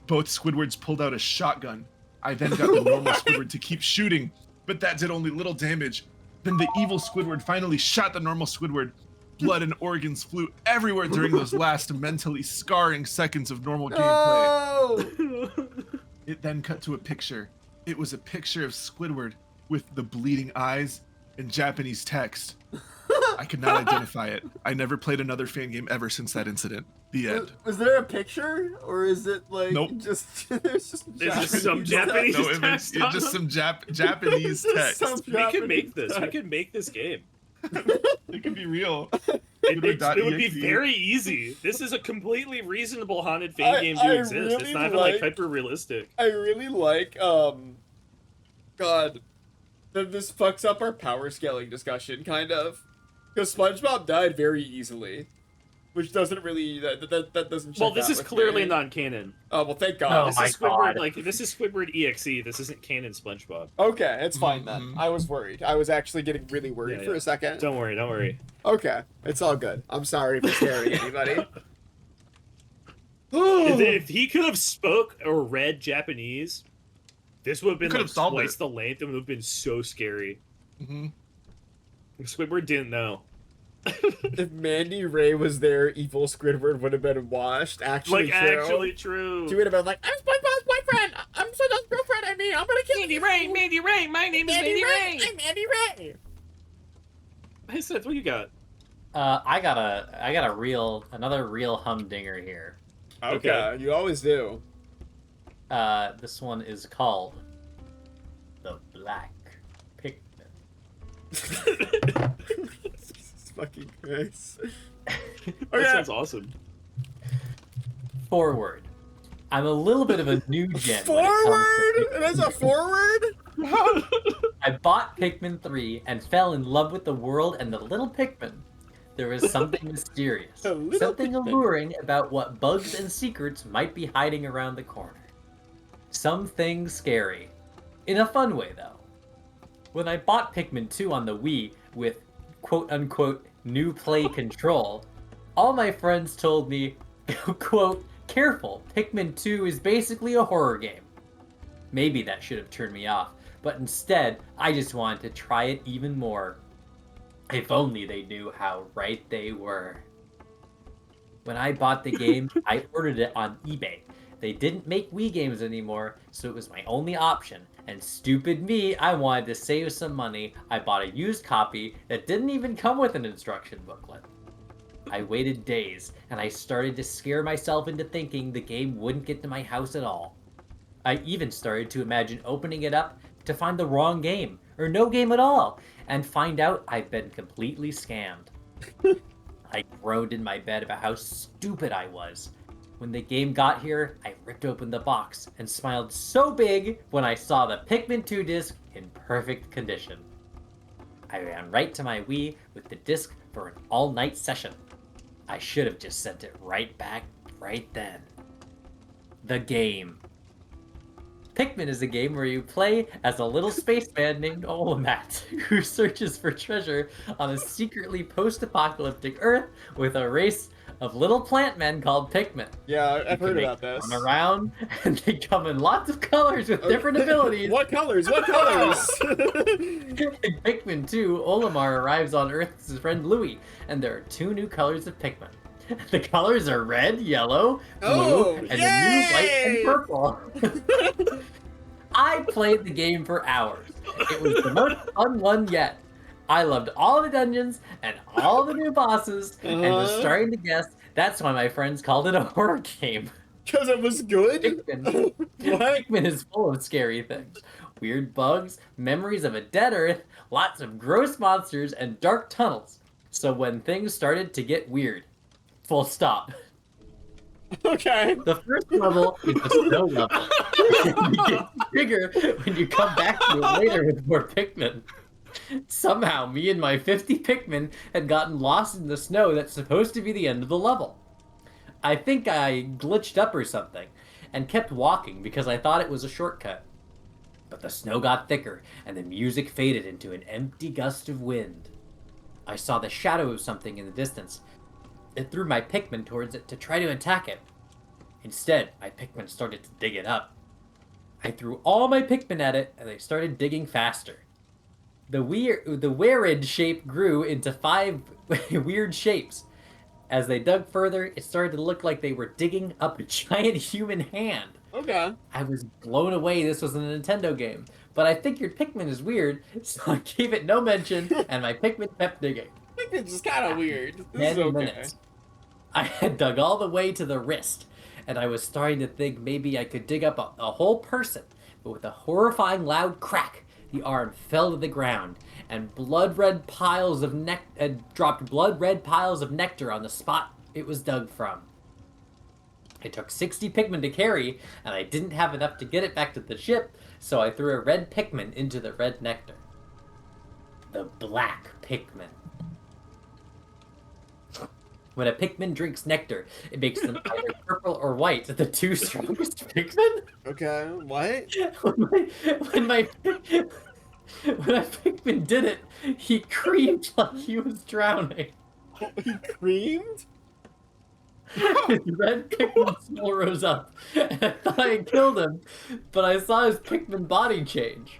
Both Squidwards pulled out a shotgun. I then got the normal Squidward to keep shooting, but that did only little damage. Then the evil Squidward finally shot the normal Squidward. Blood and organs flew everywhere during those last mentally scarring seconds of normal gameplay. No! It then cut to a picture. It was a picture of Squidward with the bleeding eyes and Japanese text. I could not identify it. I never played another fan game ever since that incident. The end. Was there a picture, or is it like just there's just some Japanese No image. text Yeah, on just them? some Japanese text. We can make this. We can make this game. It could be real. It would be Squidward.exe. very easy. This is a completely reasonable haunted fan game to exist. really It's not even like hyper realistic. I really like God, this fucks up our power scaling discussion kind of, because SpongeBob died very easily, which doesn't really that doesn't. Well, check this out is with clearly me. non-canon. Oh well, thank Oh God. This my is Squidward, God. this is Squidward.exe. This isn't canon SpongeBob. Okay, it's fine then. Mhm. I was worried. I was actually getting really worried Yeah, for yeah. a second. Don't worry. Okay, it's all good. I'm sorry for scaring anybody. If he could have spoke or read Japanese, this would have been could like have solved twice it. the length and would have been so scary. Mhm. Squidward didn't know. If Mandy Ray was there, evil Squidward would have been washed. Actually, Like, true. actually true. She would have been like, "I'm SpongeBob's boyfriend. I'm SpongeBob's girlfriend. I mean, I'm gonna kill you." Mandy Ray, my name Mandy Ray. I'm Mandy Ray. Hey Seth, what you got? I got another real humdinger here. Okay, you always do. This one is called the Black Pikmin. Jesus fucking Christ. That sounds awesome. Forward. I'm a little bit of a new gen. when it comes to Forward? Pikmin. There's a forward? I bought Pikmin 3 and fell in love with the world and the little Pikmin. There was something mysterious, A little something Pikmin. alluring about what bugs and secrets might be hiding around the corner. Something scary. In a fun way, though. When I bought Pikmin 2 on the Wii with quote-unquote new play control, all my friends told me, quote, careful, Pikmin 2 is basically a horror game. Maybe that should have turned me off, but instead, I just wanted to try it even more. If only they knew how right they were. When I bought the game, I ordered it on eBay. They didn't make Wii games anymore, so it was my only option. And stupid me, I wanted to save some money. I bought a used copy that didn't even come with an instruction booklet. I waited days, and I started to scare myself into thinking the game wouldn't get to my house at all. I even started to imagine opening it up to find the wrong game, or no game at all, and find out I've been completely scammed. I groaned in my bed about how stupid I was. When the game got here, I ripped open the box and smiled so big when I saw the Pikmin 2 disc in perfect condition. I ran right to my Wii with the disc for an all-night session. I should have just sent it right back right then. The game. Pikmin is a game where you play as a little spaceman named Olamat, who searches for treasure on a secretly post-apocalyptic Earth with a race of little plant men called Pikmin. Yeah, I've You heard can about make this. them run around, and they come in lots of colors with different abilities. What colors? What colors? In Pikmin 2, Olimar arrives on Earth with his friend Louie, and there are 2 new colors of Pikmin. The colors are red, yellow, blue, Oh, and the new white and purple. I played the game for hours. It was the most fun one yet. I loved all the dungeons and all the new bosses, and was starting to guess that's why my friends called it a horror game. Because it was good? Pikmin. What? Pikmin is full of scary things. Weird bugs, memories of a dead Earth, lots of gross monsters, and dark tunnels. So when things started to get weird. Full stop. Okay. The first level is the snow level. It gets bigger when you come back to it later with more Pikmin. Somehow, me and my 50 Pikmin had gotten lost in the snow that's supposed to be the end of the level. I think I glitched up or something, and kept walking because I thought it was a shortcut. But the snow got thicker, and the music faded into an empty gust of wind. I saw the shadow of something in the distance. It threw my Pikmin towards it to try to attack it. Instead, my Pikmin started to dig it up. I threw all my Pikmin at it, and they started digging faster. The weird shape grew into 5 weird shapes. As they dug further, it started to look like they were digging up a giant human hand. Okay. I was blown away this was a Nintendo game, but I figured Pikmin is weird, so I gave it no mention, and my Pikmin kept digging. I think it's just kind of weird. This is 10 okay. minutes. I had dug all the way to the wrist, and I was starting to think maybe I could dig up a whole person, but with a horrifying loud crack, the arm fell to the ground, and dropped blood red piles of nectar on the spot it was dug from. It took 60 Pikmin to carry, and I didn't have enough to get it back to the ship, so I threw a red Pikmin into the red nectar. The Black Pikmin. When a Pikmin drinks nectar, it makes them either purple or white, the 2 strongest Pikmin. Okay, what? When a Pikmin did it, he screamed like he was drowning. He creamed? His red Pikmin soul rose up, and I thought I had killed him, but I saw his Pikmin body change.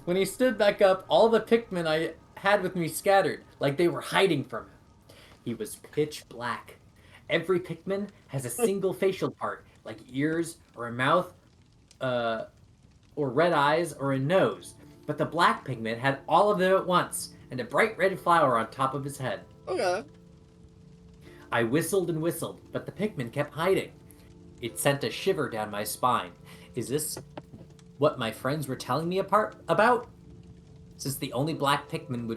When he stood back up, all the Pikmin I had with me scattered, like they were hiding from him. He was pitch black. Every Pikmin has a single facial part, like ears, or a mouth, or red eyes, or a nose. But the Black Pikmin had all of them at once, and a bright red flower on top of his head. Okay. I whistled and whistled, but the Pikmin kept hiding. It sent a shiver down my spine. Is this what my friends were telling me about? Since only the Black Pikmin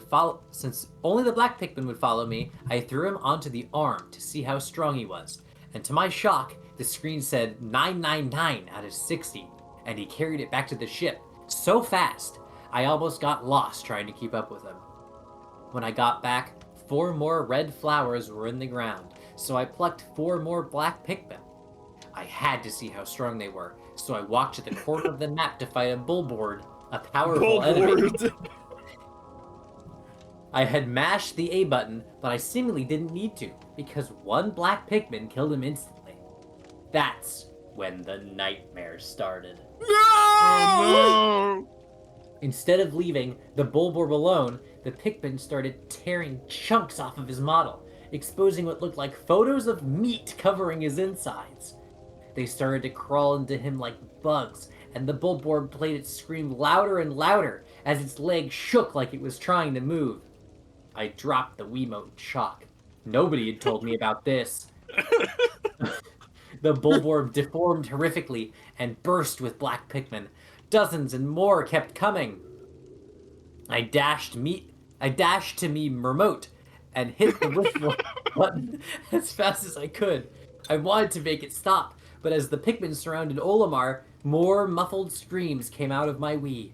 would follow me, I threw him onto the arm to see how strong he was. And to my shock, the screen said 999 out of 60, and he carried it back to the ship so fast, I almost got lost trying to keep up with him. When I got back, 4 more red flowers were in the ground, so I plucked 4 more black Pikmin. I had to see how strong they were, so I walked to the corner of the map to fight a bullboard, a powerful enemy. I had mashed the A button, but I seemingly didn't need to, because 1 black Pikmin killed him instantly. That's when the nightmare started. Oh, Instead of leaving the bullboard alone, the Pikmin started tearing chunks off of his model, exposing what looked like photos of meat covering his insides. They started to crawl into him like bugs, and the bullboard played its scream louder and louder as its legs shook like it was trying to move. I dropped the Wiimote in shock. Nobody had told me about this. The bullboard deformed horrifically and burst with black Pikmin. Dozens and more kept coming. I dashed to me remote and hit the whistle button as fast as I could. I wanted to make it stop, but as the Pikmin surrounded Olimar, more muffled screams came out of my Wii.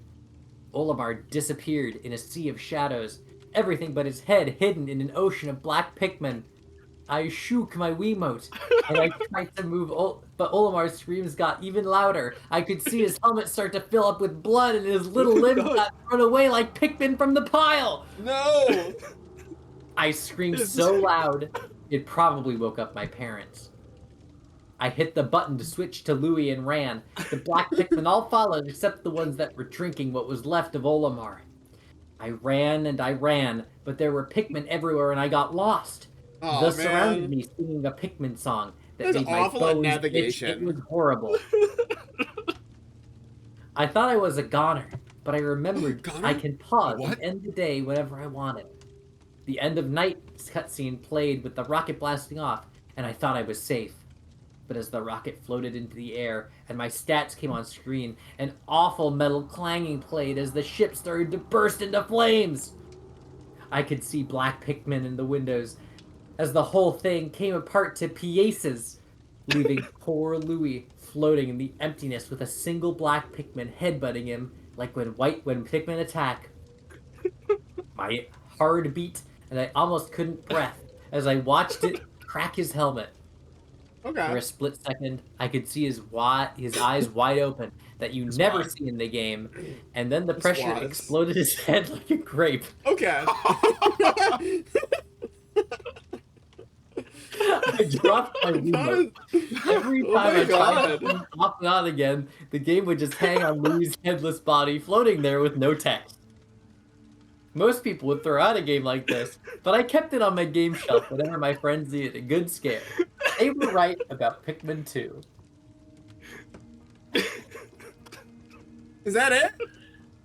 Olimar disappeared in a sea of shadows, everything but his head hidden in an ocean of black Pikmin. I shook my Wiimote, and I tried to move, but Olimar's screams got even louder. I could see his helmet start to fill up with blood, and his little limbs got thrown away like Pikmin from the pile! No! I screamed so loud, it probably woke up my parents. I hit the button to switch to Louie and ran. The black Pikmin all followed except the ones that were drinking what was left of Olimar. I ran and I ran, but there were Pikmin everywhere and I got lost. Oh, The surrounded me singing a Pikmin song that That's made my awful at bones navigation. itch. It was horrible. I thought I was a goner, but I remembered Goner? I can pause What? and end the day whenever I wanted. The end of night cutscene played with the rocket blasting off, and I thought I was safe. But as the rocket floated into the air and my stats came on screen, an awful metal clanging played as the ship started to burst into flames. I could see black Pikmin in the windows as the whole thing came apart to pieces, leaving poor Louie floating in the emptiness with a single black Pikmin headbutting him like when Pikmin attack. My heart beat and I almost couldn't breath as I watched it crack his helmet. For Okay. a split second, I could see his eyes wide open that you never see in the game, and then the pressure was. exploded his head like a grape. Okay. I dropped my remote. Every Oh my time I tried God. to turn off and on again, the game would just hang on Louie's headless body, floating there with no text. Most people would throw out a game like this, but I kept it on my game shelf whenever my friends needed a good scare. They were right about Pikmin 2. Is that it?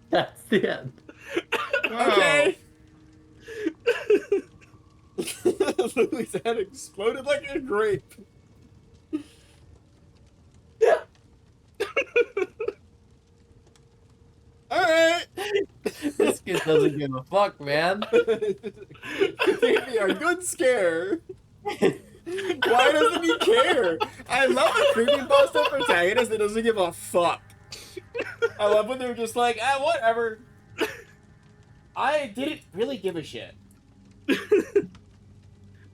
That's the end. Okay. Louie's head exploded like a grape. Alright. This kid doesn't give a fuck, man. You gave me a good scare. Why doesn't he care? I love a creepypasta protagonist that doesn't give a fuck. I love when they're just like, whatever. I didn't really give a shit.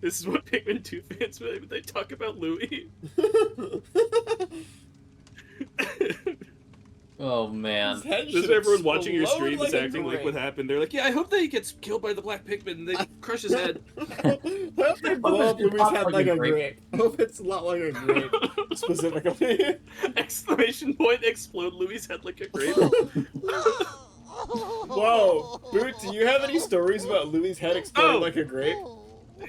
This is what Pikmin 2 fans say when they talk about Louie. Oh man. His head Just should everyone watching your explode stream is a acting like grape. what happened. They're like, yeah, I hope that he gets killed by the black Pikmin and they crush his head. I hope they blow up Louie's head like a grape. grape. I hope it's not like a grape, specifically. Exclamation point, explode Louie's head like a grape. Whoa, Boot, do you have any stories about Louie's head exploding Oh. like a grape?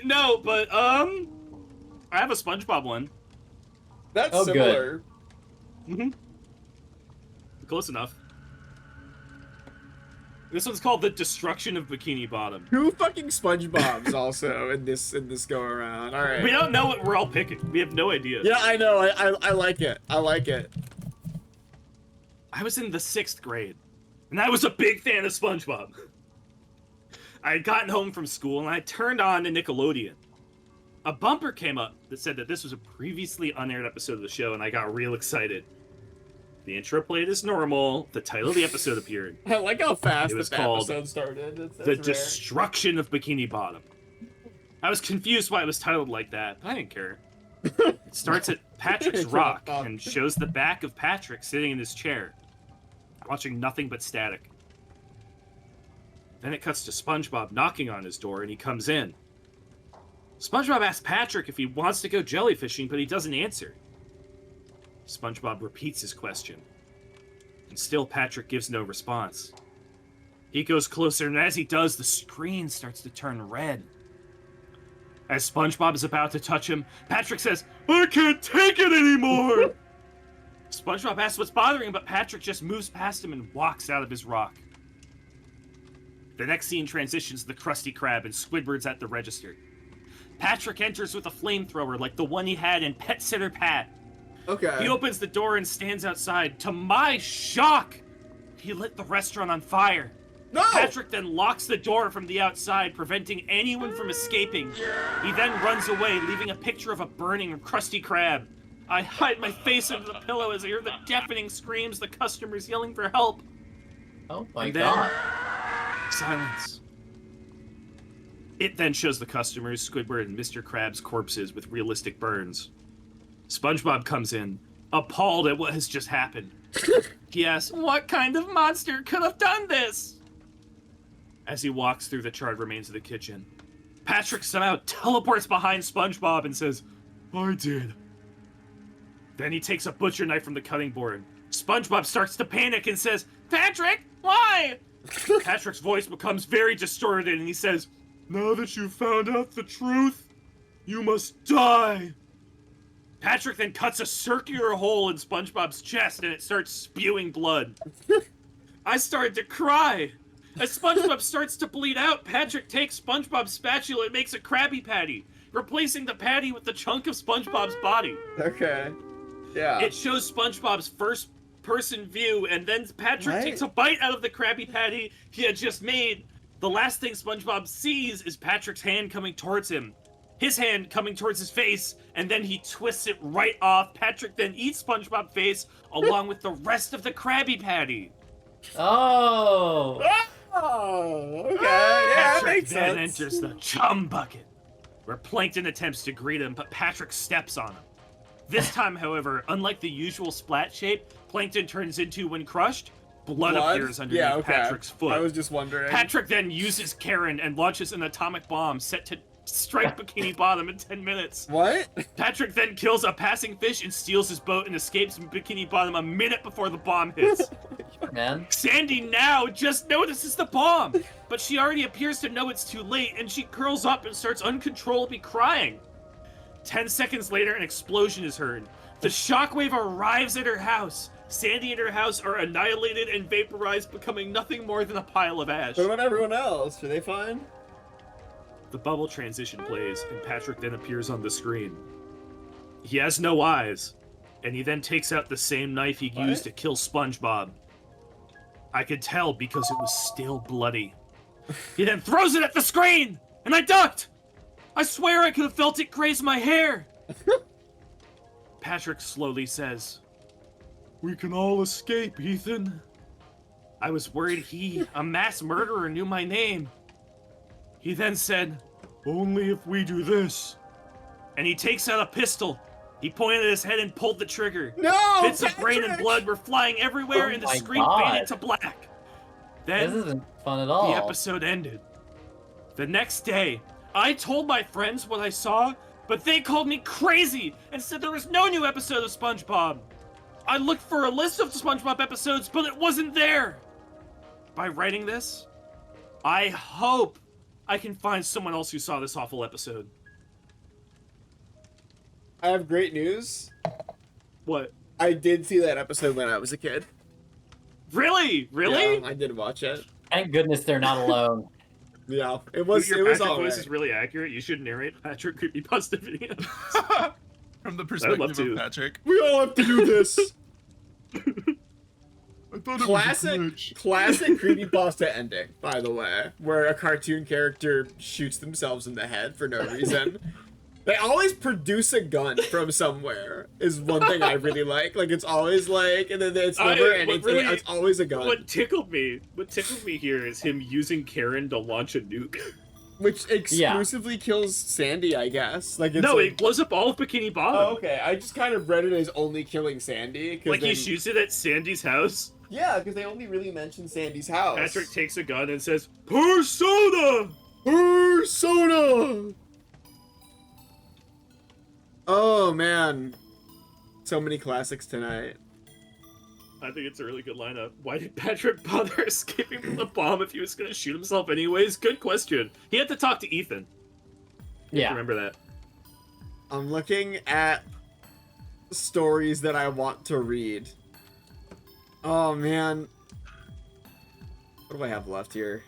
No, but, I have a SpongeBob one. That's Oh, good. similar. Mm-hmm. Close enough. This one's called The Destruction of Bikini Bottom. Two fucking SpongeBob's also in this go around. All right. We don't know what we're all picking. We have no idea. Yeah, I know. I like it. I like it. I was in the 6th grade, and I was a big fan of SpongeBob. I had gotten home from school, and I turned on the Nickelodeon. A bumper came up that said that this was a previously unaired episode of the show, and I got real excited. The intro played as normal. The title of the episode appeared. I like how fast It was the called episode started. That's The rare. Destruction of Bikini Bottom. I was confused why it was titled like that, but I didn't care. It starts at Patrick's rock and shows the back of Patrick sitting in his chair, watching nothing but static. Then it cuts to SpongeBob knocking on his door, and he comes in. SpongeBob asks Patrick if he wants to go jellyfishing, but he doesn't answer. SpongeBob repeats his question, and still Patrick gives no response. He goes closer, and as he does, the screen starts to turn red. As SpongeBob is about to touch him, Patrick says, "I can't take it anymore!" SpongeBob asks what's bothering him, but Patrick just moves past him and walks out of his rock. The next scene transitions to the Krusty Krab, and Squidward's at the register. Patrick enters with a flamethrower like the one he had in Pet Sitter Pat. Okay. He opens the door and stands outside. To my shock, he lit the restaurant on fire. No! Patrick then locks the door from the outside, preventing anyone from escaping. He then runs away, leaving a picture of a burning Krusty Krab. I hide my face under the pillow as I hear the deafening screams, the customers yelling for help. Oh my And then- god. Silence. It then shows the customers, Squidward and Mr. Krabs' corpses with realistic burns. SpongeBob comes in, appalled at what has just happened. He asks, "What kind of monster could have done this?" As he walks through the charred remains of the kitchen, Patrick somehow teleports behind SpongeBob and says, "I did." Then he takes a butcher knife from the cutting board. SpongeBob starts to panic and says, "Patrick, why?" Patrick's voice becomes very distorted and he says, "Now that you've found out the truth, you must die." Patrick then cuts a circular hole in SpongeBob's chest and it starts spewing blood. I started to cry. As SpongeBob starts to bleed out, Patrick takes SpongeBob's spatula and makes a Krabby Patty, replacing the patty with the chunk of SpongeBob's body. Okay. Yeah. It shows SpongeBob's first-person view, and then Patrick What? takes a bite out of the Krabby Patty he had just made. The last thing SpongeBob sees is Patrick's hand coming towards him. His hand coming towards his face, and then he twists it right off. Patrick then eats SpongeBob's face along with the rest of the Krabby Patty. Oh. Oh, okay. Yeah, that Patrick makes then sense. enters the chum bucket, where Plankton attempts to greet him, but Patrick steps on him. This time, however, unlike the usual splat shape Plankton turns into when crushed, blood appears underneath Yeah, okay. Patrick's foot. I was just wondering. Patrick then uses Karen and launches an atomic bomb set to strike Bikini Bottom in 10 minutes. What? Patrick then kills a passing fish and steals his boat and escapes from Bikini Bottom a minute before the bomb hits. Man. Sandy now just notices the bomb, but she already appears to know it's too late, and she curls up and starts uncontrollably crying. 10 seconds later, an explosion is heard. The shockwave arrives at her house. Sandy and her house are annihilated and vaporized, becoming nothing more than a pile of ash. What about everyone else? Are they fine? The bubble transition plays, and Patrick then appears on the screen. He has no eyes, and he then takes out the same knife he used to kill SpongeBob. I could tell because it was still bloody. He then throws it at the screen, and I ducked! I swear I could have felt it graze my hair! Patrick slowly says, "We can all escape, Ethan." I was worried he, a mass murderer, knew my name. He then said, "Only if we do this." And he takes out a pistol. He pointed at his head and pulled the trigger. No! Bits of brain and Patrick! blood were flying everywhere, Oh and the my screen God. faded to black. This Then isn't fun at all. the episode ended. The next day, I told my friends what I saw, but they called me crazy and said there was no new episode of SpongeBob. I looked for a list of SpongeBob episodes, but it wasn't there. By writing this, I hope I can find someone else who saw this awful episode. I have great news. What? I did see that episode when I was a kid. Really? Really? Yeah, I did watch it. Thank goodness they're not alone. Yeah, it was. Your It was Patrick all voice right. is really accurate. You should narrate Patrick Creepypasta videos. From the love perspective to. of Patrick. We all have to do this. I thought Classic creepypasta ending, by the way, where a cartoon character shoots themselves in the head for no reason. They always produce a gun from somewhere, is one thing I really like. Like, it's always like, and then it's never anything, really- it's always a gun. What tickled me here is him using Karen to launch a nuke. Which exclusively kills Sandy, I guess. Like, it's No, like... it blows up all of Bikini Bottom. Oh, okay. I just kind of read it as only killing Sandy. Like then... he shoots it at Sandy's house. Yeah, because they only really mention Sandy's house. Patrick takes a gun and says, Persona! Persona! Oh, man. So many classics tonight. I think it's a really good lineup. Why did Patrick bother escaping from the bomb if he was going to shoot himself anyways? Good question. He had to talk to Ethan. Yeah. Remember that. I'm looking at stories that I want to read. Oh, man. What do I have left here?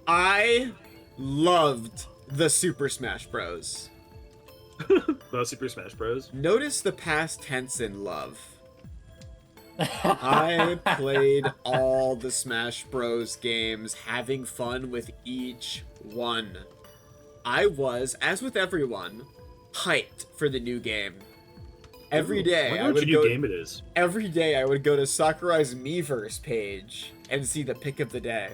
I loved the Super Smash Bros. Super Smash Bros. Notice the past tense in love. I played all the Smash Bros. Games, having fun with each one. I was, as with everyone, hyped for the new game. Every day, I wonder which new game it is. Every day, I would go to Sakurai's Miiverse page and see the pick of the day.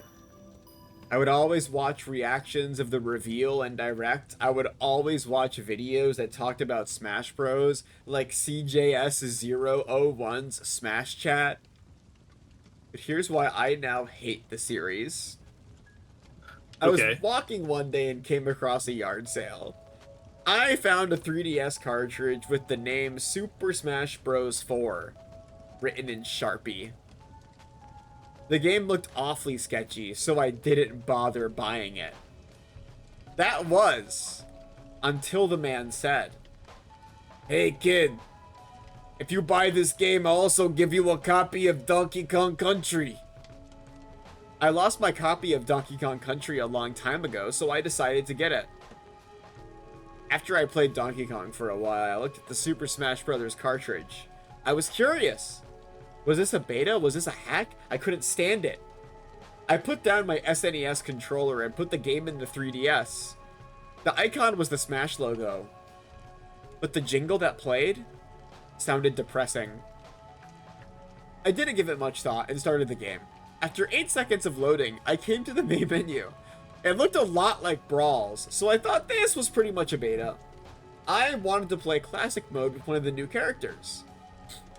I would always watch reactions of the reveal and direct. I would always watch videos that talked about Smash Bros, like CJS001's Smash Chat. But here's why I now hate the series. I was walking one day and came across a yard sale. I found a 3DS cartridge with the name Super Smash Bros. 4 written in Sharpie. The game looked awfully sketchy, so I didn't bother buying it. That was until the man said, "Hey kid, if you buy this game, I'll also give you a copy of Donkey Kong Country." I lost my copy of Donkey Kong Country a long time ago, so I decided to get it. After I played Donkey Kong for a while, I looked at the Super Smash Bros. Cartridge. I was curious. Was this a beta? Was this a hack? I couldn't stand it. I put down my SNES controller and put the game in the 3DS. The icon was the Smash logo, but the jingle that played sounded depressing. I didn't give it much thought and started the game. After 8 seconds of loading, I came to the main menu. It looked a lot like Brawls, so I thought this was pretty much a beta. I wanted to play Classic Mode with one of the new characters.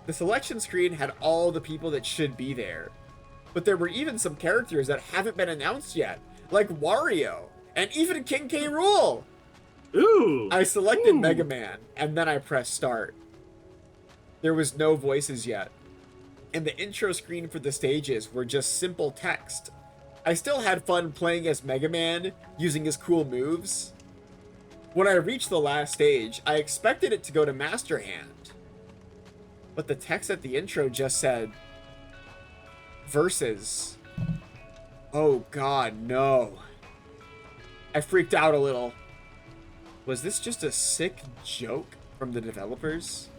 The selection screen had all the people that should be there, but there were even some characters that haven't been announced yet, like Wario, and even King K. Rool! Ooh! I selected Mega Man, and then I pressed start. There was no voices yet, and the intro screen for the stages were just simple text. I still had fun playing as Mega Man, using his cool moves. When I reached the last stage, I expected it to go to Master Hand. But the text at the intro just said, "Versus." Oh god, no. I freaked out a little. Was this just a sick joke from the developers?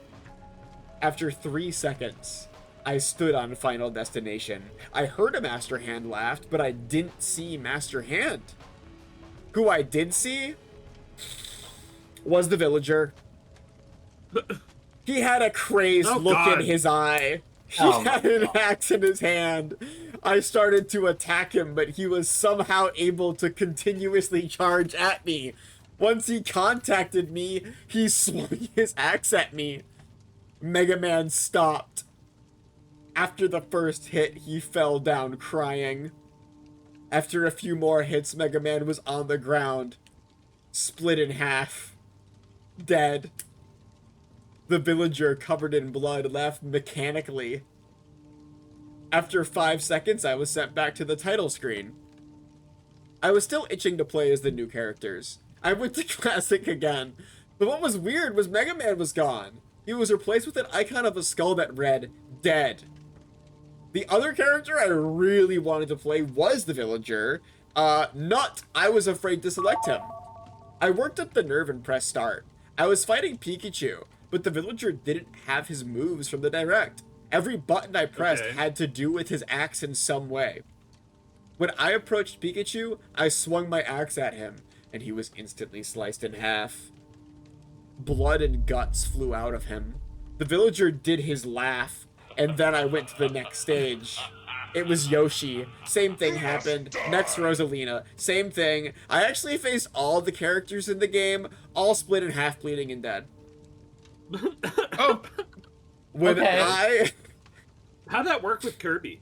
After 3 seconds, I stood on Final Destination. I heard a Master Hand laughed, but I didn't see Master Hand. Who I did see was the villager. He had a crazed look in his eye. He had an axe in his hand. I started to attack him, but he was somehow able to continuously charge at me. Once he contacted me, he swung his axe at me. Mega Man stopped. After the first hit, he fell down crying. After a few more hits, Mega Man was on the ground, split in half, dead. The villager, covered in blood, left mechanically. After 5 seconds, I was sent back to the title screen. I was still itching to play as the new characters. I went to Classic again, but what was weird was Mega Man was gone. He was replaced with an icon of a skull that read, "Dead." The other character I really wanted to play was the villager. Nut, I was afraid to select him. I worked up the nerve and pressed start. I was fighting Pikachu, but the villager didn't have his moves from the direct. Every button I pressed had to do with his axe in some way. When I approached Pikachu, I swung my axe at him, and he was instantly sliced in half. Blood and guts flew out of him. The villager did his laugh, and then I went to the next stage. It was Yoshi. Same thing happened. Next, Rosalina. Same thing. I actually faced all the characters in the game, all split in half, bleeding and dead. Oh, When Okay. How'd that work with Kirby?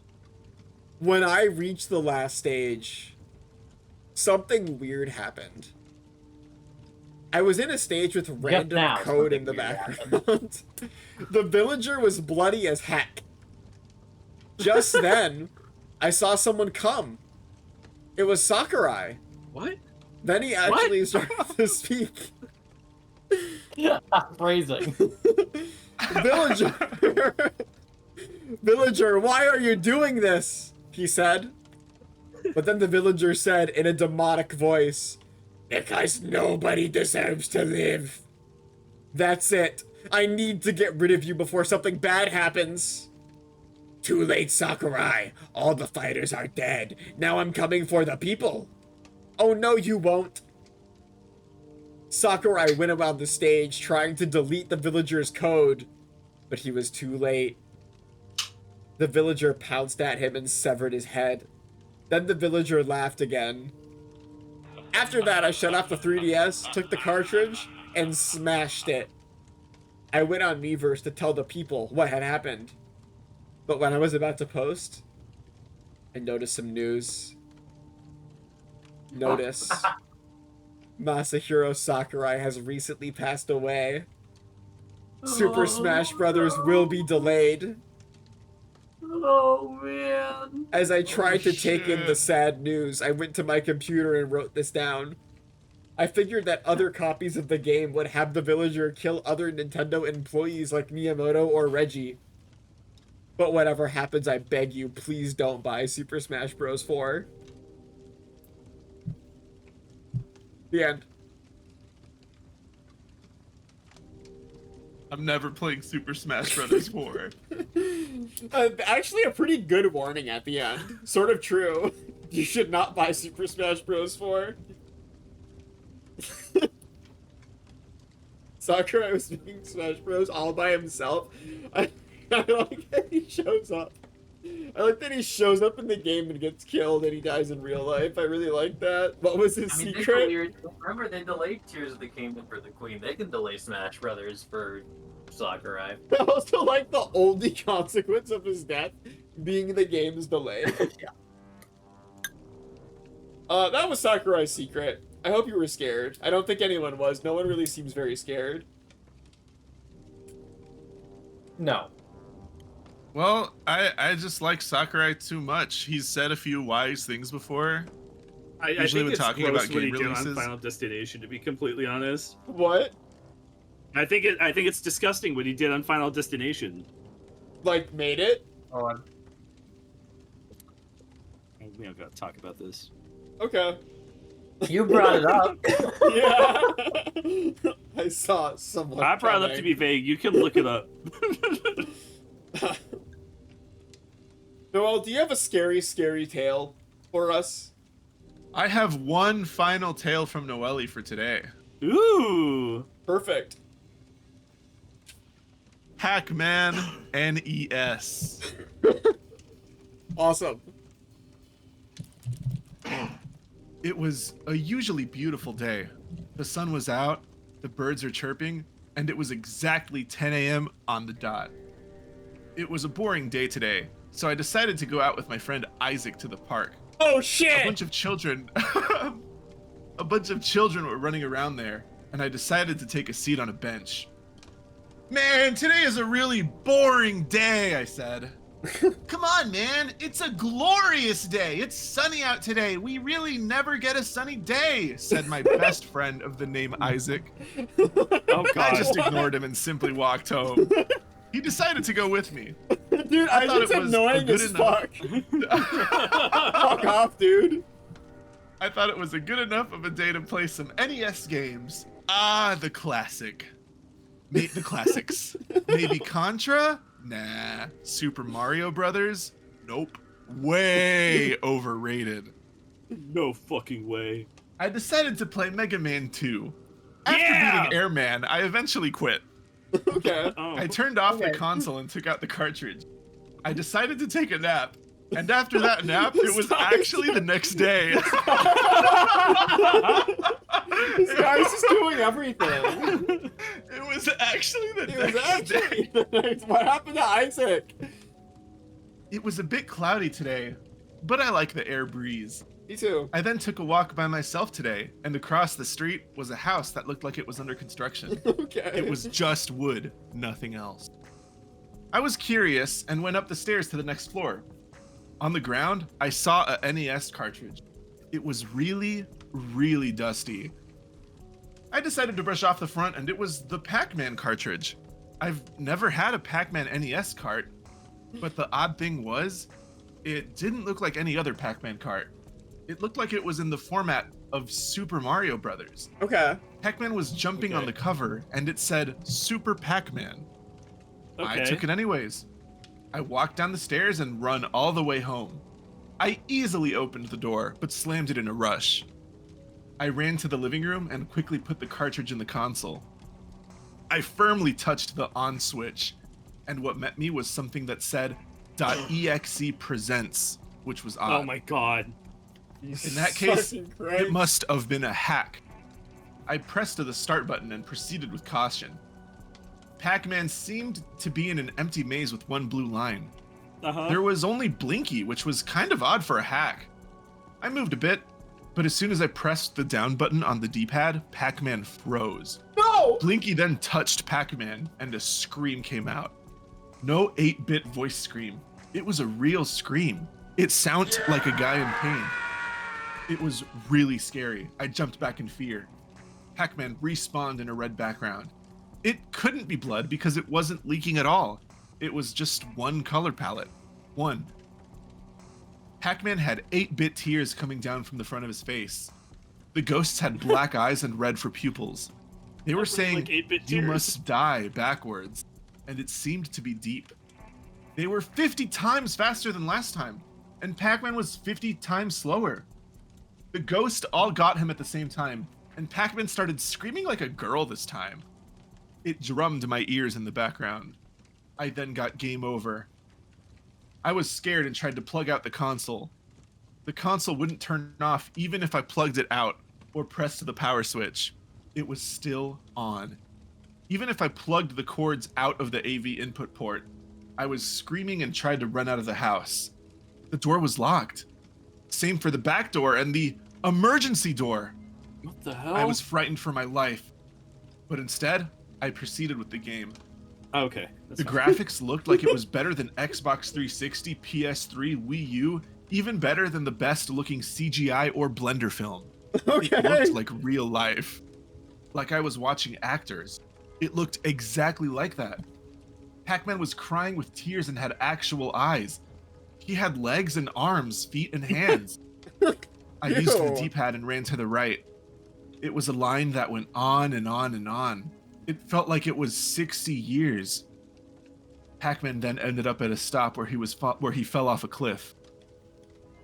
When I reached the last stage, something weird happened. I was in a stage with random now code in the something weird background. The villager was bloody as heck. Just then, I saw someone come. It was Sakurai. What? Then he actually started to speak. Phrasing. Villager! Villager, why are you doing this? He said. But then the villager said in a demonic voice, because nobody deserves to live. That's it. I need to get rid of you before something bad happens. Too late, Sakurai. All the fighters are dead. Now I'm coming for the people. Oh no, you won't. Sakurai went around the stage trying to delete the villager's code, but he was too late. The villager pounced at him and severed his head. Then the villager laughed again. After that, I shut off the 3DS, took the cartridge, and smashed it. I went on Miiverse to tell the people what had happened. But when I was about to post, I noticed some news. Notice. Masahiro Sakurai has recently passed away. Super Smash Bros. Will be delayed. Oh, man. As I tried to take in the sad news, I went to my computer and wrote this down. I figured that other copies of the game would have the villager kill other Nintendo employees like Miyamoto or Reggie. But whatever happens, I beg you, please don't buy Super Smash Bros. 4. The end. I'm never playing Super Smash Bros. 4. Actually, a pretty good warning at the end. Sort of true. You should not buy Super Smash Bros. 4. Sakurai was making Smash Bros. All by himself. I like that he shows up. I like that he shows up in the game and gets killed and he dies in real life. I really like that. What was his secret? Remember, they delayed Tears of the Kingdom for the Queen. They can delay Smash Brothers for Sakurai. I also like the only consequence of his death being the game's delay. Yeah. That was Sakurai's secret. I hope you were scared. I don't think anyone was. No one really seems very scared. No. Well, I just like Sakurai too much. He's said a few wise things before. I Usually think when it's talking gross about what he game did on releases. Final Destination, to be completely honest. What? I think it's disgusting what he did on Final Destination. Like, made it? We don't gotta talk about this. Okay. You brought it up. Yeah. I saw someone. I brought it up to be vague. You can look it up. Noel, do you have a scary, scary tale for us? I have one final tale from Noelle for today. Ooh. Perfect. Pac-Man NES. Awesome. It was a usually beautiful day. The sun was out, the birds are chirping, and it was exactly 10 a.m. on the dot. It was a boring day today, so I decided to go out with my friend Isaac to the park. Oh A shit! bunch of children were running around there, and I decided to take a seat on a bench. Man, today is a really boring day, I said. Come on, man. It's a glorious day. It's sunny out today. We really never get a sunny day, said my best friend of the name Isaac. Oh I god. just ignored him and simply walked home. He decided to go with me. Dude, I thought Isaac's it was annoying good as enough. fuck. Fuck off, dude. I thought it was a good enough of a day to play some NES games. Ah, the classic. The classics. Maybe Contra? Nah. Super Mario Brothers? Nope. Way overrated. No fucking way. I decided to play Mega Man 2. After Yeah! beating Airman, I eventually quit. Okay. Oh. I turned off the Okay. console and took out the cartridge. I decided to take a nap, And after that nap, it was actually the next day. This guy's just doing everything. It was actually the It was next day. actually the next. What happened to Isaac? It was a bit cloudy today, but I like the air breeze. Me too. I then took a walk by myself today, and across the street was a house that looked like it was under construction. Okay. It was just wood, nothing else. I was curious and went up the stairs to the next floor. On the ground, I saw a NES cartridge. It was really, really dusty. I decided to brush off the front, and it was the Pac-Man cartridge. I've never had a Pac-Man NES cart, but the odd thing was, it didn't look like any other Pac-Man cart. It looked like it was in the format of Super Mario Brothers. Okay. Pac-Man was jumping on the cover, and it said Super Pac-Man. Okay. I took it anyways. I walked down the stairs and run all the way home. I easily opened the door, but slammed it in a rush. I ran to the living room and quickly put the cartridge in the console. I firmly touched the on switch, and what met me was something that said .exe presents, which was odd. Oh my god. In that case, it must have been a hack. I pressed the start button and proceeded with caution. Pac-Man seemed to be in an empty maze with one blue line. There was only Blinky, which was kind of odd for a hack. I moved a bit, but as soon as I pressed the down button on the D-pad, Pac-Man froze. No! Blinky then touched Pac-Man, and a scream came out. No 8-bit voice scream. It was a real scream. It sounded like a guy in pain. It was really scary. I jumped back in fear. Pac-Man respawned in a red background. It couldn't be blood because it wasn't leaking at all. It was just one color palette. One. Pac-Man had 8-bit tears coming down from the front of his face. The ghosts had black eyes and red for pupils. They were saying, like 8-bit "You tears." must die," backwards, and it seemed to be deep. They were 50 times faster than last time, and Pac-Man was 50 times slower. The ghosts all got him at the same time, and Pac-Man started screaming like a girl this time. It drummed my ears in the background. I then got game over. I was scared and tried to plug out the console. The console wouldn't turn off even if I plugged it out or pressed the power switch. It was still on. Even if I plugged the cords out of the AV input port, I was screaming and tried to run out of the house. The door was locked. Same for the back door and the emergency door. What the hell? I was frightened for my life, but instead, I proceeded with the game. Okay. The graphics looked like it was better than Xbox 360, PS3, Wii U, even better than the best looking CGI or Blender film. Okay. It looked like real life. Like I was watching actors. It looked exactly like that. Pac-Man was crying with tears and had actual eyes. He had legs and arms, feet and hands. I used the D-pad and ran to the right. It was a line that went on and on and on. It felt like it was 60 years. Pac-Man then ended up at a stop where he fell off a cliff.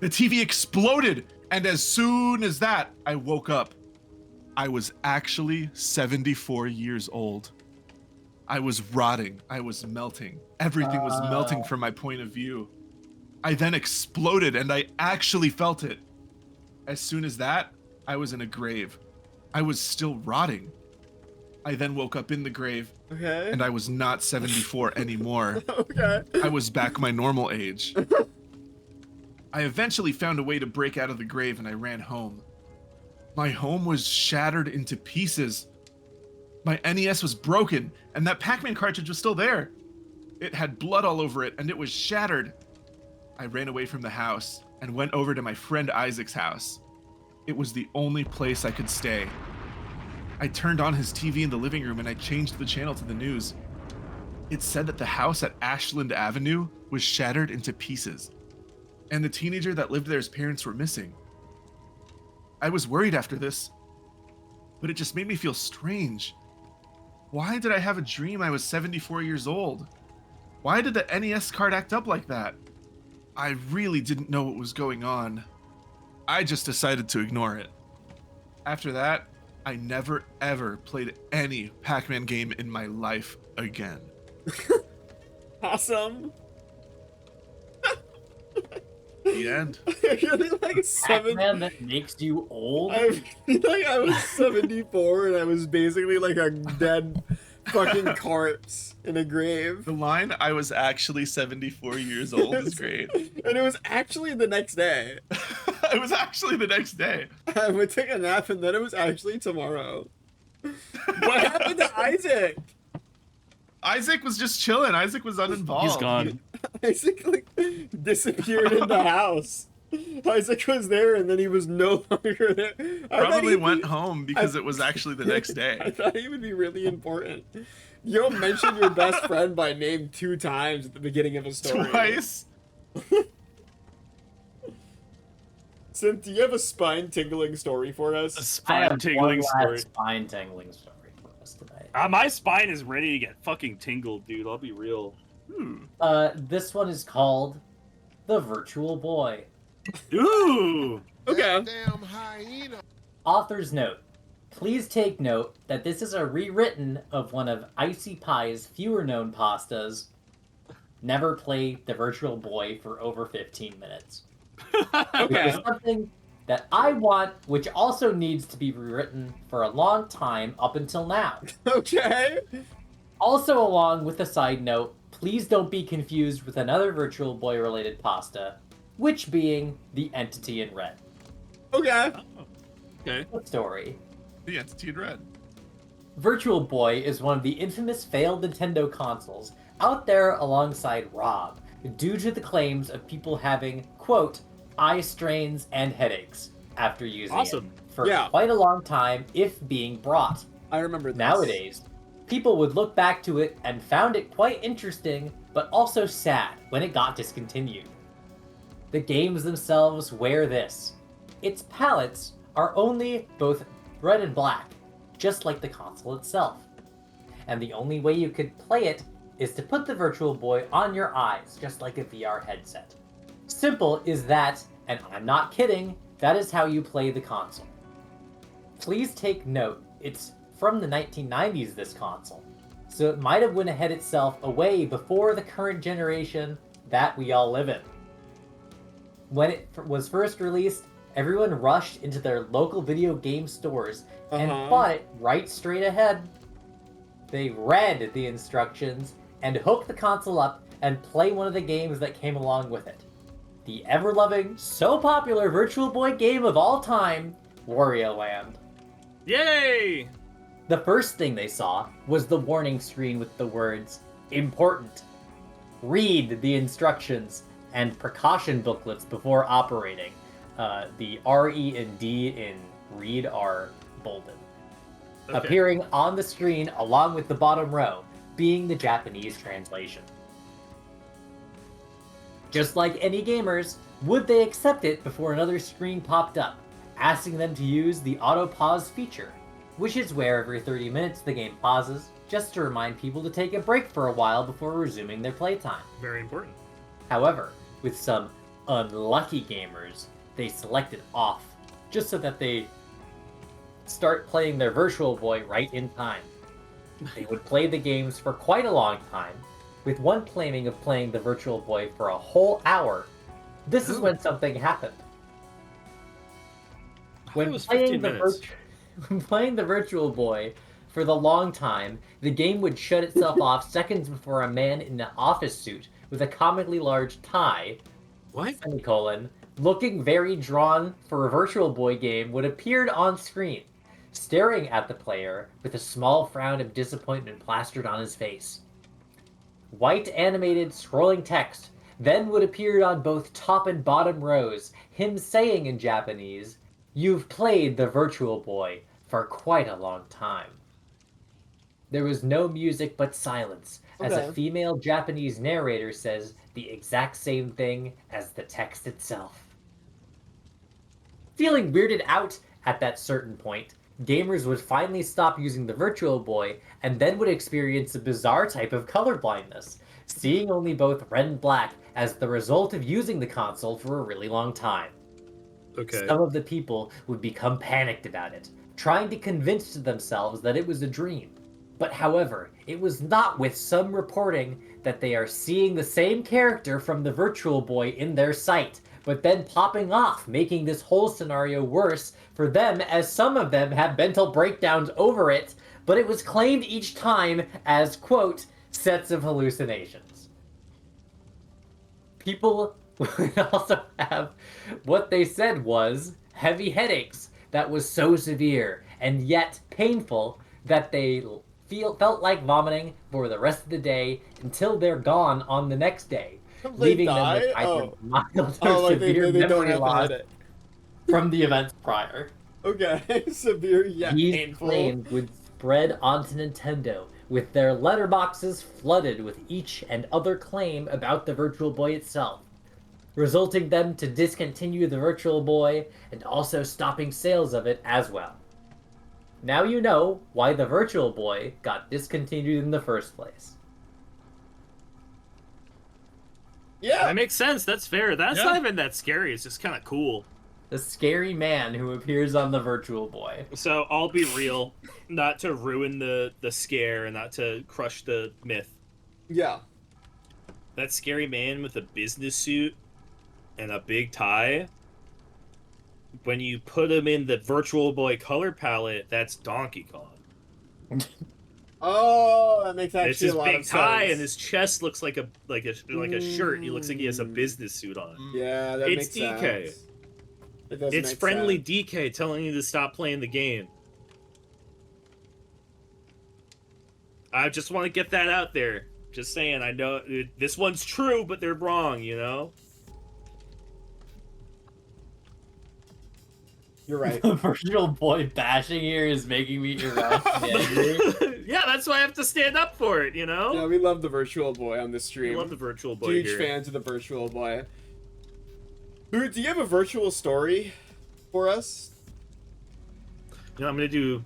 The TV exploded, and as soon as that, I woke up. I was actually 74 years old. I was rotting. I was melting. Everything was melting from my point of view. I then exploded, and I actually felt it. As soon as that, I was in a grave. I was still rotting. I then woke up in the grave, Okay. and I was not 74 anymore. Okay. I was back my normal age. I eventually found a way to break out of the grave, and I ran home. My home was shattered into pieces. My NES was broken, and that Pac-Man cartridge was still there. It had blood all over it, and it was shattered. I ran away from the house and went over to my friend Isaac's house. It was the only place I could stay. I turned on his TV in the living room and I changed the channel to the news. It said that the house at Ashland Avenue was shattered into pieces, and the teenager that lived there's parents were missing. I was worried after this, but it just made me feel strange. Why did I have a dream I was 74 years old? Why did the NES card act up like that? I really didn't know what was going on. I just decided to ignore it. After that, I never ever played any Pac-Man game in my life again. Awesome. The end. I feel like Pac-Man that makes you old. I feel like I was 74 and I was basically like a dead fucking corpse in a grave. The line, I was actually 74 years old, is great. And it was actually the next day. It was actually the next day. I would take a nap and then it was actually tomorrow. What happened to Isaac? Isaac was just chilling. Isaac was uninvolved. He's gone. Isaac like disappeared in the house. Isaac was there and then he was no longer there. Probably went home because it was actually the next I day. thought he would be really important. You don't mention your best friend by name 2 times at the beginning of a story. Twice. Synth, do you have a spine-tingling story for A us? I have one spine-tingling last story. spine-tingling story for us tonight. My spine is ready to get fucking tingled, dude. I'll be real. This one is called The Virtual Boy. Ooh! Okay. Damn hyena. Author's note. Please take note that this is a rewritten of one of Icy Pie's fewer known pastas. Never play The Virtual Boy for over 15 minutes. Okay. Which is something that I want, which also needs to be rewritten for a long time up until now. Okay. Also, along with a side note, please don't be confused with another Virtual Boy related pasta, which being the Entity in Red. Okay. Okay. The story. The Entity in Red. Virtual Boy is one of the infamous failed Nintendo consoles out there alongside Rob, due to the claims of people having, quote, eye strains and headaches after using Awesome. it for Yeah. quite a long time if being brought. I remember this. Nowadays, people would look back to it and found it quite interesting, but also sad when it got discontinued. The games themselves wear this. Its palettes are only both red and black, just like the console itself. And the only way you could play it is to put the Virtual Boy on your eyes, just like a VR headset. Simple is that, and I'm not kidding, that is how you play the console. Please take note, it's from the 1990s, this console, so it might have went ahead itself away before the current generation that we all live in. When it was first released, everyone rushed into their local video game stores and bought it right straight ahead. They read the instructions and hook the console up and play one of the games that came along with it. The ever-loving, so popular Virtual Boy game of all time, Wario Land. Yay! The first thing they saw was the warning screen with the words, "Important. Read the instructions," and precaution booklets before operating. The R, E, and D in read are bolded. Okay. Appearing on the screen along with the bottom row, being the Japanese translation. Just like any gamers, would they accept it before another screen popped up, asking them to use the auto pause feature, which is where every 30 minutes the game pauses, just to remind people to take a break for a while before resuming their playtime. Very important. However, with some unlucky gamers, they select it off, just so that they start playing their Virtual Boy right in time. They would play the games for quite a long time, with one claiming of playing the Virtual Boy for a whole hour. This is when something happened. When was playing 15 minutes. when playing the Virtual Boy for the long time, the game would shut itself off seconds before a man in an office suit with a comically large tie, What? semicolon, looking very drawn for a Virtual Boy game would appear on screen, staring at the player with a small frown of disappointment plastered on his face. White animated scrolling text then would appear on both top and bottom rows, him saying in Japanese, "You've played the Virtual Boy for quite a long time." There was no music but silence, as a Okay. female Japanese narrator says the exact same thing as the text itself. Feeling weirded out at that certain point, gamers would finally stop using the Virtual Boy and then would experience a bizarre type of color blindness, seeing only both red and black as the result of using the console for a really long time. Okay. Some of the people would become panicked about it, trying to convince themselves that it was a dream. But however, it was not, with some reporting that they are seeing the same character from the Virtual Boy in their sight, but then popping off, making this whole scenario worse for them, as some of them have mental breakdowns over it, but it was claimed each time as, quote, sets of hallucinations. People would also have what they said was heavy headaches that was so severe and yet painful that they felt like vomiting for the rest of the day until they're gone on the next day, leaving them with either mild or severe memory loss from the events prior. Okay, severe yet These painful. claims would spread onto Nintendo, with their letterboxes flooded with each and other claim about the Virtual Boy itself, resulting them to discontinue the Virtual Boy and also stopping sales of it as well. Now you know why the Virtual Boy got discontinued in the first place. Yeah, That makes sense. That's fair. That's Yeah. not even that scary. It's just kind of cool. The scary man who appears on the Virtual Boy. So I'll be real, not to ruin the scare and not to crush the myth. yeah. That scary man with a business suit and a big tie, when you put him in the Virtual Boy color palette, that's Donkey Kong. Oh, that makes actually It's his a lot big of tie, sense. and his chest looks like a shirt. He looks like he has a business suit on. Yeah, that It's makes DK. sense. It does It's make friendly sense. DK telling you to stop playing the game. I just want to get that out there. Just saying, I know this one's true, but they're wrong, you know? You're right. The Virtual Boy bashing here is making me irrationally. Yeah, that's why I have to stand up for it, you know? Yeah, we love the Virtual Boy on this I stream. love the Virtual Boy Huge here. fans of the Virtual Boy. Boot, do you have a virtual story for us? You know, I'm gonna do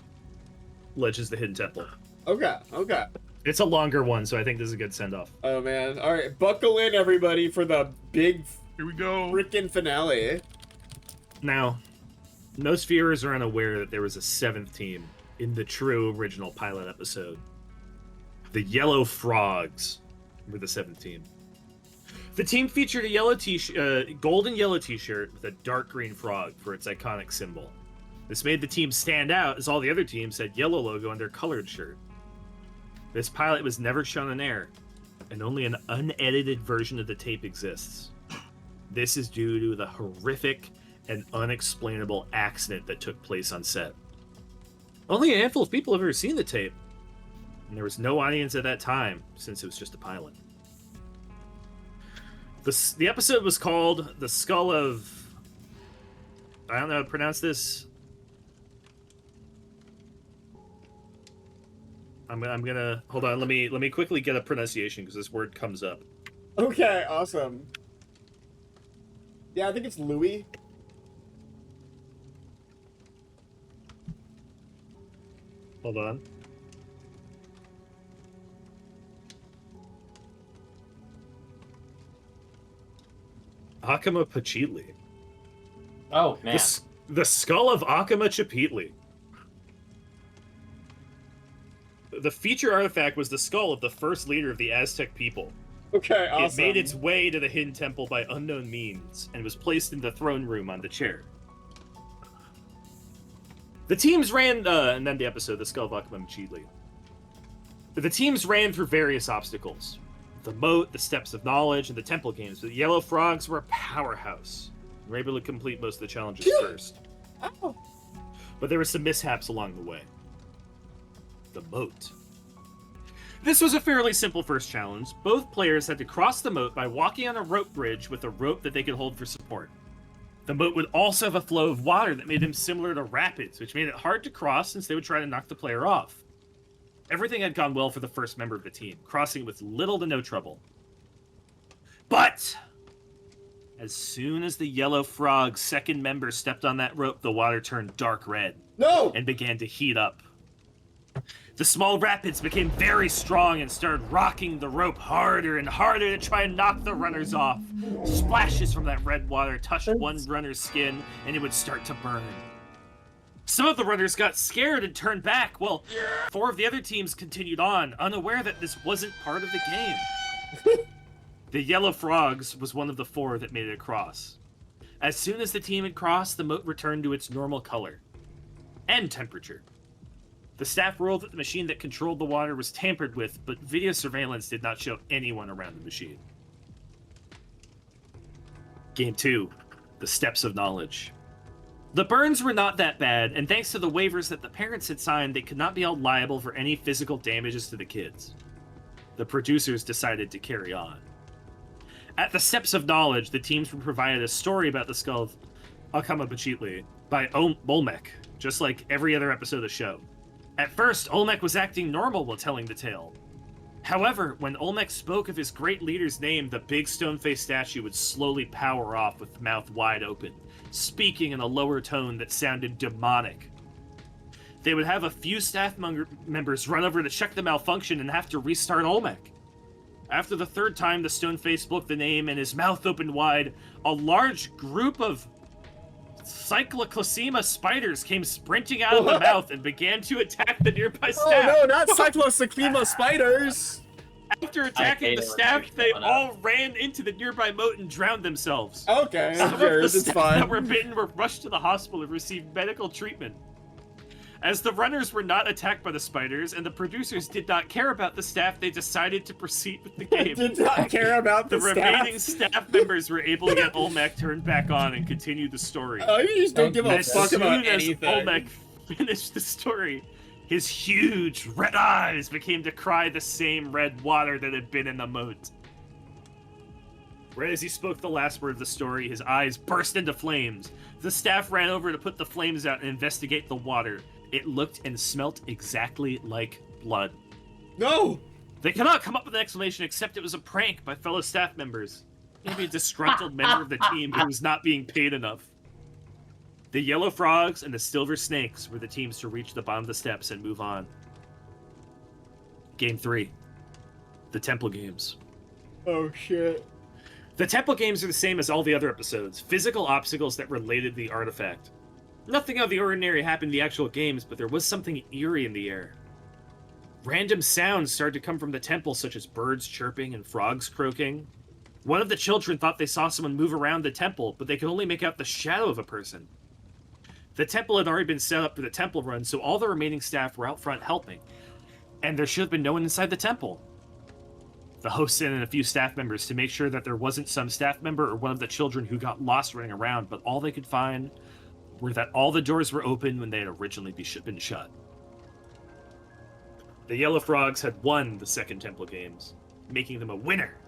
Legends of the Hidden Temple. Okay, okay. It's a longer one, so I think this is a good send-off. Oh man. Alright, buckle in everybody for the big Here we go. frickin' finale. Now, most viewers are unaware that there was a 7th team in the true original pilot episode. The Yellow Frogs were the 7th team. The team featured a yellow golden yellow t-shirt with a dark green frog for its iconic symbol. This made the team stand out as all the other teams had yellow logo on their colored shirt. This pilot was never shown on air, and only an unedited version of the tape exists. This is due to the horrific and unexplainable accident that took place on set. Only a handful of people have ever seen the tape, and there was no audience at that time since it was just a pilot. The episode was called The Skull of... I don't know how to pronounce this. I'm gonna... Hold on, let me quickly get a pronunciation because this word comes up. Okay, awesome. Yeah, I think it's Louis. Hold on. Akama Pachitli. Oh, man. The skull of Akama Chapitli. The feature artifact was the skull of the first leader of the Aztec people. Okay, awesome. It made its way to the hidden temple by unknown means and was placed in the throne room on the chair. The teams ran, and then the episode, The Skull of Akama Chapitli. The teams ran through various obstacles. The moat, the steps of knowledge, and the temple games. But the Yellow Frogs were a powerhouse. They were able to complete most of the challenges first. Oh. But there were some mishaps along the way. The moat. This was a fairly simple first challenge. Both players had to cross the moat by walking on a rope bridge with a rope that they could hold for support. The moat would also have a flow of water that made them similar to rapids, which made it hard to cross since they would try to knock the player off. Everything had gone well for the first member of the team, crossing with little to no trouble. But as soon as the Yellow Frog's second member stepped on that rope, the water turned dark red No! and began to heat up. The small rapids became very strong and started rocking the rope harder and harder to try and knock the runners off. Splashes from that red water touched one runner's skin, and it would start to burn. Some of the runners got scared and turned back, while 4 of the other teams continued on, unaware that this wasn't part of the game. The Yellow Frogs was one of the 4 that made it across. As soon as the team had crossed, the moat returned to its normal color and temperature. The staff ruled that the machine that controlled the water was tampered with, but video surveillance did not show anyone around the machine. Game 2, The Steps of Knowledge. The burns were not that bad, and thanks to the waivers that the parents had signed, they could not be held liable for any physical damages to the kids. The producers decided to carry on. At the Steps of Knowledge, the teams were provided a story about the skull of Akamabachitli by Olmec, just like every other episode of the show. At first, Olmec was acting normal while telling the tale. However, when Olmec spoke of his great leader's name, the big stone-faced statue would slowly power off with mouth wide open, speaking in a lower tone that sounded demonic. They would have a few staff members run over to check the malfunction and have to restart Olmec. After the third time the stone-face spoke the name and his mouth opened wide, a large group of Cycloclosema spiders came sprinting out of the mouth and began to attack the nearby staff. Oh no, not Cycloclosema spiders! After attacking the staff, they all ran into the nearby moat and drowned themselves. Okay, Some of cheers, the it's staff fine. that were bitten were rushed to the hospital and received medical treatment. As the runners were not attacked by the spiders and the producers did not care about the staff, they decided to proceed with the game. Did not care about The the remaining staff. staff members were able to get Olmec turned back on and continue the story. Oh, you just don't give a As fuck soon about as anything. Olmec finished the story, his huge red eyes became to cry the same red water that had been in the moat. Right as he spoke the last word of the story, his eyes burst into flames. The staff ran over to put the flames out and investigate the water. It looked and smelt exactly like blood. No! They cannot come up with an explanation except it was a prank by fellow staff members. Maybe a disgruntled member of the team who was not being paid enough. The yellow frogs and the silver snakes were the teams to reach the bottom of the steps and move on. Game 3. The Temple Games. Oh shit. The Temple Games are the same as all the other episodes, physical obstacles that related to the artifact. Nothing out of the ordinary happened in the actual games, but there was something eerie in the air. Random sounds started to come from the temple, such as birds chirping and frogs croaking. One of the children thought they saw someone move around the temple, but they could only make out the shadow of a person. The temple had already been set up for the temple run, so all the remaining staff were out front helping, and there should have been no one inside the temple. The host sent in a few staff members to make sure that there wasn't some staff member or one of the children who got lost running around, but all they could find were that all the doors were open when they had originally been shut. The Yellow Frogs had won the second Temple Games, making them a winner.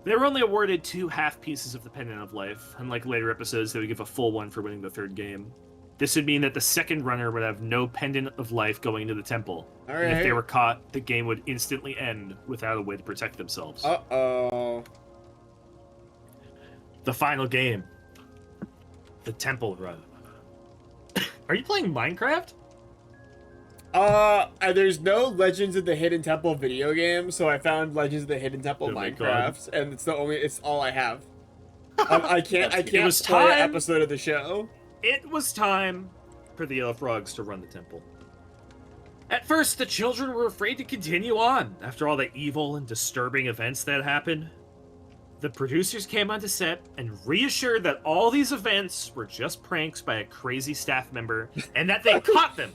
They were only awarded 2 half pieces of the Pendant of Life. Unlike later episodes, they would give a full one for winning the third game. This would mean that the second runner would have no Pendant of Life going into the temple. All And if they right. were caught, the game would instantly end without a way to protect themselves. Uh-oh. The final game. The Temple Run. Are you playing Minecraft? There's no Legends of the Hidden Temple video game, so I found Legends of the Hidden Temple Oh my Minecraft, and it's all I have. I can't It was play an time. episode of the show. It was time for the Yellow Frogs to run the temple. At first, the children were afraid to continue on after all the evil and disturbing events that happened. The producers came onto set and reassured that all these events were just pranks by a crazy staff member and that they caught them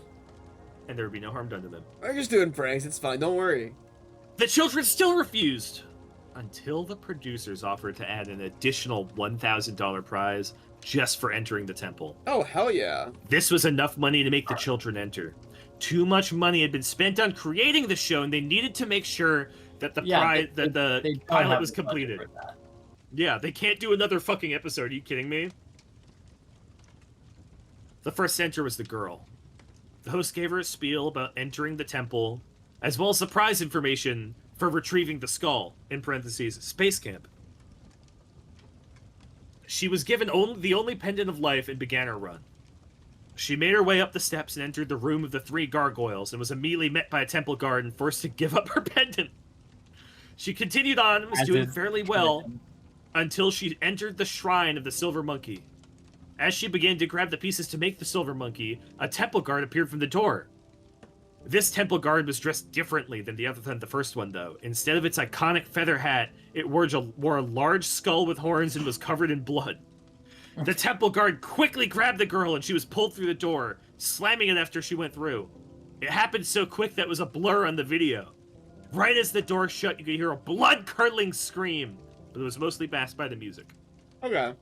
and there would be no harm done to them. I'm just doing pranks, it's fine, don't worry. The children still refused until the producers offered to add an additional $1,000 prize just for entering the temple. Oh, hell yeah. This was enough money to make the children enter. Too much money had been spent on creating the show, and they needed to make sure that the They don't pilot have was the budget completed. for that. Yeah, they can't do another fucking episode. Are you kidding me? The first enter was the girl. The host gave her a spiel about entering the temple, as well as the prize information for retrieving the skull, in parentheses, space camp. She was given the only pendant of life and began her run. She made her way up the steps and entered the room of the 3 gargoyles and was immediately met by a temple guard and forced to give up her pendant. She continued on and was As doing is fairly well until she entered the shrine of the silver monkey. As she began to grab the pieces to make the silver monkey, a temple guard appeared from the door. This temple guard was dressed differently than the first one, though. Instead of its iconic feather hat, it wore a large skull with horns and was covered in blood. The temple guard quickly grabbed the girl and she was pulled through the door, slamming it after she went through. It happened so quick that it was a blur on the video. Right as the door shut, you could hear a blood-curdling scream, but it was mostly masked by the music. Okay.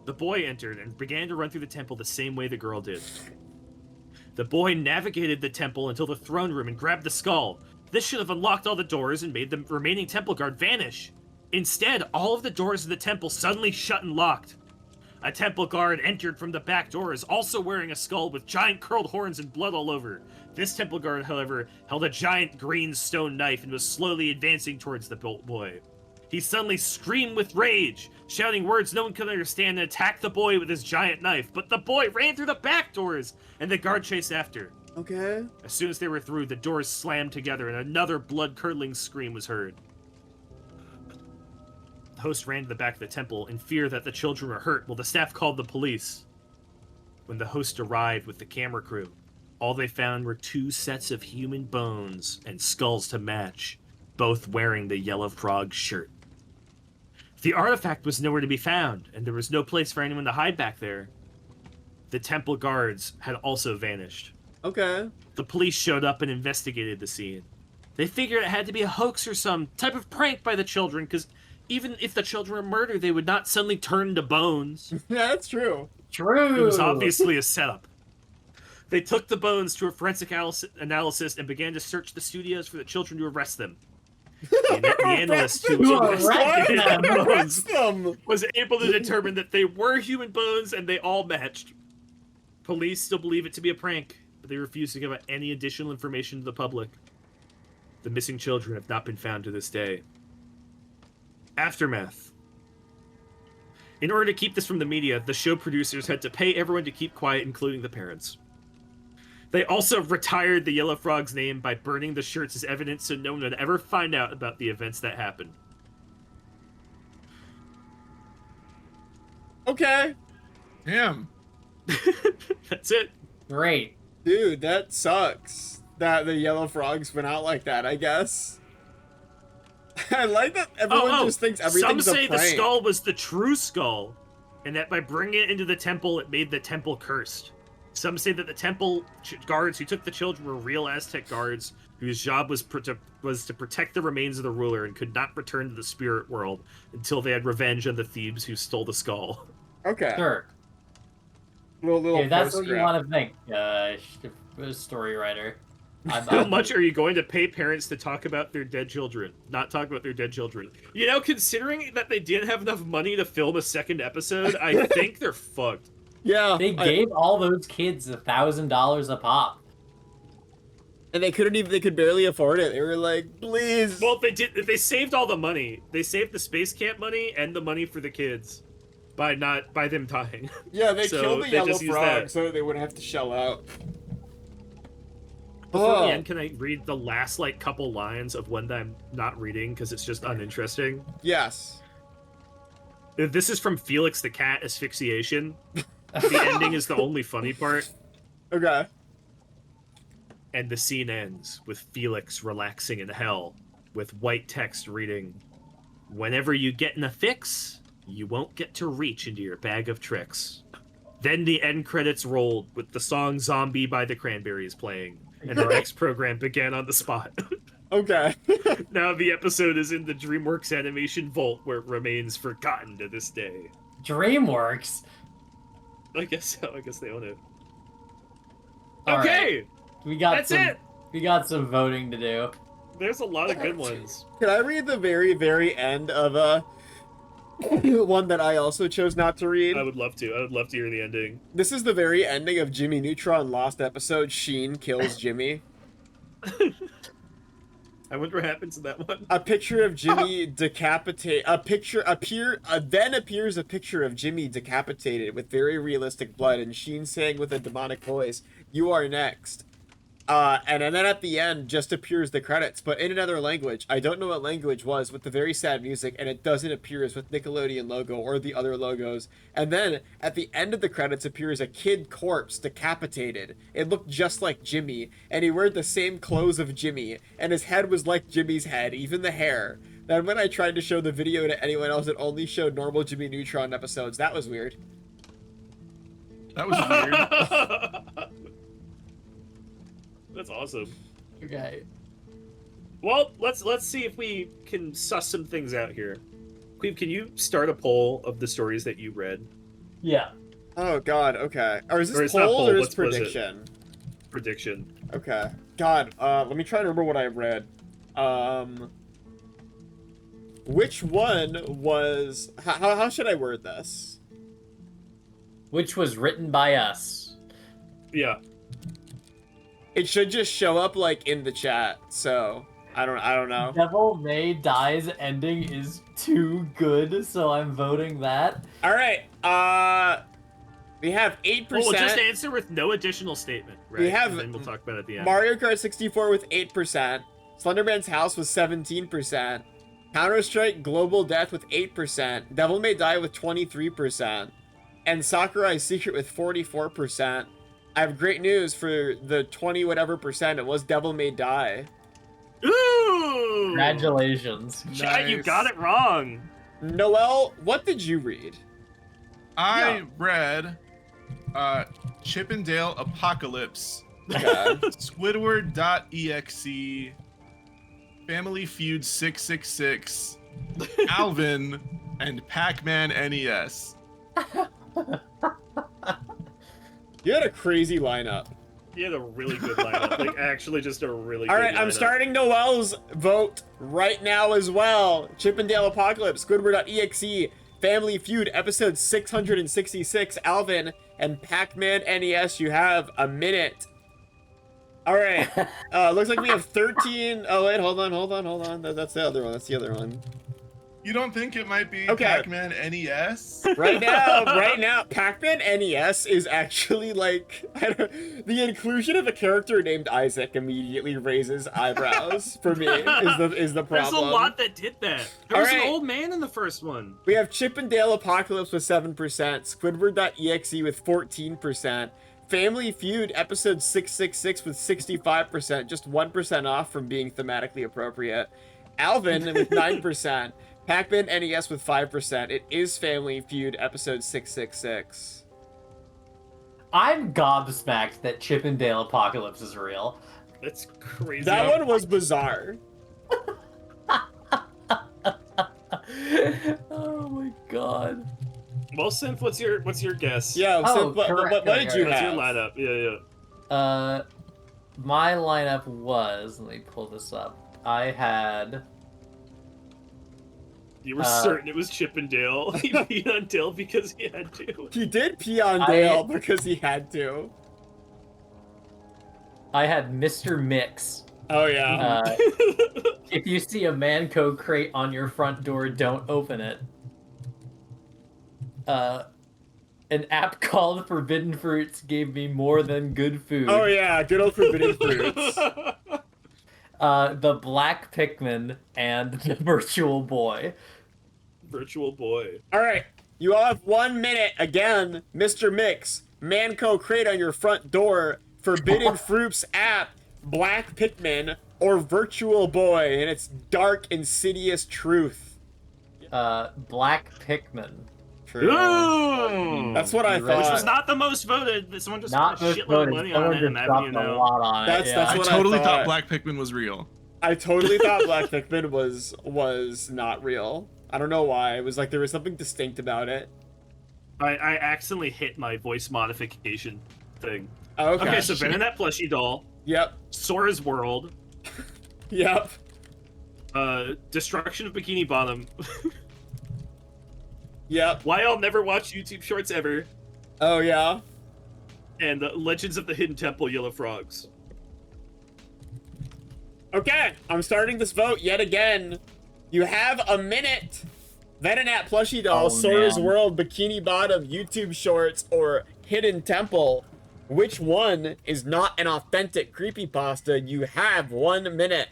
The boy entered and began to run through the temple the same way the girl did. The boy navigated the temple until the throne room and grabbed the skull. This should have unlocked all the doors and made the remaining temple guard vanish. Instead, all of the doors of the temple suddenly shut and locked. A temple guard entered from the back doors, also wearing a skull with giant curled horns and blood all over. This temple guard, however, held a giant green stone knife and was slowly advancing towards the boy. He suddenly screamed with rage, shouting words no one could understand, and attacked the boy with his giant knife. But the boy ran through the back doors, and the guard chased after. Okay. As soon as they were through, the doors slammed together, and another blood-curdling scream was heard. The host ran to the back of the temple in fear that the children were hurt, while the staff called the police. When the host arrived with the camera crew, all they found were 2 sets of human bones and skulls to match, both wearing the Yellow Frog shirt. The artifact was nowhere to be found, and there was no place for anyone to hide back there. The temple guards had also vanished. Okay. The police showed up and investigated the scene. They figured it had to be a hoax or some type of prank by the children, because even if the children were murdered, they would not suddenly turn to bones. Yeah, that's true. True. It was obviously a setup. They took the bones to a forensic analysis and began to search the studios for the children to arrest them. The analyst who investigated the bones was able to determine that they were human bones and they all matched. Police still believe it to be a prank, but they refuse to give out any additional information to the public. The missing children have not been found to this day. Aftermath. In order to keep this from the media, the show producers had to pay everyone to keep quiet, including the parents. They also retired the Yellow Frog's name by burning the shirts as evidence so no one would ever find out about the events that happened. Okay. Damn. That's it. Great. Dude, that sucks. That the Yellow Frogs went out like that, I guess. I like that everyone just thinks everything's Some say a prank. the skull was the true skull, and that by bringing it into the temple, it made the temple cursed. Some say that the temple guards who took the children were real Aztec guards whose job was to protect the remains of the ruler and could not return to the spirit world until they had revenge on the thieves who stole the skull. Okay. Sure. Little If that's what you post-script. want to think, story writer. How much are you going to pay parents to talk about their dead children? Not talk about their dead children. You know, considering that they didn't have enough money to film a second episode, I think they're fucked. Yeah. They gave all those kids $1,000 a pop. And they could barely afford it. They were like, please. Well, they did. They saved all the money. They saved the space camp money and the money for the kids by them dying. Yeah, they So killed the they Yellow just used Frog that. so they wouldn't have to shell out. Before Oh. the end, can I read the last couple lines of one that I'm not reading because it's just uninteresting? Yes. This is from Felix the Cat Asphyxiation. The ending is the only funny part. Okay. And the scene ends with Felix relaxing in hell, with white text reading, "Whenever you get in a fix, you won't get to reach into your bag of tricks." Then the end credits rolled with the song Zombie by the Cranberries playing, and the next program began on the spot. Okay. Now the episode is in the DreamWorks animation vault where it remains forgotten to this day. DreamWorks. I guess so. I guess they own it. All Okay! right. We got That's some, it! We got some voting to do. There's a lot of good ones. Can I read the very, very end of one that I also chose not to read? I would love to. I would love to hear the ending. This is the very ending of Jimmy Neutron Lost episode. Sheen kills Jimmy. I wonder what happens in that one. A picture of Jimmy then appears a picture of Jimmy decapitated with very realistic blood, and Sheen saying with a demonic voice, "You are next." And then at the end just appears the credits, but in another language. I don't know what language was, with the very sad music, and it doesn't appear as with Nickelodeon logo or the other logos. And then at the end of the credits appears a kid corpse decapitated. It looked just like Jimmy, and he wore the same clothes of Jimmy, and his head was like Jimmy's head, even the hair. Then when I tried to show the video to anyone else, it only showed normal Jimmy Neutron episodes. That was weird. That was weird. That's awesome. Okay. Well, let's see if we can suss some things out here. Qweave, can you start a poll of the stories that you read? Yeah. Oh god, okay. Or is Or this it's not poll poll, or is what's- what is it? prediction? Prediction. Okay. God, let me try to remember what I read. Which one was... How should I word this? Which was written by us. Yeah. It should just show up, like, in the chat, so... I don't know. Devil May Die's ending is too good, so I'm voting that. Alright, we have 8%. Well, we'll just answer with no additional statement, right? We have And then we'll talk about it at the end. Mario Kart 64 with 8%. Slenderman's House with 17%. Counter-Strike Global Death with 8%. Devil May Die with 23%. And Sakurai's Secret with 44%. I have great news for the 20 whatever percent. It was Devil May Die. Ooh! Congratulations. Chat, you Nice. got it wrong. Noel, what did you read? I read Chippendale Apocalypse, Okay. Squidward.exe, Family Feud 666, Alvin, and Pac-Man NES. You had a crazy lineup. You had a really good lineup. Like, actually just a really good All right, I'm lineup. starting Noel's vote right now as well. Chippendale Apocalypse, Squidward.exe, Family Feud, episode 666, Alvin, and Pac-Man NES. You have a minute. All right. Looks like we have 13. Oh, wait, hold on. That's the other one. You don't think it might be Okay. Pac-Man NES? Right now, Pac-Man NES is actually like, the inclusion of a character named Isaac immediately raises eyebrows for me. Is the problem? There's a lot that did that. There was Alright. an old man in the first one. We have Chippendale Apocalypse with 7%, Squidward.exe with 14%, Family Feud episode 666 with 65%, just 1% off from being thematically appropriate, Alvin with 9%, Pac-Man NES with 5%. It is Family Feud episode 666. I'm gobsmacked that Chippendale Apocalypse is real. That's crazy. That one was bizarre. Oh my god. Well, Synth, what's your guess? Yeah, Oh, so, what correct, did you What's have? your lineup? Yeah. My lineup was, let me pull this up. I had You were certain it was Chippendale. He beat on Dale because he had to. He did pee on Dale because he had to. I had Mr. Mix. Oh yeah. If you see a Manco crate on your front door, don't open it. An app called Forbidden Fruits gave me more than good food. Oh yeah, good old Forbidden Fruits. The Black Pikmin and the Virtual Boy. Virtual Boy. All right, you all have 1 minute. Again, Mr. Mix, Manco crate on your front door, Forbidden Fruits app, Black Pikmin, or Virtual Boy, and its dark, insidious truth. Black Pikmin. True. Ooh! That's what I You ready? Which thought. was not the most voted. Someone just Not spent a most shitload of voted. money Someone on it, just and that, dropped you a know. lot on it. That's- yeah. that's I what totally I thought thought. Black Pikmin was real. I totally thought Black Pikmin was not real. I don't know why. It was like there was something distinct about it. I accidentally hit my voice modification thing. Oh, okay. Okay, so Venonat plushie doll, Yep. Sora's World, Yep. Destruction of Bikini Bottom, Yep. Why I'll Never Watch YouTube Shorts Ever, Oh yeah. and Legends of the Hidden Temple Yellow Frogs. Okay, I'm starting this vote yet again. You have a minute. Venonat plushie doll, Oh, Sora's man. World, Bikini Bottom, YouTube Shorts, or Hidden Temple. Which one is not an authentic creepypasta? You have 1 minute.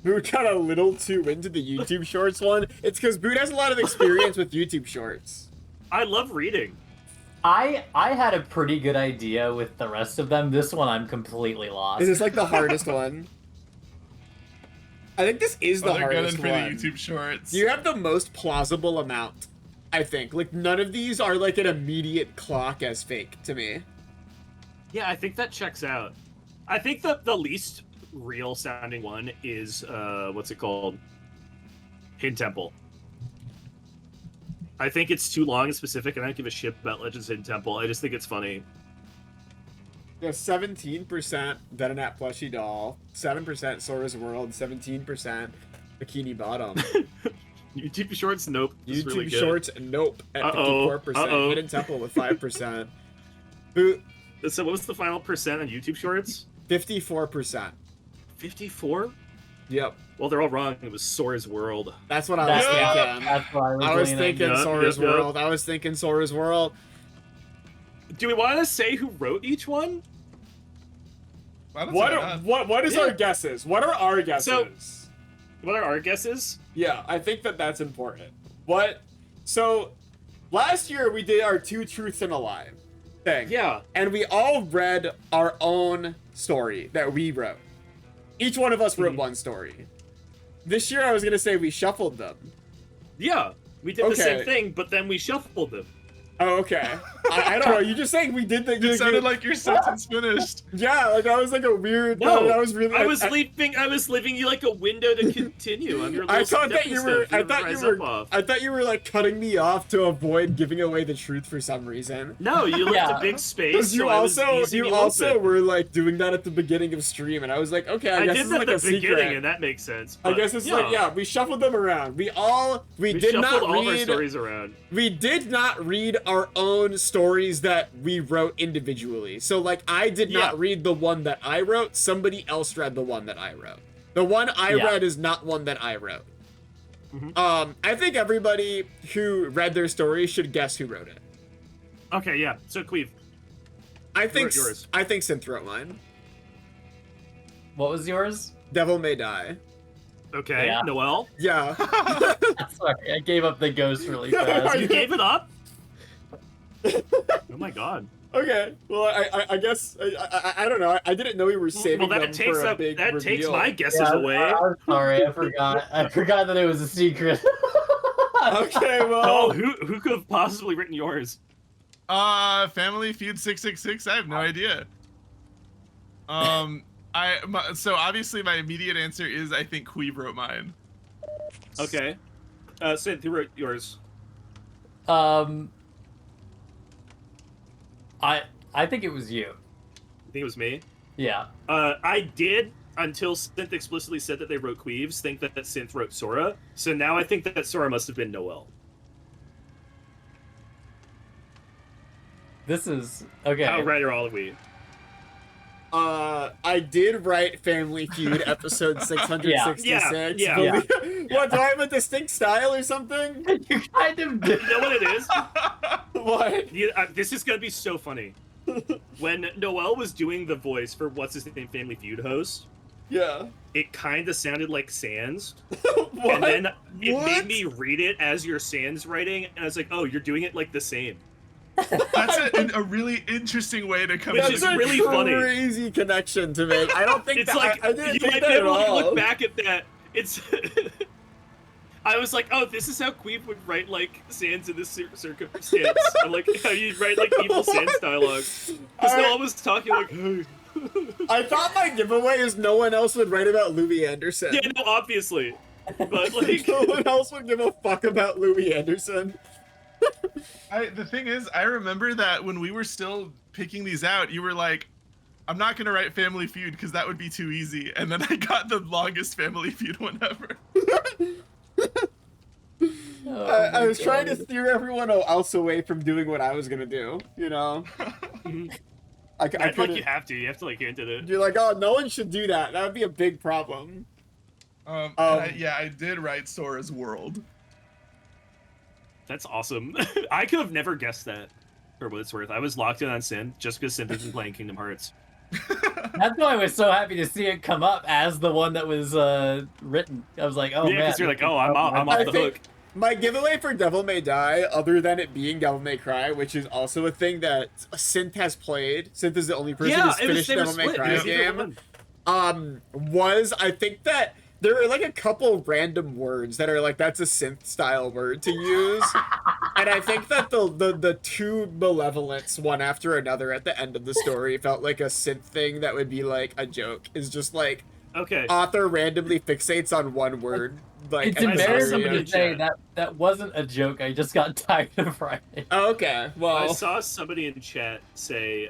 Boot got a little too into the YouTube Shorts one. It's because Boot has a lot of experience with YouTube Shorts. I love reading. I had a pretty good idea with the rest of them. This one I'm completely lost. Is this like the hardest one? I think this is the they're good hardest for the one. YouTube shorts. You have the most plausible amount, I think. Like, none of these are like an immediate clock as fake to me. Yeah, I think that checks out. I think the least real sounding one is what's it called? Hidden Temple. I think it's too long and specific, and I don't give a shit about Legends Hidden Temple. I just think it's funny. There's 17% Venonat Plushy Doll, 7% Sora's World, 17% Bikini Bottom. YouTube Shorts, nope. YouTube really good. Shorts, nope, at Uh-oh, 54%. uh-oh. Hidden Temple with 5%. Boo, So what was the final percent on YouTube Shorts? 54%. 54? Yep. Well, they're all wrong. It was Sora's World. That's what I was thinking. That's what I was leaning. thinking Yup, Sora's yup, yup. World. I was thinking Sora's World. Do we want to say who wrote each one? Why don't What you are, not? what is Yeah. our guesses? What are our guesses? What are our guesses? Yeah, I think that's important. So last year we did our 2 truths and a lie thing. Yeah. And we all read our own story that we wrote. Each one of us wrote one story. This year I was going to say we shuffled them. Yeah. We did the Okay. same thing, but then we shuffled them. Oh, okay. I don't know. You just saying we did the. It sounded like your sentence finished. Yeah, like that was like a weird. No, that was really. I was leaving you like a window to continue on your little I thought that stepping you were. stone I to thought you rise were. up off. I thought you were like cutting me off to avoid giving away the truth for some reason. No, you left Yeah. a big space. Because you so I was also easing you also open. were like doing that at the beginning of stream, and I was like, okay, I guess did it's that like at a the beginning, secret. and that makes sense. I but, guess it's like we shuffled them around. We did shuffled not all of our read. stories around. We did not read our own stories that we wrote individually. So like I did not Yeah. read the one that I wrote. Somebody else read the one that I wrote. The one I Yeah. read is not one that I wrote. Mhm. I think everybody who read their story should guess who wrote it. Okay, yeah. So Qweave. I think wrote yours? I think Synth wrote mine. What was yours? Devil May Die. Okay, Yeah. Noel. Yeah. Sorry, I gave up the ghost really fast. You gave it up? Oh my god. Okay. Well, I guess I don't know. I didn't know we were saving Well, them that takes for a up big that takes reveal. my guesses Yeah, away. I'm sorry, I forgot. I forgot that it was a secret. Okay. Well. Oh, who could have possibly written yours? Family Feud 666. I have no idea. So obviously my immediate answer is I think Qweave wrote mine. Okay. Sid, who wrote yours? I think it was you. I think it was me. Yeah. I did, until Synth explicitly said that they wrote Qweaves, think that Synth wrote Sora. So now I think that Sora must have been Noel. This is okay. How right are all of we? I did write Family Feud episode 666. Yeah. What, do I have a distinct style or something? You kind of did. You know what it is? What? This is gonna be so funny. When Noel was doing the voice for what's his name, Family Feud host, Yeah. it kind of sounded like Sans, What? and then it What? made me read it as your Sans writing, and I was like, oh, you're doing it like the same. That's a really interesting way to come Which to is That's a really funny. crazy connection to make. I don't think It's that like I didn't you think might that be at able to all. look back at that. It's. I was like, oh, this is how Qweave would write like Sans in this circumstance. I'm like, how you write like evil Sans dialogue. Because Noel was talking like, hey. I thought my giveaway is no one else would write about Louis Anderson. Yeah, no, obviously. But like, No one else would give a fuck about Louis Anderson. The thing is, I remember that when we were still picking these out, you were like, I'm not going to write Family Feud because that would be too easy. And then I got the longest Family Feud one ever. Oh I my was trying to God. steer everyone else away from doing what I was gonna do, you know? I I feel like couldn't. you have to like hint at it. You're like, oh, no one should do that. That would be a big problem. I did write Sora's World. That's awesome. I could have never guessed that, for what it's worth. I was locked in on Synth just because Synth has been playing Kingdom Hearts. That's why I was so happy to see it come up as the one that was written. I was like, oh Yeah, man. 'cause you're like, oh, I'm off I the think hook. my giveaway for Devil May Die, other than it being Devil May Cry, which is also a thing that Synth has played. Synth is the only person who's finished they were Devil May split. Cry It was either game. one. Was I think that there are like a couple random words that are like that's a synth style word to use, and I think that the two malevolence one after another at the end of the story felt like a synth thing that would be like a joke. Is just like Okay. author randomly fixates on one word. Like It's at the embarrassing very to end. say that wasn't a joke. I just got tired of writing. Oh, okay, I well, saw somebody in chat say,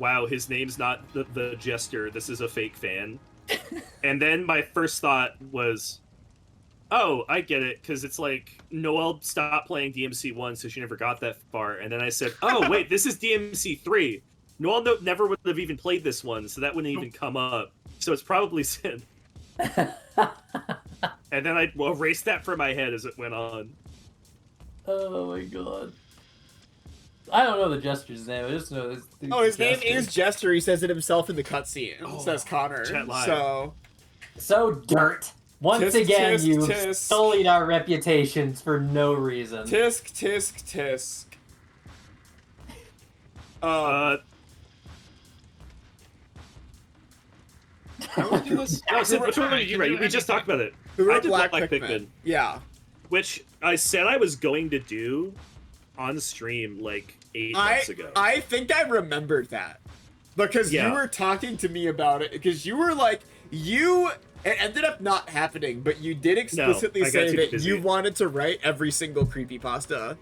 wow, his name's not the Jester, this is a fake fan. And then my first thought was, oh, I get it, because it's like, Noelle stopped playing DMC 1, so she never got that far. And then I said, oh, wait, this is DMC 3. Noelle never would have even played this one, so that wouldn't even come up. So it's probably Sin. And then I erased that from my head as it went on. Oh my god. I don't know the Jester's name. I just know this. oh, his name Jester. is Jester. He says it himself in the cutscene. Oh, Says Connor. chat live. So So dirt. Once Tisk, again, tisk, you tisk. sullied our reputations for no reason. tisk tisk tisk. How would we do this? No, Sid, which one did you write? We just talked about it. Who I wrote did Black Black Pikmin? Pikmin. Yeah. Which I said I was going to do on stream like 8 months ago. I think I remembered that because Yeah. you were talking to me about it because you were like it ended up not happening, but you did explicitly I got say too that busy. you wanted to write every single creepypasta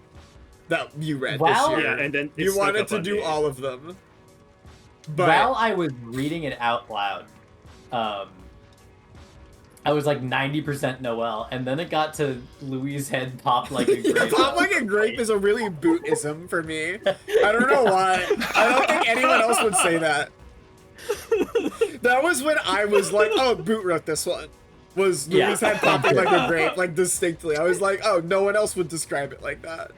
that you read Wow. this year. Yeah, and then it you snuck wanted up to on do me. all of them. But While I was reading it out loud, I was like 90% Noel, and then it got to Louis' head popped like a grape. Pop like a grape is a really bootism for me. I don't know why. I don't think anyone else would say that. That was when I was like, oh, Boot wrote this one. Was Yeah. Louis' head popping like a grape, like distinctly. I was like, oh, no one else would describe it like that.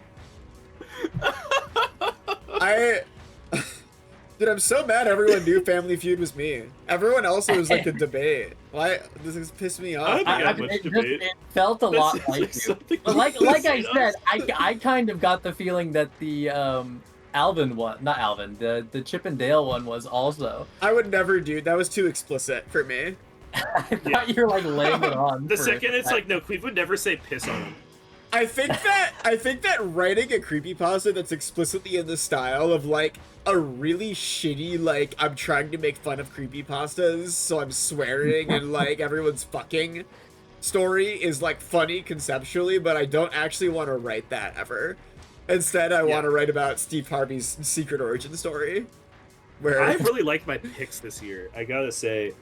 Dude, I'm so mad everyone knew Family Feud was me. Everyone else, it was like a debate. Why? This has pissed me I off. don't think I had much it, debate. it felt a lot That's like you. something But like you I said. said, I kind of got the feeling that the Alvin one, not Alvin, the Chip and Dale one was also. I would never do. That was too explicit for me. I thought you were like laying it on. The for- second it's like, no, Qweave would never say piss on him. I think that writing a creepypasta that's explicitly in the style of like a really shitty like I'm trying to make fun of creepypastas, so I'm swearing and like everyone's fucking story is like funny conceptually, but I don't actually want to write that ever. Instead, I want to write about Steve Harvey's secret origin story. Where I really liked my picks this year, I gotta say.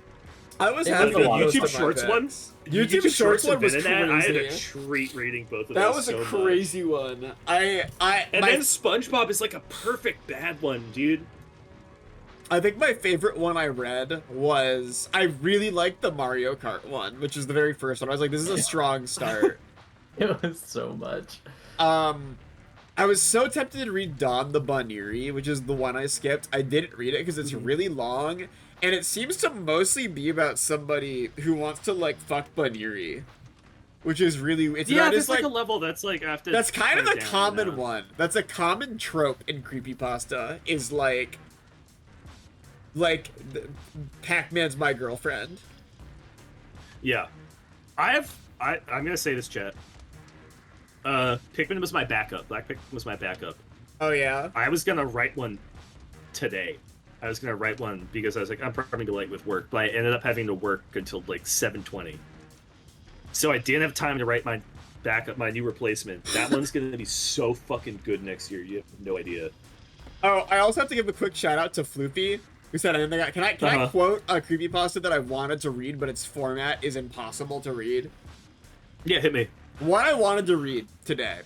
I was It happy was a with lot. most YouTube of my Shorts picks. one? YouTube Shorts one and was Venonat, I had a crazy. treat reading both of That those was so a much. crazy one. And My then SpongeBob is like a perfect bad one, dude. I think my favorite one I read was I really liked the Mario Kart one, which is the very first one. I was like, this is a strong start. It was so much. I was so tempted to read Dawn the Bunnery, which is the one I skipped. I didn't read it because it's really long, and it seems to mostly be about somebody who wants to like fuck Bunnery, which is really it's Yeah, not there's as like like a level that's like after. that's kind of the down common now. one. That's a common trope in creepypasta is like Pac-Man's my girlfriend. Yeah, I'm gonna say this, chat. Pikmin was my backup. Black Pikmin was my backup. Oh yeah. I was gonna write one today. I was gonna write one because I was like, I'm probably gonna be late with work, but I ended up having to work until like 7:20. So I didn't have time to write my backup, my new replacement. That one's gonna be so fucking good next year. You have no idea. Oh, I also have to give a quick shout out to Floofy, who said anything. Can I quote a creepypasta that I wanted to read, but its format is impossible to read? Yeah, hit me. What I wanted to read today,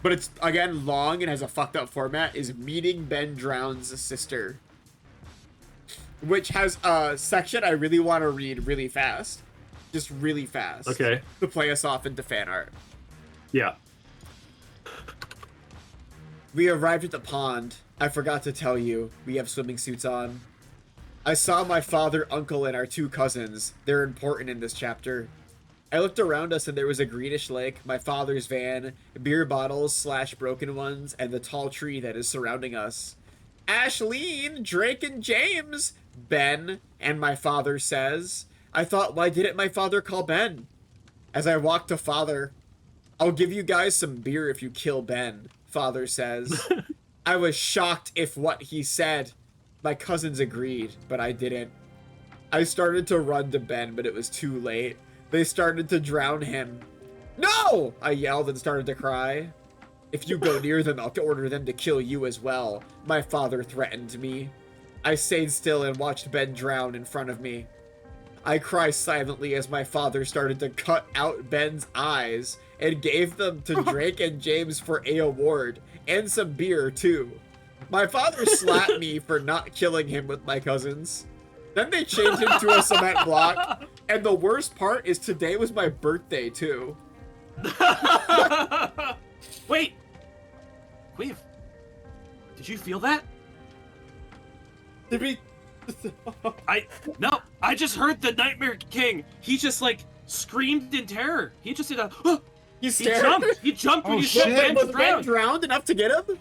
but it's again long and has a fucked up format, is Meeting Ben Drown's Sister, which has a section I really want to read really fast, just really fast. Okay. To play us off into fan art. Yeah. We arrived at the pond. I forgot to tell you, we have swimming suits on. I saw my father, uncle, and our 2 cousins. They're important in this chapter. I looked around us and there was a greenish lake, my father's van, beer bottles / broken ones, and the tall tree that is surrounding us. Ashleen, Drake, and James, Ben, and my father says. I thought, why didn't my father call Ben? As I walked to father, I'll give you guys some beer if you kill Ben, father says. I was shocked if what he said. My cousins agreed, but I didn't. I started to run to Ben, but it was too late. They started to drown him. No! I yelled and started to cry. If you go near them, I'll order them to kill you as well. My father threatened me. I stayed still and watched Ben drown in front of me. I cried silently as my father started to cut out Ben's eyes and gave them to Drake and James for a award, and some beer too. My father slapped me for not killing him with my cousins. Then they changed him to a cement block, and the worst part is today was my birthday too. Wait! Qweave, did you feel that? Did we... I just heard the Nightmare King. He just like screamed in terror. He just did a. Oh, He he jumped when Oh, you said shit. Ben Was Ben drowned. drowned enough to get him?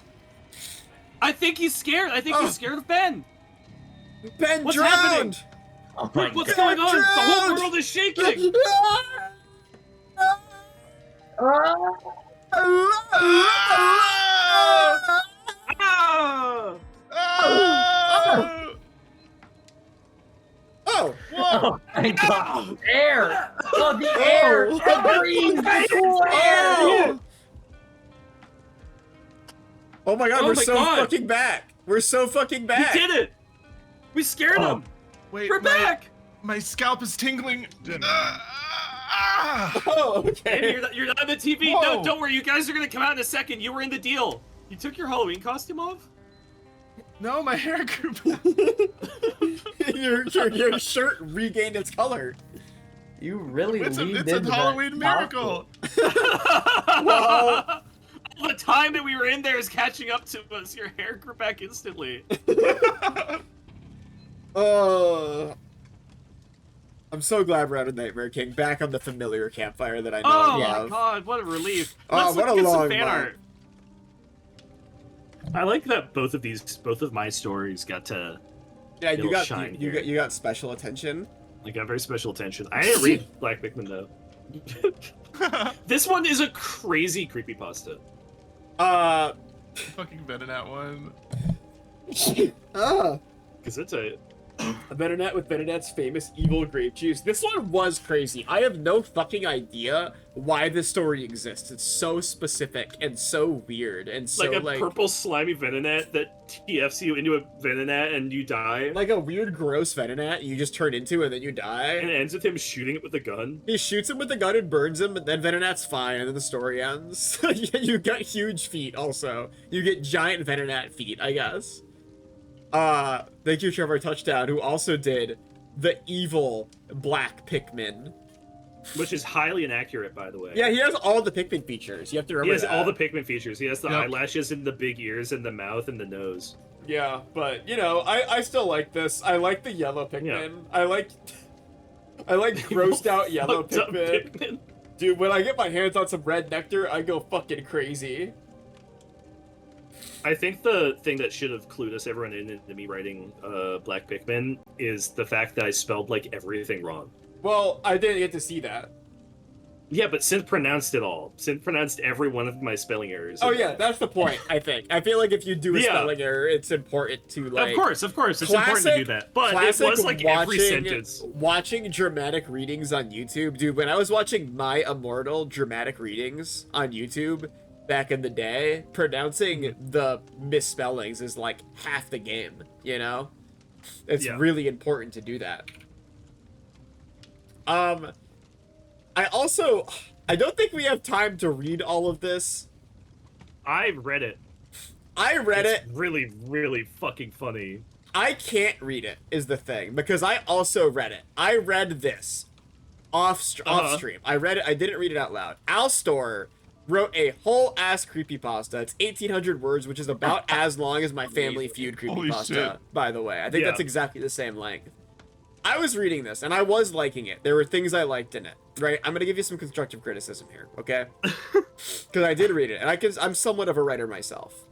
I think he's scared. I think he's scared of Ben. Ben What's drowned! happening? Oh my What's god. going on? The whole drowned! world is shaking. Ah! Oh! Oh my god. Air! Oh, the air! The breeze! The cool air! Oh! Oh my god, Oh we're my so God. fucking back! We're so fucking back! He did it. We scared Oh. him. Wait, We're back. My scalp is tingling. Oh, Andy, okay. you're not on the TV. Whoa. No, don't worry. You guys are gonna come out in a second. You were in the deal. You took your Halloween costume off. No, my hair grew back. your shirt regained its color. You really It's a leaned into Halloween that miracle. Well, All the time that we were in there is catching up to us. Your hair grew back instantly. I'm so glad we're out of Nightmare King, back on the familiar campfire that I know Oh and my love. god, what a relief. Oh, Let's what look a at some long fan month. art. I like that both of my stories got to Yeah, you It'll got shine you here. got you got special attention. very special attention. I didn't read Black Pikmin though. This one is a crazy creepypasta. Fucking Venonat one. Because it's a A Venonat with Venonat's famous evil grape juice. This one was crazy. I have no fucking idea why this story exists. It's so specific and so weird and so like a purple slimy Venonat that TFs you into a Venonat and you die. like a weird gross Venonat you just turn into and then you And die. it ends with him shooting it with a gun. He shoots him with the gun and burns him, but then Venonat's fine, and then the story ends. You get huge feet also. You get giant Venonat feet, I guess. Thank you, Trevor Touchdown, who also did the evil Black Pikmin. Which is highly inaccurate, by the way. Yeah, he has all the Pikmin features. You have to He remember has that. all the Pikmin features. He has the Yep. eyelashes and the big ears and the mouth and the nose. Yeah, but you know, I still like this. I like the yellow Pikmin. Yeah. I like grossed out yellow Fucked up Pikmin. Pikmin. Dude, when I get my hands on some red nectar, I go fucking crazy. I think the thing that should have clued us everyone in into me writing Black Pikmin is the fact that I spelled like everything wrong. Well, I didn't get to see that. Yeah, but Synth pronounced it all. Synth pronounced every one of my spelling errors. Oh yeah, that's the point, I think. I feel like if you do a Yeah. spelling error, it's important to like Of course, it's important to do that. But it classic was like every sentence. Watching dramatic readings on YouTube, dude. When I was watching My Immortal dramatic readings on YouTube back in the day, pronouncing the misspellings is like half the game. You know, it's Yeah. really important to do that. I don't think we have time to read all of this. I read it. I read It's it. really, really fucking funny. I can't read it is the thing because I also read it. I read this off stream. I read it. I didn't read it out loud. Alstor wrote a whole ass creepypasta. It's 1,800 words, which is about as long as my Family Feud Holy creepypasta. shit. By the way, I think Yeah. that's exactly the same length. I was reading this and I was liking it. There were things I liked in it. Right? I'm gonna give you some constructive criticism here, okay? Because I did read it, and I'm somewhat of a writer myself.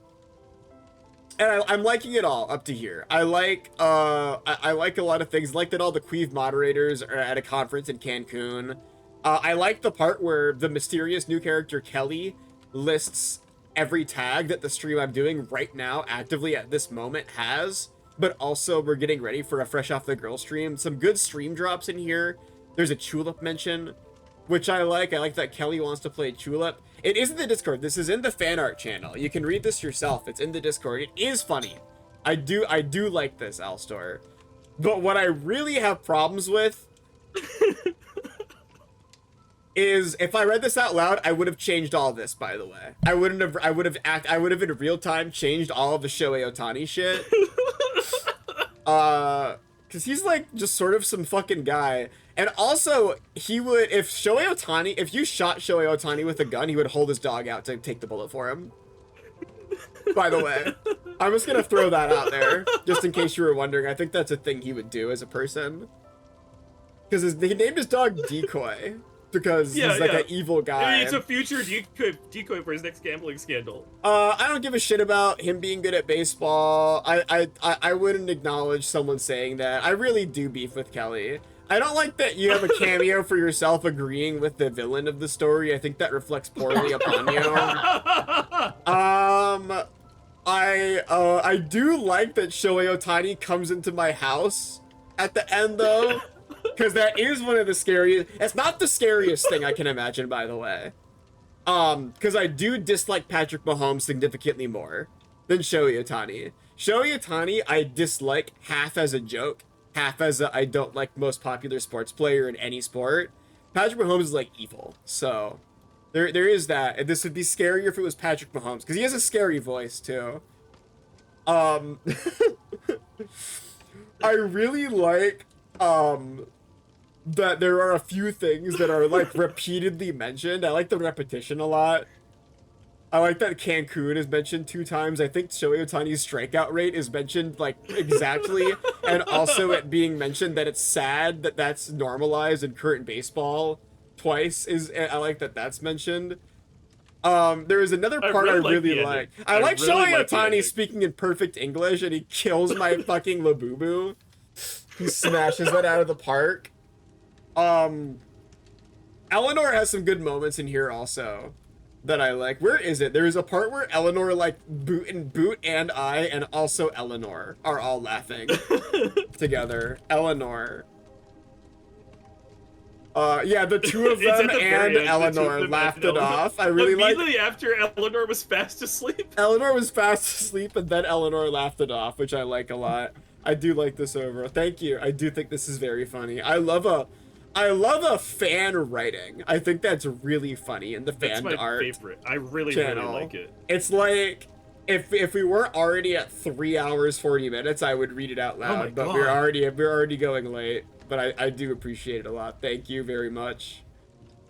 And I'm liking it all up to here. I like I like a lot of things. I like that all the Qweave moderators are at a conference in Cancun. I like the part where the mysterious new character Kelly lists every tag that the stream I'm doing right now actively at this moment has. But also we're getting ready for a Fresh Off the Grill stream. Some good stream drops in here. There's a Tulip mention, which I like. I like that Kelly wants to play Tulip. It is in the Discord. This is in the fan art channel. You can read this yourself. It's in the Discord. It is funny. I do like this, Alstor. But what I really have problems with is if I read this out loud, I would have changed all this, by the way. I would have in real time changed all of the Shohei Ohtani shit. Cause he's like just sort of some fucking guy. And also, he would, if you shot Shohei Ohtani with a gun, he would hold his dog out to take the bullet for him. By the way, I'm just gonna throw that out there, just in case you were wondering. I think that's a thing he would do as a person. Because he named his dog Decoy, because he's like an evil guy. I mean, it's a future decoy for his next gambling scandal. I don't give a shit about him being good at baseball. I wouldn't acknowledge someone saying that. I really do beef with Kelly. I don't like that you have a cameo for yourself agreeing with the villain of the story. I think that reflects poorly upon you. I do like that Shohei Ohtani comes into my house at the end, though, because that is one of the scariest. It's not the scariest thing I can imagine, by the way. Because I do dislike Patrick Mahomes significantly more than Shohei Ohtani. Shohei Ohtani, I dislike half as a joke, half as a I don't like most popular sports player in any sport. Patrick Mahomes is like evil, so there is that. And this would be scarier if it was Patrick Mahomes, because he has a scary voice too. I really like that there are a few things that are like repeatedly mentioned. I like the repetition a lot. I like that Cancun is mentioned 2 times. I think Shohei Ohtani's strikeout rate is mentioned like exactly, and also it being mentioned that it's sad that that's normalized in current baseball twice. I like that that's mentioned. There is another part I really like. I like Shohei Ohtani speaking in perfect English, and he kills my fucking Labubu. He smashes it out of the park. Eleanor has some good moments in here also that I like. Where is it? There is a part where Eleanor, like, Boot and I, and also Eleanor are all laughing together. Eleanor. Yeah, the two of them and Eleanor laughed it off. I really like. Immediately after Eleanor was fast asleep. Eleanor was fast asleep, and then Eleanor laughed it off, which I like a lot. I do like this over. Thank you. I do think this is very funny. I love a fan writing. I think that's really funny in the fan art. That's my favorite. I really like it. It's like if we weren't already at 3 hours 40 minutes, I would read it out loud. Oh my but God. we're already going late. But I do appreciate it a lot. Thank you very much.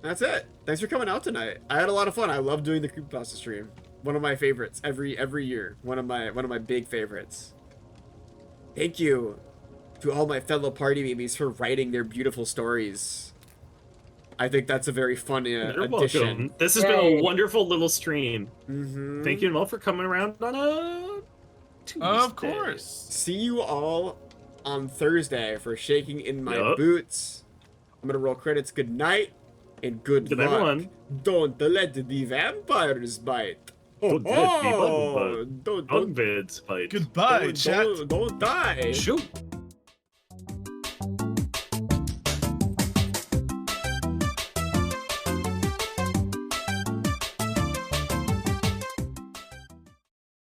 That's it. Thanks for coming out tonight. I had a lot of fun. I love doing the Creepypasta stream. One of my favorites every year. One of my big favorites. Thank you to all my fellow party babies for writing their beautiful stories. I think that's a very fun You're addition. welcome. This has been a wonderful little stream. Mm-hmm. Thank you all for coming around on a Tuesday. Of course. See you all on Thursday for Shaking in My Boots. I'm gonna roll credits. Good night and good luck. Everyone. Don't let the vampires bite. Don't let the Oh, don't bite. Goodbye, chat. don't die. Shoot.